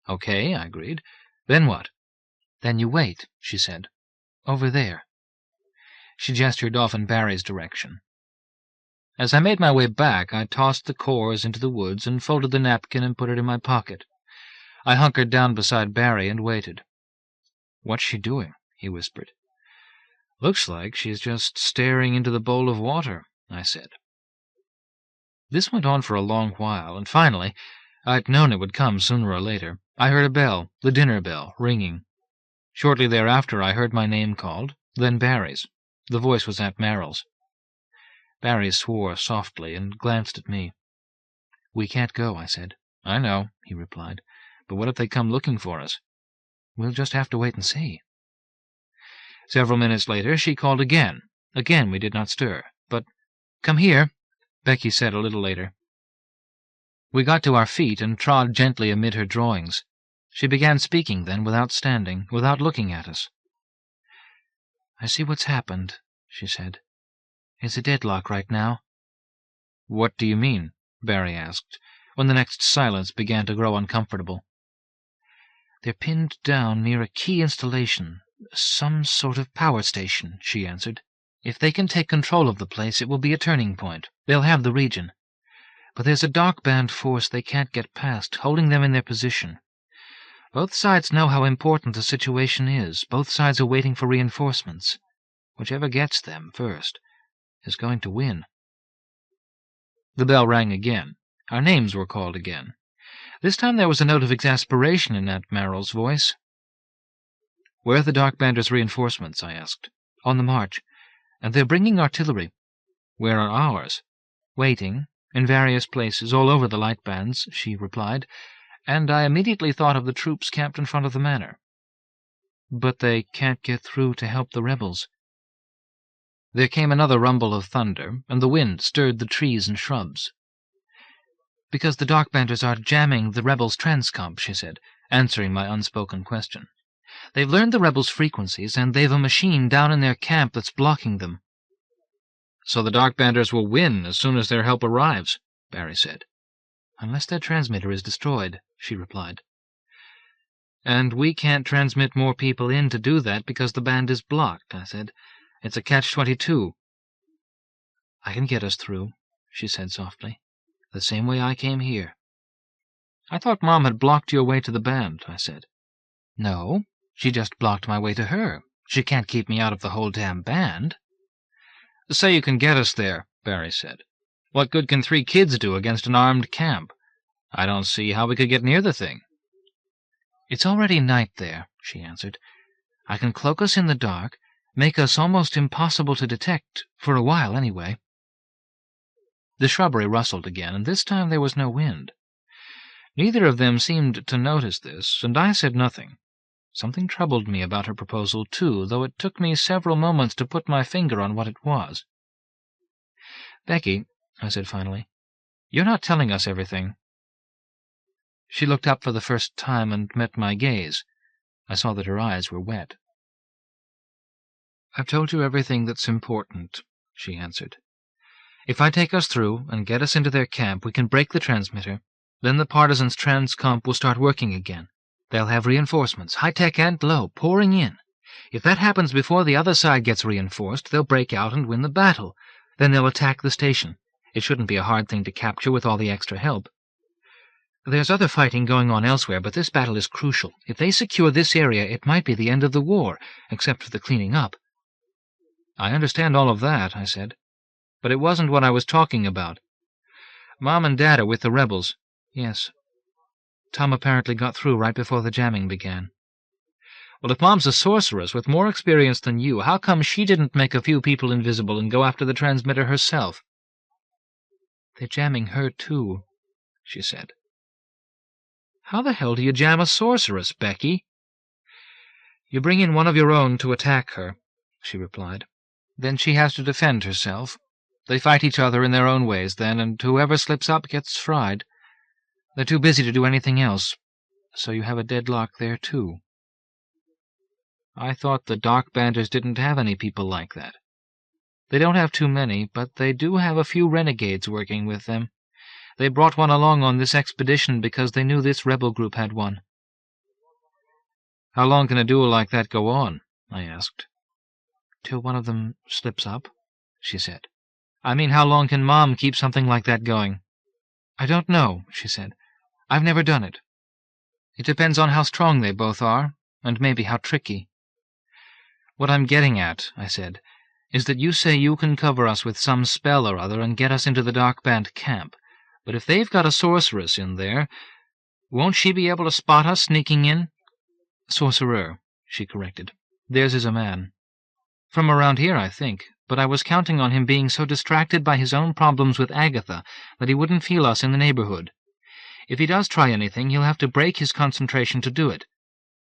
"Okay," I agreed. "Then what?" "Then you wait," she said. "Over there." She gestured off in Barry's direction. As I made my way back, I tossed the cores into the woods and folded the napkin and put it in my pocket. I hunkered down beside Barry and waited. "What's she doing?" he whispered. "Looks like she's just staring into the bowl of water," I said. This went on for a long while, and finally, I'd known it would come sooner or later, I heard a bell, the dinner bell, ringing. Shortly thereafter I heard my name called, then Barry's. The voice was Aunt Merrill's. Barry swore softly and glanced at me. "We can't go," I said. "I know," he replied. "But what if they come looking for us?" "We'll just have to wait and see." Several minutes later she called again. Again we did not stir. But, "Come here," Becky said a little later. We got to our feet and trod gently amid her drawings. She began speaking then, without standing, without looking at us. "I see what's happened," she said. "It's a deadlock right now." "What do you mean?" Barry asked, when the next silence began to grow uncomfortable. "They're pinned down near a key installation, some sort of power station," she answered. "If they can take control of the place, it will be a turning point. They'll have the region. But there's a dark band force they can't get past, holding them in their position. Both sides know how important the situation is. Both sides are waiting for reinforcements. Whichever gets them first is going to win." The bell rang again. Our names were called again. This time there was a note of exasperation in Aunt Merrill's voice. "Where are the Dark Bander's reinforcements?" I asked. "On the march. And they're bringing artillery." "Where are ours?" "Waiting, in various places, all over the light bands," she replied, and I immediately thought of the troops camped in front of the manor. "But they can't get through to help the rebels." There came another rumble of thunder, and the wind stirred the trees and shrubs. "Because the Dark Banders are jamming the rebels' transcomp," she said, answering my unspoken question. "They've learned the rebels' frequencies, and they've a machine down in their camp that's blocking them." "So the Dark Banders will win as soon as their help arrives," Barry said. "Unless their transmitter is destroyed," she replied. "And we can't transmit more people in to do that because the band is blocked," I said. "It's a catch-22. "I can get us through," she said softly. "The same way I came here." "I thought Mom had blocked your way to the band," I said. "No, she just blocked my way to her. She can't keep me out of the whole damn band." "Say you can get us there," Barry said. "What good can 3 kids do against an armed camp? I don't see how we could get near the thing." "It's already night there," she answered. "I can cloak us in the dark, make us almost impossible to detect, for a while anyway." The shrubbery rustled again, and this time there was no wind. Neither of them seemed to notice this, and I said nothing. Something troubled me about her proposal, too, though it took me several moments to put my finger on what it was. "Becky," I said finally, "you're not telling us everything." She looked up for the first time and met my gaze. I saw that her eyes were wet. "I've told you everything that's important," she answered. "If I take us through and get us into their camp, we can break the transmitter. Then the Partisans' transcomp will start working again. They'll have reinforcements, high-tech and low, pouring in. If that happens before the other side gets reinforced, they'll break out and win the battle. Then they'll attack the station. It shouldn't be a hard thing to capture with all the extra help. There's other fighting going on elsewhere, but this battle is crucial. If they secure this area, it might be the end of the war, except for the cleaning up." "I understand all of that," I said. "But it wasn't what I was talking about. Mom and Dad are with the rebels." "Yes. Tom apparently got through right before the jamming began." "Well, if Mom's a sorceress with more experience than you, how come she didn't make a few people invisible and go after the transmitter herself?" "They're jamming her, too," she said. "How the hell do you jam a sorceress, Becky?" "You bring in one of your own to attack her," she replied. "Then she has to defend herself. They fight each other in their own ways then, and whoever slips up gets fried. They're too busy to do anything else, so you have a deadlock there, too." "I thought the Dark Banders didn't have any people like that." "They don't have too many, but they do have a few renegades working with them. They brought one along on this expedition because they knew this rebel group had one." "How long can a duel like that go on?" I asked. "Till one of them slips up," she said. "I mean, how long can Mom keep something like that going?" "I don't know," she said. "I've never done it. It depends on how strong they both are, and maybe how tricky." "What I'm getting at," I said, "is that you say you can cover us with some spell or other and get us into the Dark Band camp. But if they've got a sorceress in there, won't she be able to spot us sneaking in?" "Sorcerer," she corrected. "Theirs is a man. From around here, I think, but I was counting on him being so distracted by his own problems with Agatha that he wouldn't feel us in the neighborhood. If he does try anything, he'll have to break his concentration to do it.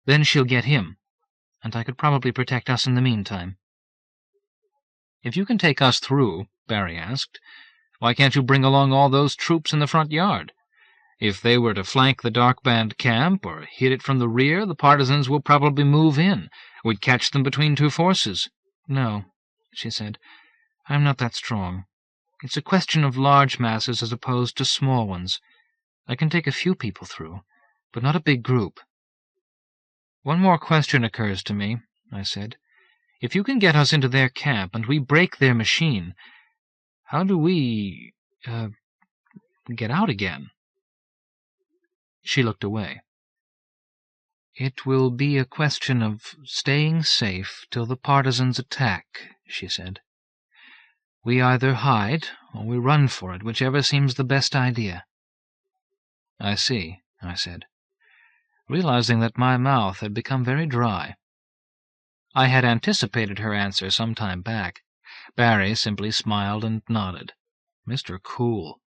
Then she'll get him, and I could probably protect us in the meantime." "If you can take us through," Barry asked, "why can't you bring along all those troops in the front yard? If they were to flank the Dark Band camp or hit it from the rear, the partisans will probably move in. We'd catch them between two forces." "No," she said, "I'm not that strong. It's a question of large masses as opposed to small ones. I can take a few people through, but not a big group." "One more question occurs to me," I said. "If you can get us into their camp and we break their machine, how do we, get out again?" She looked away. "It will be a question of staying safe till the partisans attack," she said. "We either hide or we run for it, whichever seems the best idea." "I see," I said, realizing that my mouth had become very dry. I had anticipated her answer some time back. Barry simply smiled and nodded. Mr. Cool.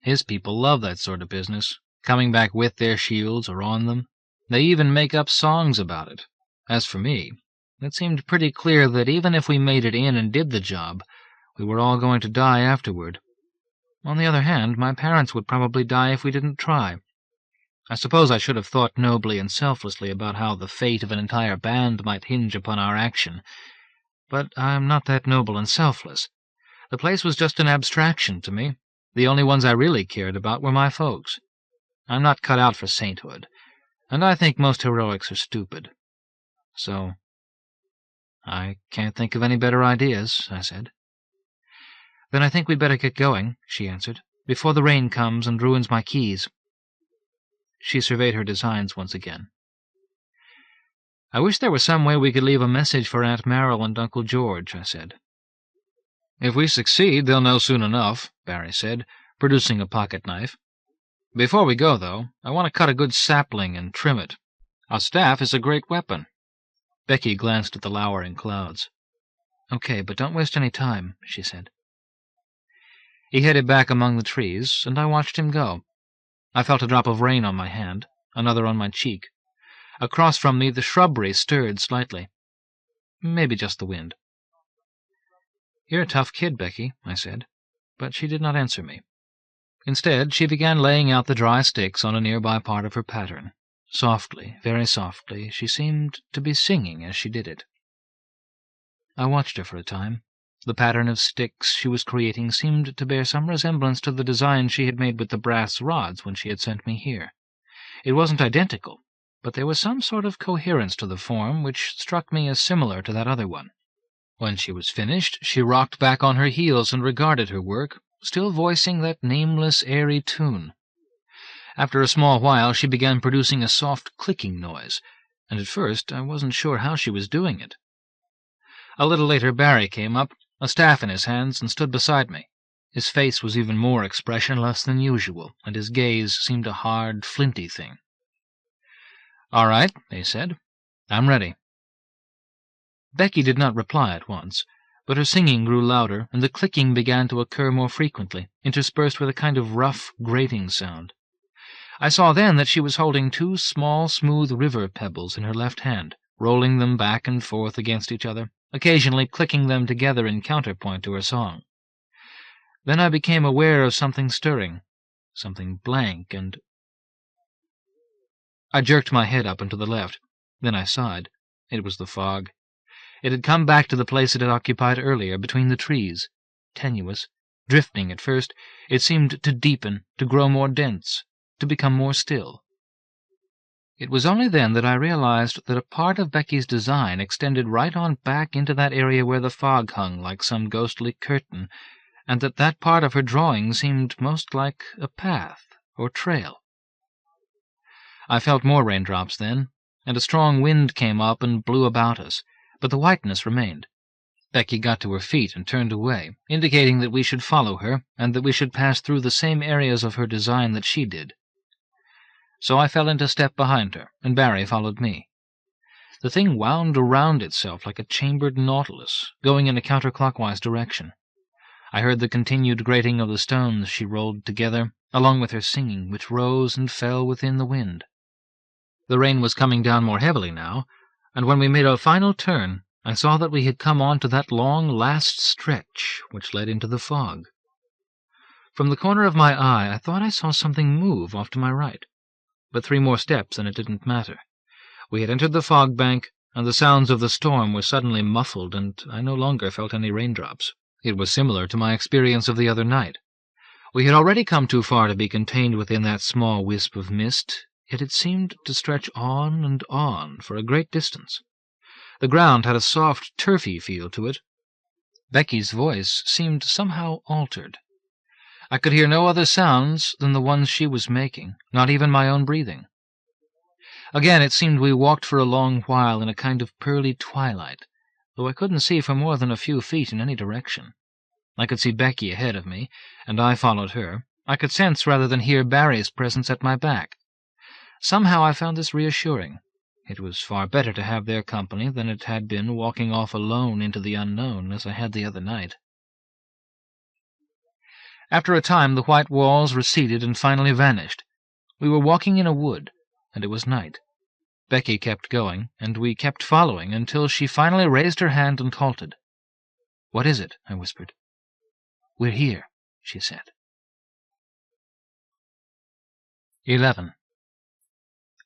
His people love that sort of business, coming back with their shields or on them. They even make up songs about it. As for me, it seemed pretty clear that even if we made it in and did the job, we were all going to die afterward. On the other hand, my parents would probably die if we didn't try. I suppose I should have thought nobly and selflessly about how the fate of an entire band might hinge upon our action, but I'm not that noble and selfless. The place was just an abstraction to me. The only ones I really cared about were my folks. I'm not cut out for sainthood, and I think most heroics are stupid. So, I can't think of any better ideas, I said. "Then I think we'd better get going," she answered, "before the rain comes and ruins my keys." She surveyed her designs once again. "I wish there was some way we could leave a message for Aunt Merrill and Uncle George," I said. "If we succeed, they'll know soon enough," Barry said, producing a pocket-knife. "Before we go, though, I want to cut a good sapling and trim it. A staff is a great weapon." Becky glanced at the lowering clouds. "Okay, but don't waste any time," she said. He headed back among the trees, and I watched him go. I felt a drop of rain on my hand, another on my cheek. Across from me, the shrubbery stirred slightly. Maybe just the wind. "You're a tough kid, Becky," I said, but she did not answer me. Instead, she began laying out the dry sticks on a nearby part of her pattern. Softly, very softly, she seemed to be singing as she did it. I watched her for a time. The pattern of sticks she was creating seemed to bear some resemblance to the design she had made with the brass rods when she had sent me here. It wasn't identical, but there was some sort of coherence to the form which struck me as similar to that other one. When she was finished, she rocked back on her heels and regarded her work, still voicing that nameless, airy tune. After a small while, she began producing a soft clicking noise, and at first I wasn't sure how she was doing it. A little later, Barry came up, a staff in his hands, and stood beside me. His face was even more expressionless than usual, and his gaze seemed a hard, flinty thing. "All right," he said. "I'm ready." Becky did not reply at once, but her singing grew louder, and the clicking began to occur more frequently, interspersed with a kind of rough, grating sound. I saw then that she was holding two small, smooth river pebbles in her left hand, rolling them back and forth against each other, occasionally clicking them together in counterpoint to her song. Then I became aware of something stirring, something blank, and I jerked my head up and to the left. Then I sighed. It was the fog. It had come back to the place it had occupied earlier, between the trees. Tenuous, drifting at first, it seemed to deepen, to grow more dense, to become more still. It was only then that I realized that a part of Becky's design extended right on back into that area where the fog hung like some ghostly curtain, and that that part of her drawing seemed most like a path or trail. I felt more raindrops then, and a strong wind came up and blew about us, but the whiteness remained. Becky got to her feet and turned away, indicating that we should follow her, and that we should pass through the same areas of her design that she did. So I fell into step behind her, and Barry followed me. The thing wound around itself like a chambered nautilus, going in a counterclockwise direction. I heard the continued grating of the stones she rolled together, along with her singing, which rose and fell within the wind. The rain was coming down more heavily now, and when we made a final turn, I saw that we had come on to that long last stretch which led into the fog. From the corner of my eye, I thought I saw something move off to my right, but 3 more steps and it didn't matter. We had entered the fog bank, and the sounds of the storm were suddenly muffled, and I no longer felt any raindrops. It was similar to my experience of the other night. We had already come too far to be contained within that small wisp of mist, yet it seemed to stretch on and on for a great distance. The ground had a soft, turfy feel to it. Becky's voice seemed somehow altered. I could hear no other sounds than the ones she was making, not even my own breathing. Again it seemed we walked for a long while in a kind of pearly twilight, though I couldn't see for more than a few feet in any direction. I could see Becky ahead of me, and I followed her. I could sense rather than hear Barry's presence at my back. Somehow I found this reassuring. It was far better to have their company than it had been walking off alone into the unknown, as I had the other night. After a time the white walls receded and finally vanished. We were walking in a wood, and it was night. Becky kept going, and we kept following until she finally raised her hand and halted. "What is it?" I whispered. "We're here," she said. 11.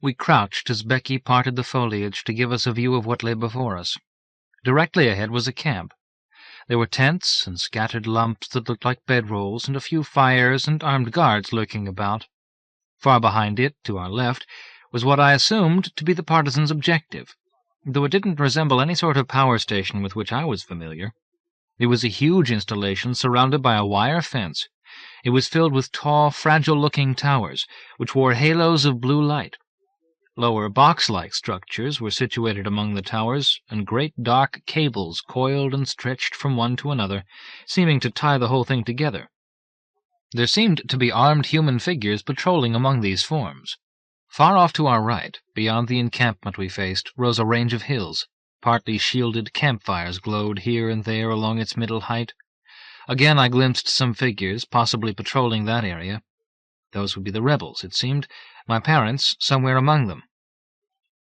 We crouched as Becky parted the foliage to give us a view of what lay before us. Directly ahead was a camp. There were tents and scattered lumps that looked like bedrolls, and a few fires and armed guards lurking about. Far behind it, to our left, was what I assumed to be the partisans' objective, though it didn't resemble any sort of power station with which I was familiar. It was a huge installation surrounded by a wire fence. It was filled with tall, fragile-looking towers, which wore halos of blue light. Lower box-like structures were situated among the towers, and great dark cables coiled and stretched from one to another, seeming to tie the whole thing together. There seemed to be armed human figures patrolling among these forms. Far off to our right, beyond the encampment we faced, rose a range of hills. Partly shielded campfires glowed here and there along its middle height. Again I glimpsed some figures, possibly patrolling that area. Those would be the rebels, it seemed, my parents somewhere among them.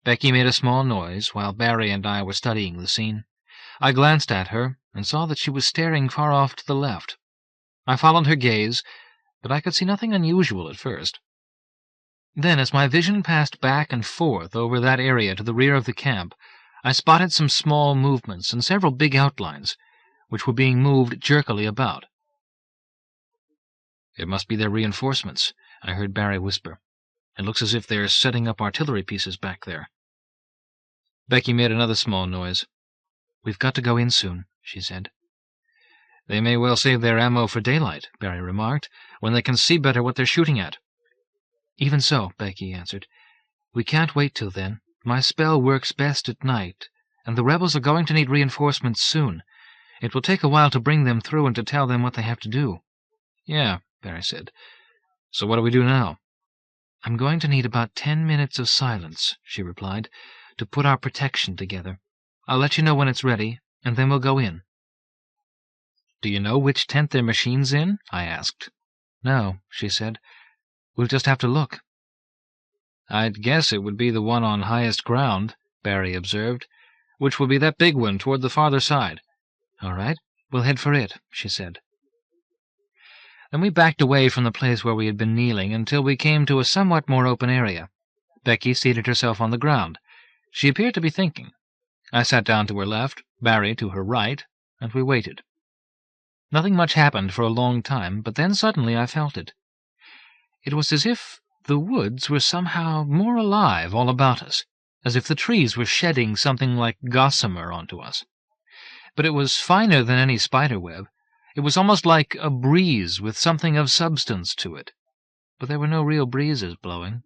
Becky made a small noise while Barry and I were studying the scene. I glanced at her and saw that she was staring far off to the left. I followed her gaze, but I could see nothing unusual at first. Then, as my vision passed back and forth over that area to the rear of the camp, I spotted some small movements and several big outlines, which were being moved jerkily about. "It must be their reinforcements," I heard Barry whisper. "It looks as if they're setting up artillery pieces back there." Becky made another small noise. "We've got to go in soon," she said. "They may well save their ammo for daylight," Barry remarked, "when they can see better what they're shooting at." "Even so," Becky answered. "We can't wait till then. My spell works best at night, and the rebels are going to need reinforcements soon. It will take a while to bring them through and to tell them what they have to do." "Yeah," Barry said. "So what do we do now?" "I'm going to need about 10 minutes of silence," she replied, "to put our protection together. I'll let you know when it's ready, and then we'll go in." "Do you know which tent their machine's in?" I asked. "No," she said. "We'll just have to look." "I'd guess it would be the one on highest ground," Barry observed, "which would be that big one toward the farther side." "All right, we'll head for it," she said. Then we backed away from the place where we had been kneeling until we came to a somewhat more open area. Becky seated herself on the ground. She appeared to be thinking. I sat down to her left, Barry to her right, and we waited. Nothing much happened for a long time, but then suddenly I felt it. It was as if the woods were somehow more alive all about us, as if the trees were shedding something like gossamer onto us. But it was finer than any spiderweb. It was almost like a breeze with something of substance to it. But there were no real breezes blowing.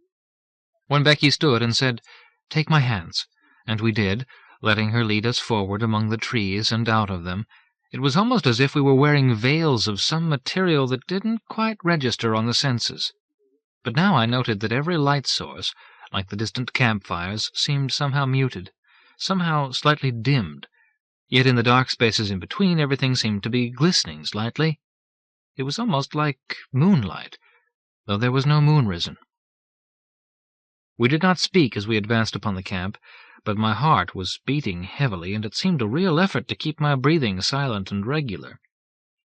When Becky stood and said, "Take my hands," and we did, letting her lead us forward among the trees and out of them. It was almost as if we were wearing veils of some material that didn't quite register on the senses. But now I noted that every light source, like the distant campfires, seemed somehow muted, somehow slightly dimmed. Yet in the dark spaces in between, everything seemed to be glistening slightly. It was almost like moonlight, though there was no moon risen. We did not speak as we advanced upon the camp, but my heart was beating heavily, and it seemed a real effort to keep my breathing silent and regular.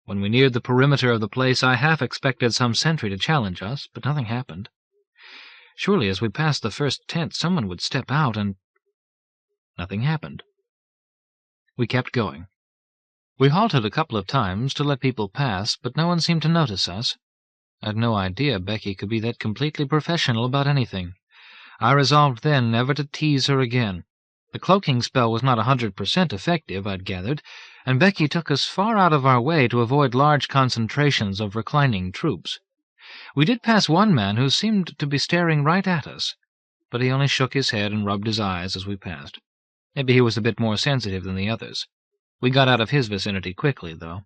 When we neared the perimeter of the place, I half expected some sentry to challenge us, but nothing happened. Surely as we passed the first tent, someone would step out, and nothing happened. We kept going. We halted a couple of times to let people pass, but no one seemed to notice us. I had no idea Becky could be that completely professional about anything. I resolved then never to tease her again. The cloaking spell was not 100% effective, I'd gathered, and Becky took us far out of our way to avoid large concentrations of reclining troops. We did pass one man who seemed to be staring right at us, but he only shook his head and rubbed his eyes as we passed. Maybe he was a bit more sensitive than the others. We got out of his vicinity quickly, though.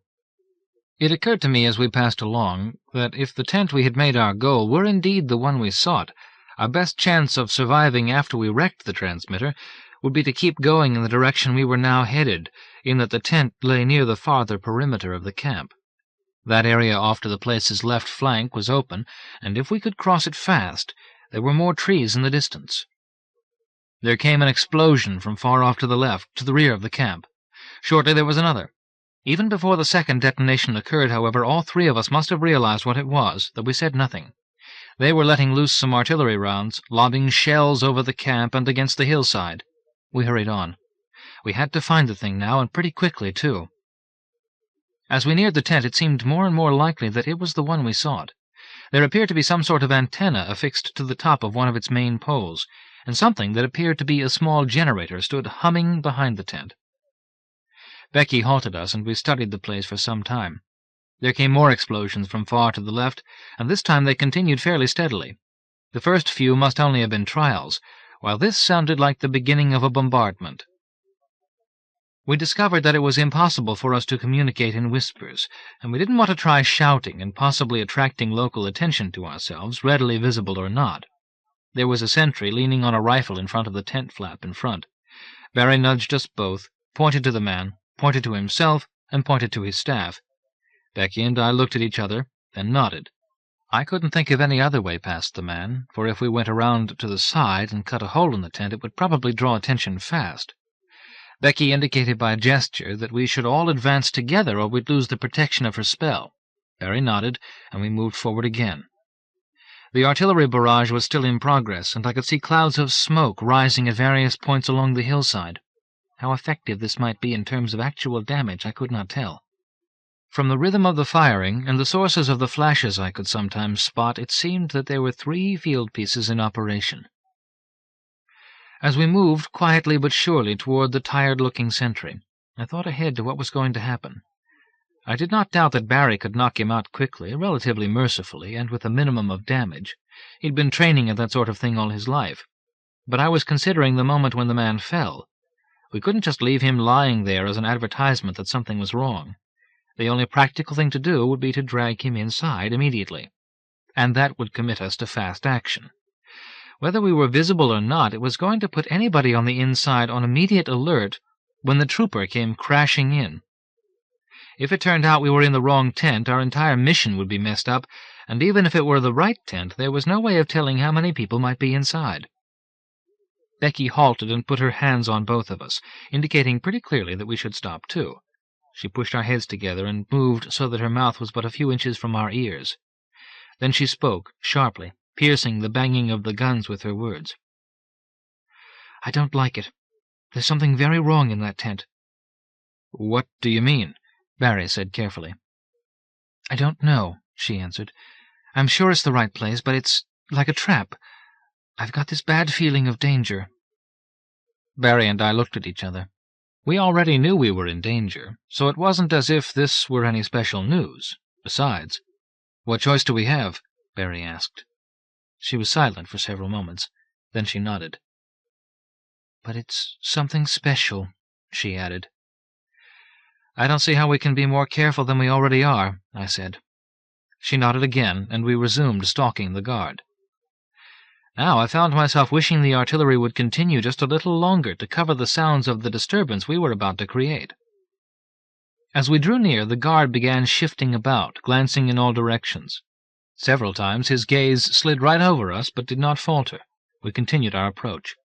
It occurred to me as we passed along that if the tent we had made our goal were indeed the one we sought, our best chance of surviving after we wrecked the transmitter would be to keep going in the direction we were now headed, in that the tent lay near the farther perimeter of the camp. That area off to the place's left flank was open, and if we could cross it fast, there were more trees in the distance. There came an explosion from far off to the left, to the rear of the camp. Shortly there was another. Even before the second detonation occurred, however, all three of us must have realized what it was, though we said nothing. They were letting loose some artillery rounds, lobbing shells over the camp and against the hillside. We hurried on. We had to find the thing now, and pretty quickly, too. As we neared the tent, it seemed more and more likely that it was the one we sought. There appeared to be some sort of antenna affixed to the top of one of its main poles, and something that appeared to be a small generator stood humming behind the tent. Becky halted us, and we studied the place for some time. There came more explosions from far to the left, and this time they continued fairly steadily. The first few must only have been trials, while this sounded like the beginning of a bombardment. We discovered that it was impossible for us to communicate in whispers, and we didn't want to try shouting and possibly attracting local attention to ourselves, readily visible or not. There was a sentry leaning on a rifle in front of the tent flap in front. Barry nudged us both, pointed to the man, pointed to himself, and pointed to his staff. Becky and I looked at each other, then nodded. I couldn't think of any other way past the man, for if we went around to the side and cut a hole in the tent, it would probably draw attention fast. Becky indicated by gesture that we should all advance together or we'd lose the protection of her spell. Barry nodded, and we moved forward again. The artillery barrage was still in progress, and I could see clouds of smoke rising at various points along the hillside. How effective this might be in terms of actual damage, I could not tell. From the rhythm of the firing and the sources of the flashes I could sometimes spot, it seemed that there were 3 field pieces in operation. As we moved quietly but surely toward the tired-looking sentry, I thought ahead to what was going to happen. I did not doubt that Barry could knock him out quickly, relatively mercifully, and with a minimum of damage. He'd been training at that sort of thing all his life. But I was considering the moment when the man fell. We couldn't just leave him lying there as an advertisement that something was wrong. The only practical thing to do would be to drag him inside immediately, and that would commit us to fast action. Whether we were visible or not, it was going to put anybody on the inside on immediate alert when the trooper came crashing in. If it turned out we were in the wrong tent, our entire mission would be messed up, and even if it were the right tent, there was no way of telling how many people might be inside. Becky halted and put her hands on both of us, indicating pretty clearly that we should stop too. She pushed our heads together and moved so that her mouth was but a few inches from our ears. Then she spoke, sharply, piercing the banging of the guns with her words. "I don't like it. There's something very wrong in that tent." "What do you mean?" Barry said carefully. "I don't know," she answered. "I'm sure it's the right place, but it's like a trap. I've got this bad feeling of danger." Barry and I looked at each other. We already knew we were in danger, so it wasn't as if this were any special news. Besides, "What choice do we have?" Barry asked. She was silent for several moments. Then she nodded. "But it's something special," she added. "I don't see how we can be more careful than we already are," I said. She nodded again, and we resumed stalking the guard. Now I found myself wishing the artillery would continue just a little longer to cover the sounds of the disturbance we were about to create. As we drew near, the guard began shifting about, glancing in all directions. Several times his gaze slid right over us, but did not falter. We continued our approach.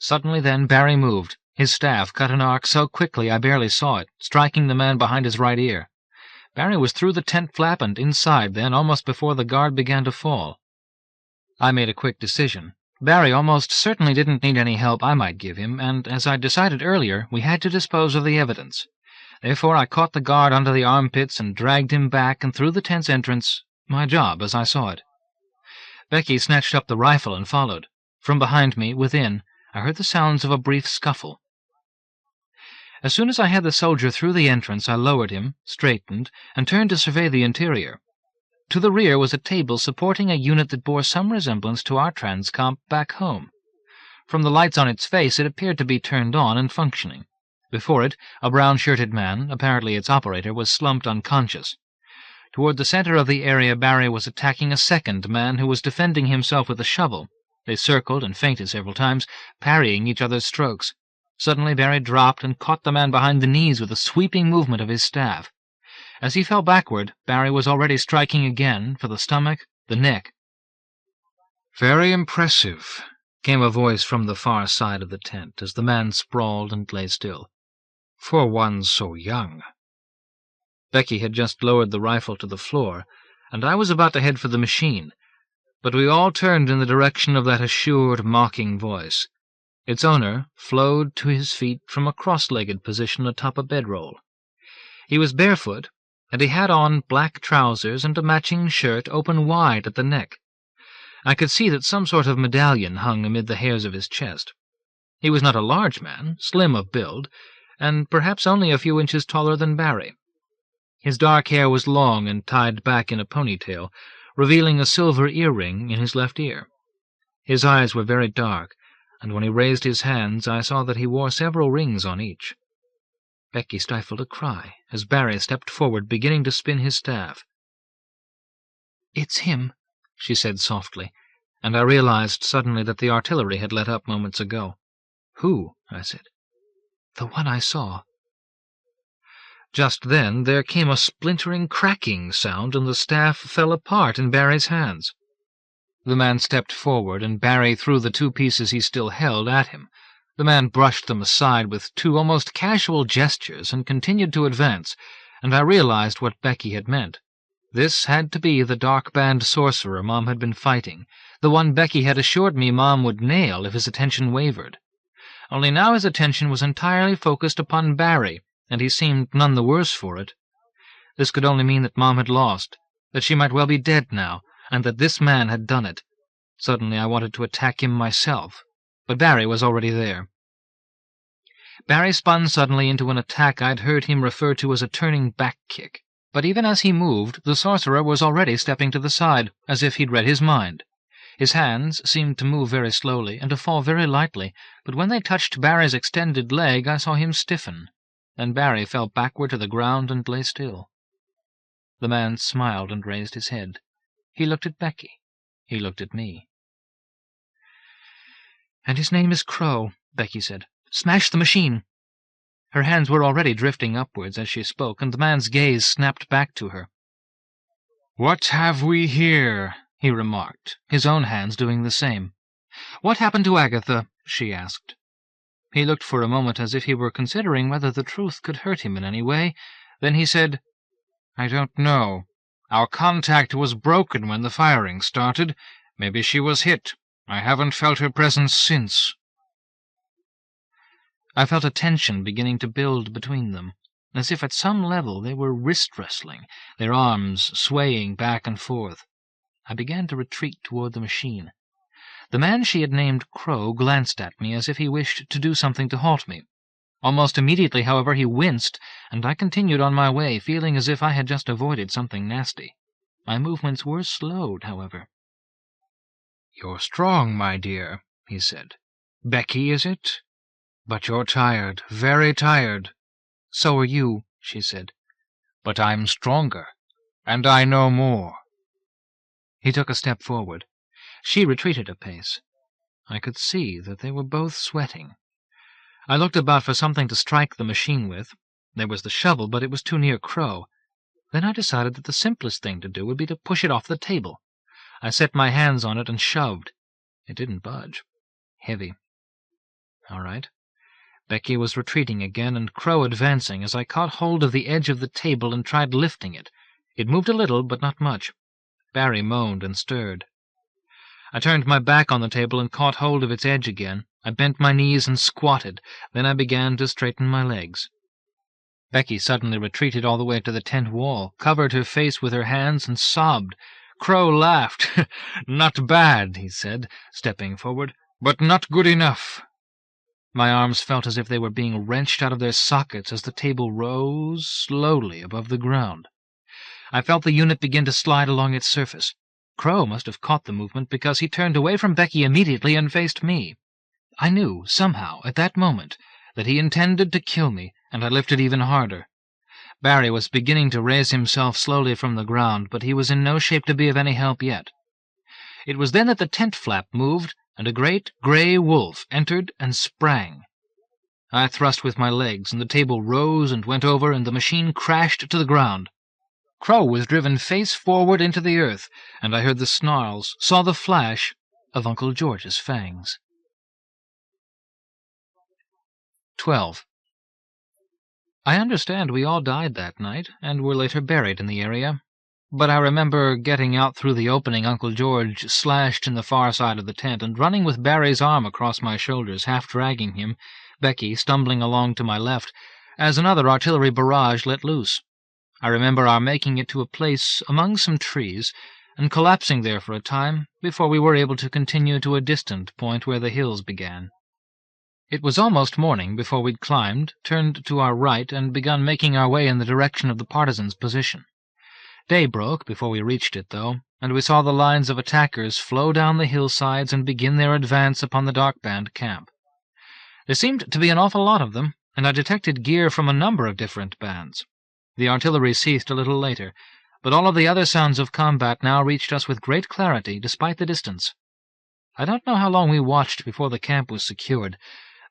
Suddenly then Barry moved. His staff cut an arc so quickly I barely saw it, striking the man behind his right ear. Barry was through the tent flap and inside then, almost before the guard began to fall. I made a quick decision. Barry almost certainly didn't need any help I might give him, and, as I decided earlier, we had to dispose of the evidence. Therefore I caught the guard under the armpits and dragged him back and through the tent's entrance, my job as I saw it. Becky snatched up the rifle and followed. From behind me, within, I heard the sounds of a brief scuffle. As soon as I had the soldier through the entrance, I lowered him, straightened, and turned to survey the interior. To the rear was a table supporting a unit that bore some resemblance to our transcomp back home. From the lights on its face, it appeared to be turned on and functioning. Before it, a brown-shirted man, apparently its operator, was slumped unconscious. Toward the center of the area, Barry was attacking a second man who was defending himself with a shovel. They circled and feinted several times, parrying each other's strokes. Suddenly Barry dropped and caught the man behind the knees with a sweeping movement of his staff. As he fell backward, Barry was already striking again, for the stomach, the neck. "Very impressive," came a voice from the far side of the tent, as the man sprawled and lay still. "For one so young." Becky had just lowered the rifle to the floor, and I was about to head for the machine, but we all turned in the direction of that assured, mocking voice. Its owner flowed to his feet from a cross-legged position atop a bedroll. He was barefoot, and he had on black trousers and a matching shirt open wide at the neck. I could see that some sort of medallion hung amid the hairs of his chest. He was not a large man, slim of build, and perhaps only a few inches taller than Barry. His dark hair was long and tied back in a ponytail, revealing a silver earring in his left ear. His eyes were very dark, and when he raised his hands I saw that he wore several rings on each. Becky stifled a cry as Barry stepped forward, beginning to spin his staff. "It's him," she said softly, and I realized suddenly that the artillery had let up moments ago. "Who?" I said. "The one I saw." Just then there came a splintering, cracking sound, and the staff fell apart in Barry's hands. The man stepped forward, and Barry threw the two pieces he still held at him. The man brushed them aside with two almost casual gestures and continued to advance, and I realized what Becky had meant. This had to be the dark-band sorcerer Mom had been fighting, the one Becky had assured me Mom would nail if his attention wavered. Only now his attention was entirely focused upon Barry, and he seemed none the worse for it. This could only mean that Mom had lost, that she might well be dead now, and that this man had done it. Suddenly I wanted to attack him myself, but Barry was already there. Barry spun suddenly into an attack I'd heard him refer to as a turning back kick, but even as he moved, the sorcerer was already stepping to the side, as if he'd read his mind. His hands seemed to move very slowly and to fall very lightly, but when they touched Barry's extended leg I saw him stiffen. Then Barry fell backward to the ground and lay still. The man smiled and raised his head. He looked at Becky. He looked at me. "And his name is Crow," Becky said. "Smash the machine." Her hands were already drifting upwards as she spoke, and the man's gaze snapped back to her. "What have we here?" he remarked, his own hands doing the same. "What happened to Agatha?" she asked. He looked for a moment as if he were considering whether the truth could hurt him in any way. Then he said, "I don't know. Our contact was broken when the firing started. Maybe she was hit. I haven't felt her presence since." I felt a tension beginning to build between them, as if at some level they were wrist-wrestling, their arms swaying back and forth. I began to retreat toward the machine. The man she had named Crow glanced at me as if he wished to do something to halt me. Almost immediately, however, he winced, and I continued on my way, feeling as if I had just avoided something nasty. My movements were slowed, however. "You're strong, my dear," he said. "Becky, is it?" "But you're tired, very tired." "So are you," she said. "But I'm stronger, and I know more." He took a step forward. She retreated a pace. I could see that they were both sweating. I looked about for something to strike the machine with. There was the shovel, but it was too near Crow. Then I decided that the simplest thing to do would be to push it off the table. I set my hands on it and shoved. It didn't budge. Heavy. All right. Becky was retreating again, and Crow advancing, as I caught hold of the edge of the table and tried lifting it. It moved a little, but not much. Barry moaned and stirred. I turned my back on the table and caught hold of its edge again. I bent my knees and squatted. Then I began to straighten my legs. Becky suddenly retreated all the way to the tent wall, covered her face with her hands, and sobbed. Crow laughed. "Not bad," he said, stepping forward, "but not good enough." My arms felt as if they were being wrenched out of their sockets as the table rose slowly above the ground. I felt the unit begin to slide along its surface. Crow must have caught the movement, because he turned away from Becky immediately and faced me. I knew, somehow, at that moment, that he intended to kill me, and I lifted even harder. Barry was beginning to raise himself slowly from the ground, but he was in no shape to be of any help yet. It was then that the tent flap moved, and a great grey wolf entered and sprang. I thrust with my legs, and the table rose and went over, and the machine crashed to the ground. Crow was driven face forward into the earth, and I heard the snarls, saw the flash of Uncle George's fangs. 12. I understand we all died that night, and were later buried in the area. But I remember getting out through the opening Uncle George slashed in the far side of the tent, and running with Barry's arm across my shoulders, half dragging him, Becky stumbling along to my left, as another artillery barrage let loose. I remember our making it to a place among some trees, and collapsing there for a time, before we were able to continue to a distant point where the hills began. It was almost morning before we'd climbed, turned to our right, and begun making our way in the direction of the partisans' position. Day broke before we reached it, though, and we saw the lines of attackers flow down the hillsides and begin their advance upon the dark-band camp. There seemed to be an awful lot of them, and I detected gear from a number of different bands. The artillery ceased a little later, but all of the other sounds of combat now reached us with great clarity, despite the distance. I don't know how long we watched before the camp was secured,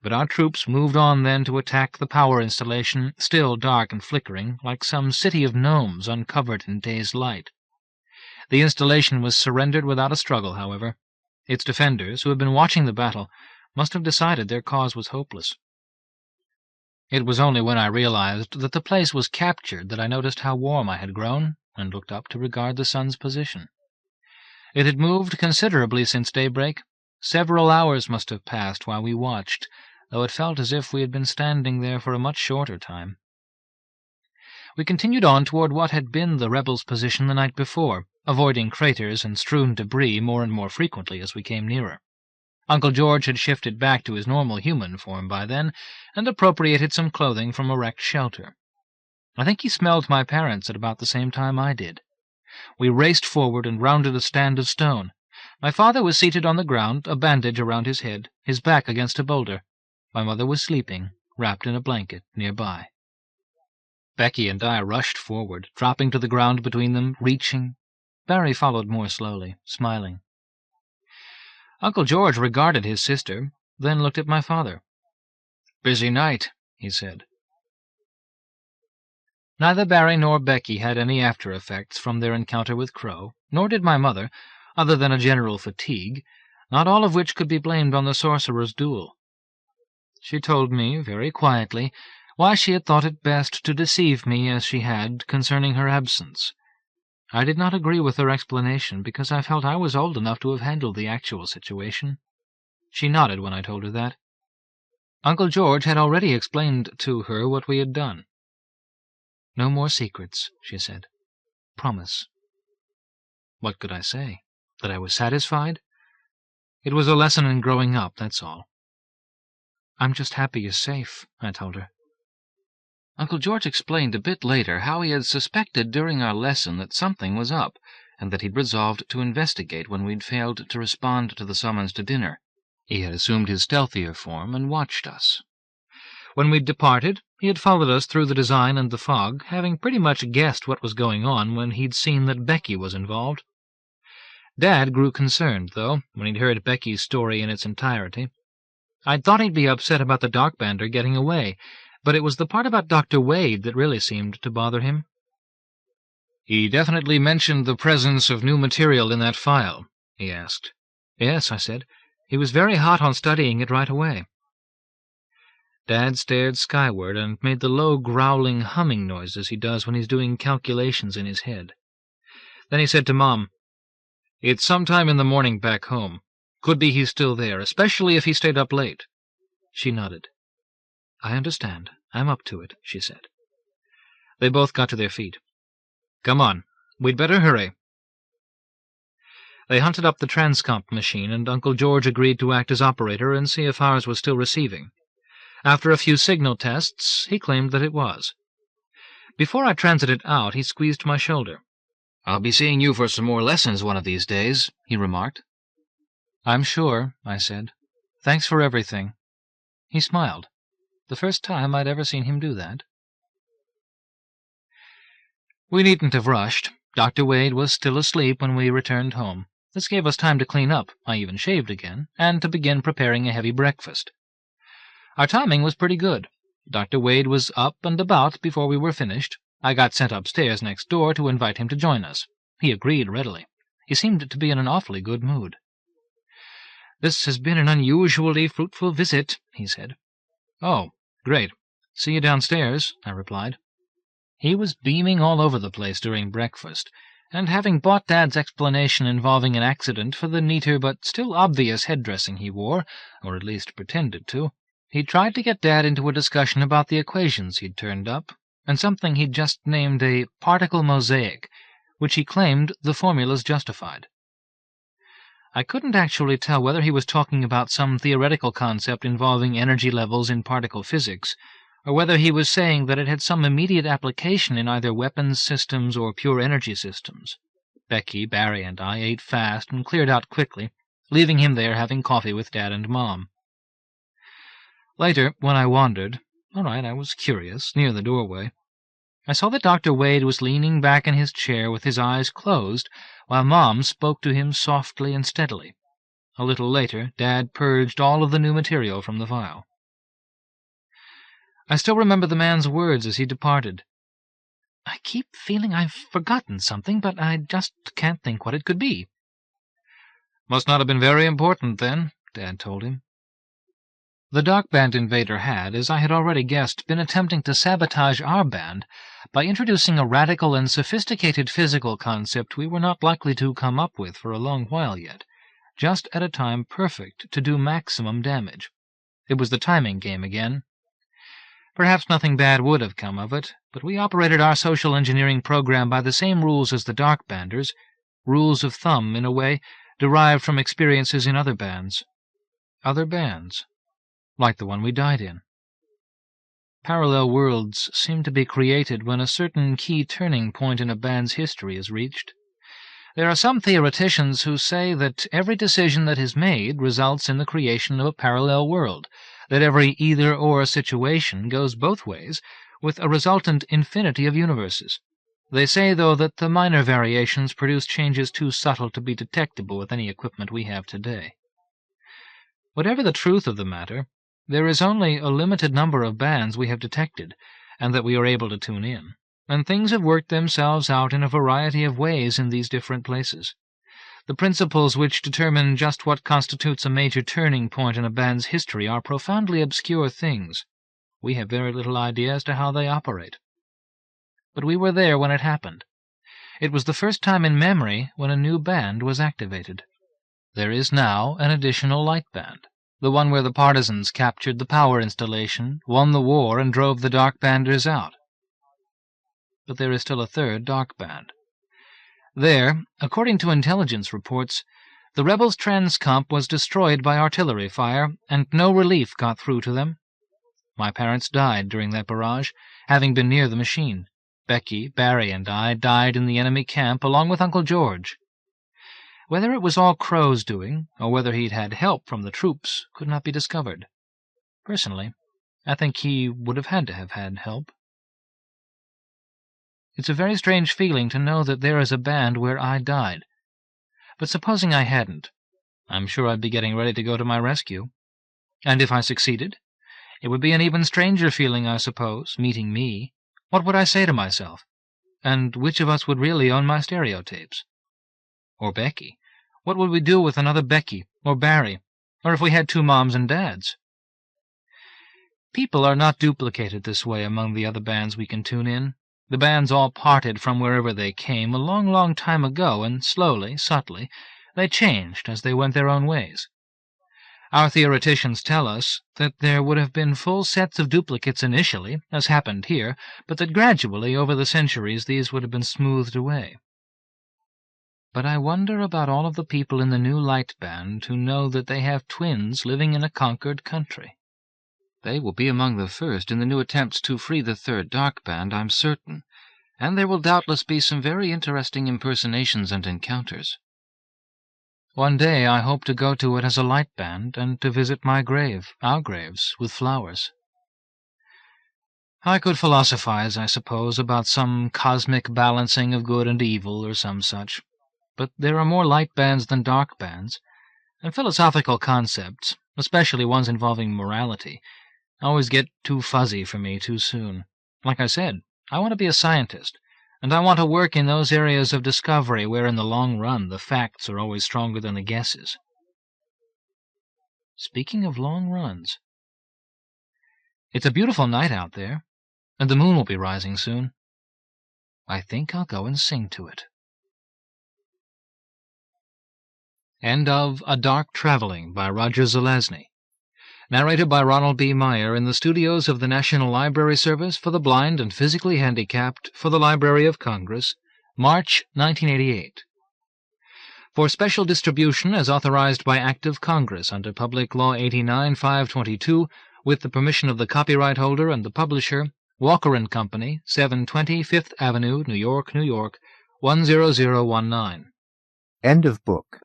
but our troops moved on then to attack the power installation, still dark and flickering, like some city of gnomes uncovered in day's light. The installation was surrendered without a struggle, however. Its defenders, who had been watching the battle, must have decided their cause was hopeless. It was only when I realized that the place was captured that I noticed how warm I had grown, and looked up to regard the sun's position. It had moved considerably since daybreak. Several hours must have passed while we watched, though it felt as if we had been standing there for a much shorter time. We continued on toward what had been the rebels' position the night before, avoiding craters and strewn debris more and more frequently as we came nearer. Uncle George had shifted back to his normal human form by then, and appropriated some clothing from a wrecked shelter. I think he smelled my parents at about the same time I did. We raced forward and rounded a stand of stone. My father was seated on the ground, a bandage around his head, his back against a boulder. My mother was sleeping, wrapped in a blanket nearby. Becky and I rushed forward, dropping to the ground between them, reaching. Barry followed more slowly, smiling. Uncle George regarded his sister, then looked at my father. "Busy night," he said. Neither Barry nor Becky had any after-effects from their encounter with Crow, nor did my mother, other than a general fatigue, not all of which could be blamed on the sorcerer's duel. She told me, very quietly, why she had thought it best to deceive me as she had concerning her absence. I did not agree with her explanation, because I felt I was old enough to have handled the actual situation. She nodded when I told her that. Uncle George had already explained to her what we had done. "No more secrets," she said. "Promise." What could I say? That I was satisfied? It was a lesson in growing up, that's all. "I'm just happy you're safe," I told her. Uncle George explained a bit later how he had suspected during our lesson that something was up, and that he'd resolved to investigate when we'd failed to respond to the summons to dinner. He had assumed his stealthier form and watched us. When we'd departed, he had followed us through the design and the fog, having pretty much guessed what was going on when he'd seen that Becky was involved. Dad grew concerned, though, when he'd heard Becky's story in its entirety. I'd thought he'd be upset about the Darkbander getting away, but it was the part about Dr. Wade that really seemed to bother him. "He definitely mentioned the presence of new material in that file?" he asked. "Yes," I said. "He was very hot on studying it right away." Dad stared skyward and made the low, growling, humming noises he does when he's doing calculations in his head. Then he said to Mom, "It's sometime in the morning back home. Could be he's still there, especially if he stayed up late." She nodded. "I understand. I'm up to it," she said. They both got to their feet. "Come on. We'd better hurry." They hunted up the transcomp machine, and Uncle George agreed to act as operator and see if ours was still receiving. After a few signal tests, he claimed that it was. Before I transited out, he squeezed my shoulder. "I'll be seeing you for some more lessons one of these days," he remarked. "I'm sure," I said. "Thanks for everything." He smiled. The first time I'd ever seen him do that. We needn't have rushed. Dr. Wade was still asleep when we returned home. This gave us time to clean up, I even shaved again, and to begin preparing a heavy breakfast. Our timing was pretty good. Dr. Wade was up and about before we were finished. I got sent upstairs next door to invite him to join us. He agreed readily. He seemed to be in an awfully good mood. "This has been an unusually fruitful visit," he said. "Oh, great. See you downstairs," I replied. He was beaming all over the place during breakfast, and having bought Dad's explanation involving an accident for the neater but still obvious head-dressing he wore, or at least pretended to, he tried to get Dad into a discussion about the equations he'd turned up, and something he'd just named a particle mosaic, which he claimed the formulas justified. I couldn't actually tell whether he was talking about some theoretical concept involving energy levels in particle physics, or whether he was saying that it had some immediate application in either weapons systems or pure energy systems. Becky, Barry, and I ate fast and cleared out quickly, leaving him there having coffee with Dad and Mom. Later, when I wandered, I was curious, near the doorway, I saw that Dr. Wade was leaning back in his chair with his eyes closed, while Mom spoke to him softly and steadily. A little later, Dad purged all of the new material from the file. I still remember the man's words as he departed. "I keep feeling I've forgotten something, but I just can't think what it could be." "Must not have been very important, then," Dad told him. The Dark Band invader had, as I had already guessed, been attempting to sabotage our band by introducing a radical and sophisticated physical concept we were not likely to come up with for a long while yet, just at a time perfect to do maximum damage. It was the timing game again. Perhaps nothing bad would have come of it, but we operated our social engineering program by the same rules as the Dark Banders, rules of thumb, in a way, derived from experiences in other bands. Other bands. Like the one we died in. Parallel worlds seem to be created when a certain key turning point in a band's history is reached. There are some theoreticians who say that every decision that is made results in the creation of a parallel world, that every either-or situation goes both ways, with a resultant infinity of universes. They say, though, that the minor variations produce changes too subtle to be detectable with any equipment we have today. Whatever the truth of the matter, there is only a limited number of bands we have detected, and that we are able to tune in, and things have worked themselves out in a variety of ways in these different places. The principles which determine just what constitutes a major turning point in a band's history are profoundly obscure things. We have very little idea as to how they operate. But we were there when it happened. It was the first time in memory when a new band was activated. There is now an additional light band. The one where the partisans captured the power installation, won the war, and drove the Dark Banders out. But there is still a third Dark Band. There, according to intelligence reports, the rebels' transcomp was destroyed by artillery fire, and no relief got through to them. My parents died during that barrage, having been near the machine. Becky, Barry, and I died in the enemy camp along with Uncle George. Whether it was all Crow's doing, or whether he'd had help from the troops, could not be discovered. Personally, I think he would have had help. It's a very strange feeling to know that there is a band where I died. But supposing I hadn't, I'm sure I'd be getting ready to go to my rescue. And if I succeeded, it would be an even stranger feeling, I suppose, meeting me. What would I say to myself? And which of us would really own my stereotapes? Or Becky? What would we do with another Becky, or Barry, or if we had two moms and dads? People are not duplicated this way among the other bands we can tune in. The bands all parted from wherever they came a long, long time ago, and slowly, subtly, they changed as they went their own ways. Our theoreticians tell us that there would have been full sets of duplicates initially, as happened here, but that gradually, over the centuries, these would have been smoothed away. But I wonder about all of the people in the new light band who know that they have twins living in a conquered country. They will be among the first in the new attempts to free the third dark band, I'm certain, and there will doubtless be some very interesting impersonations and encounters. One day I hope to go to it as a light band, and to visit my grave, our graves, with flowers. I could philosophize, I suppose, about some cosmic balancing of good and evil, or some such, but there are more light bands than dark bands, and philosophical concepts, especially ones involving morality, always get too fuzzy for me too soon. Like I said, I want to be a scientist, and I want to work in those areas of discovery where in the long run the facts are always stronger than the guesses. Speaking of long runs, it's a beautiful night out there, and the moon will be rising soon. I think I'll go and sing to it. End of A Dark Traveling by Roger Zelazny. Narrated by Ronald B. Meyer in the studios of the National Library Service for the Blind and Physically Handicapped for the Library of Congress, March 1988. For special distribution as authorized by Act of Congress under Public Law 89-522, with the permission of the copyright holder and the publisher, Walker & Company, 720 Fifth Avenue, New York, New York, 10019. End of book.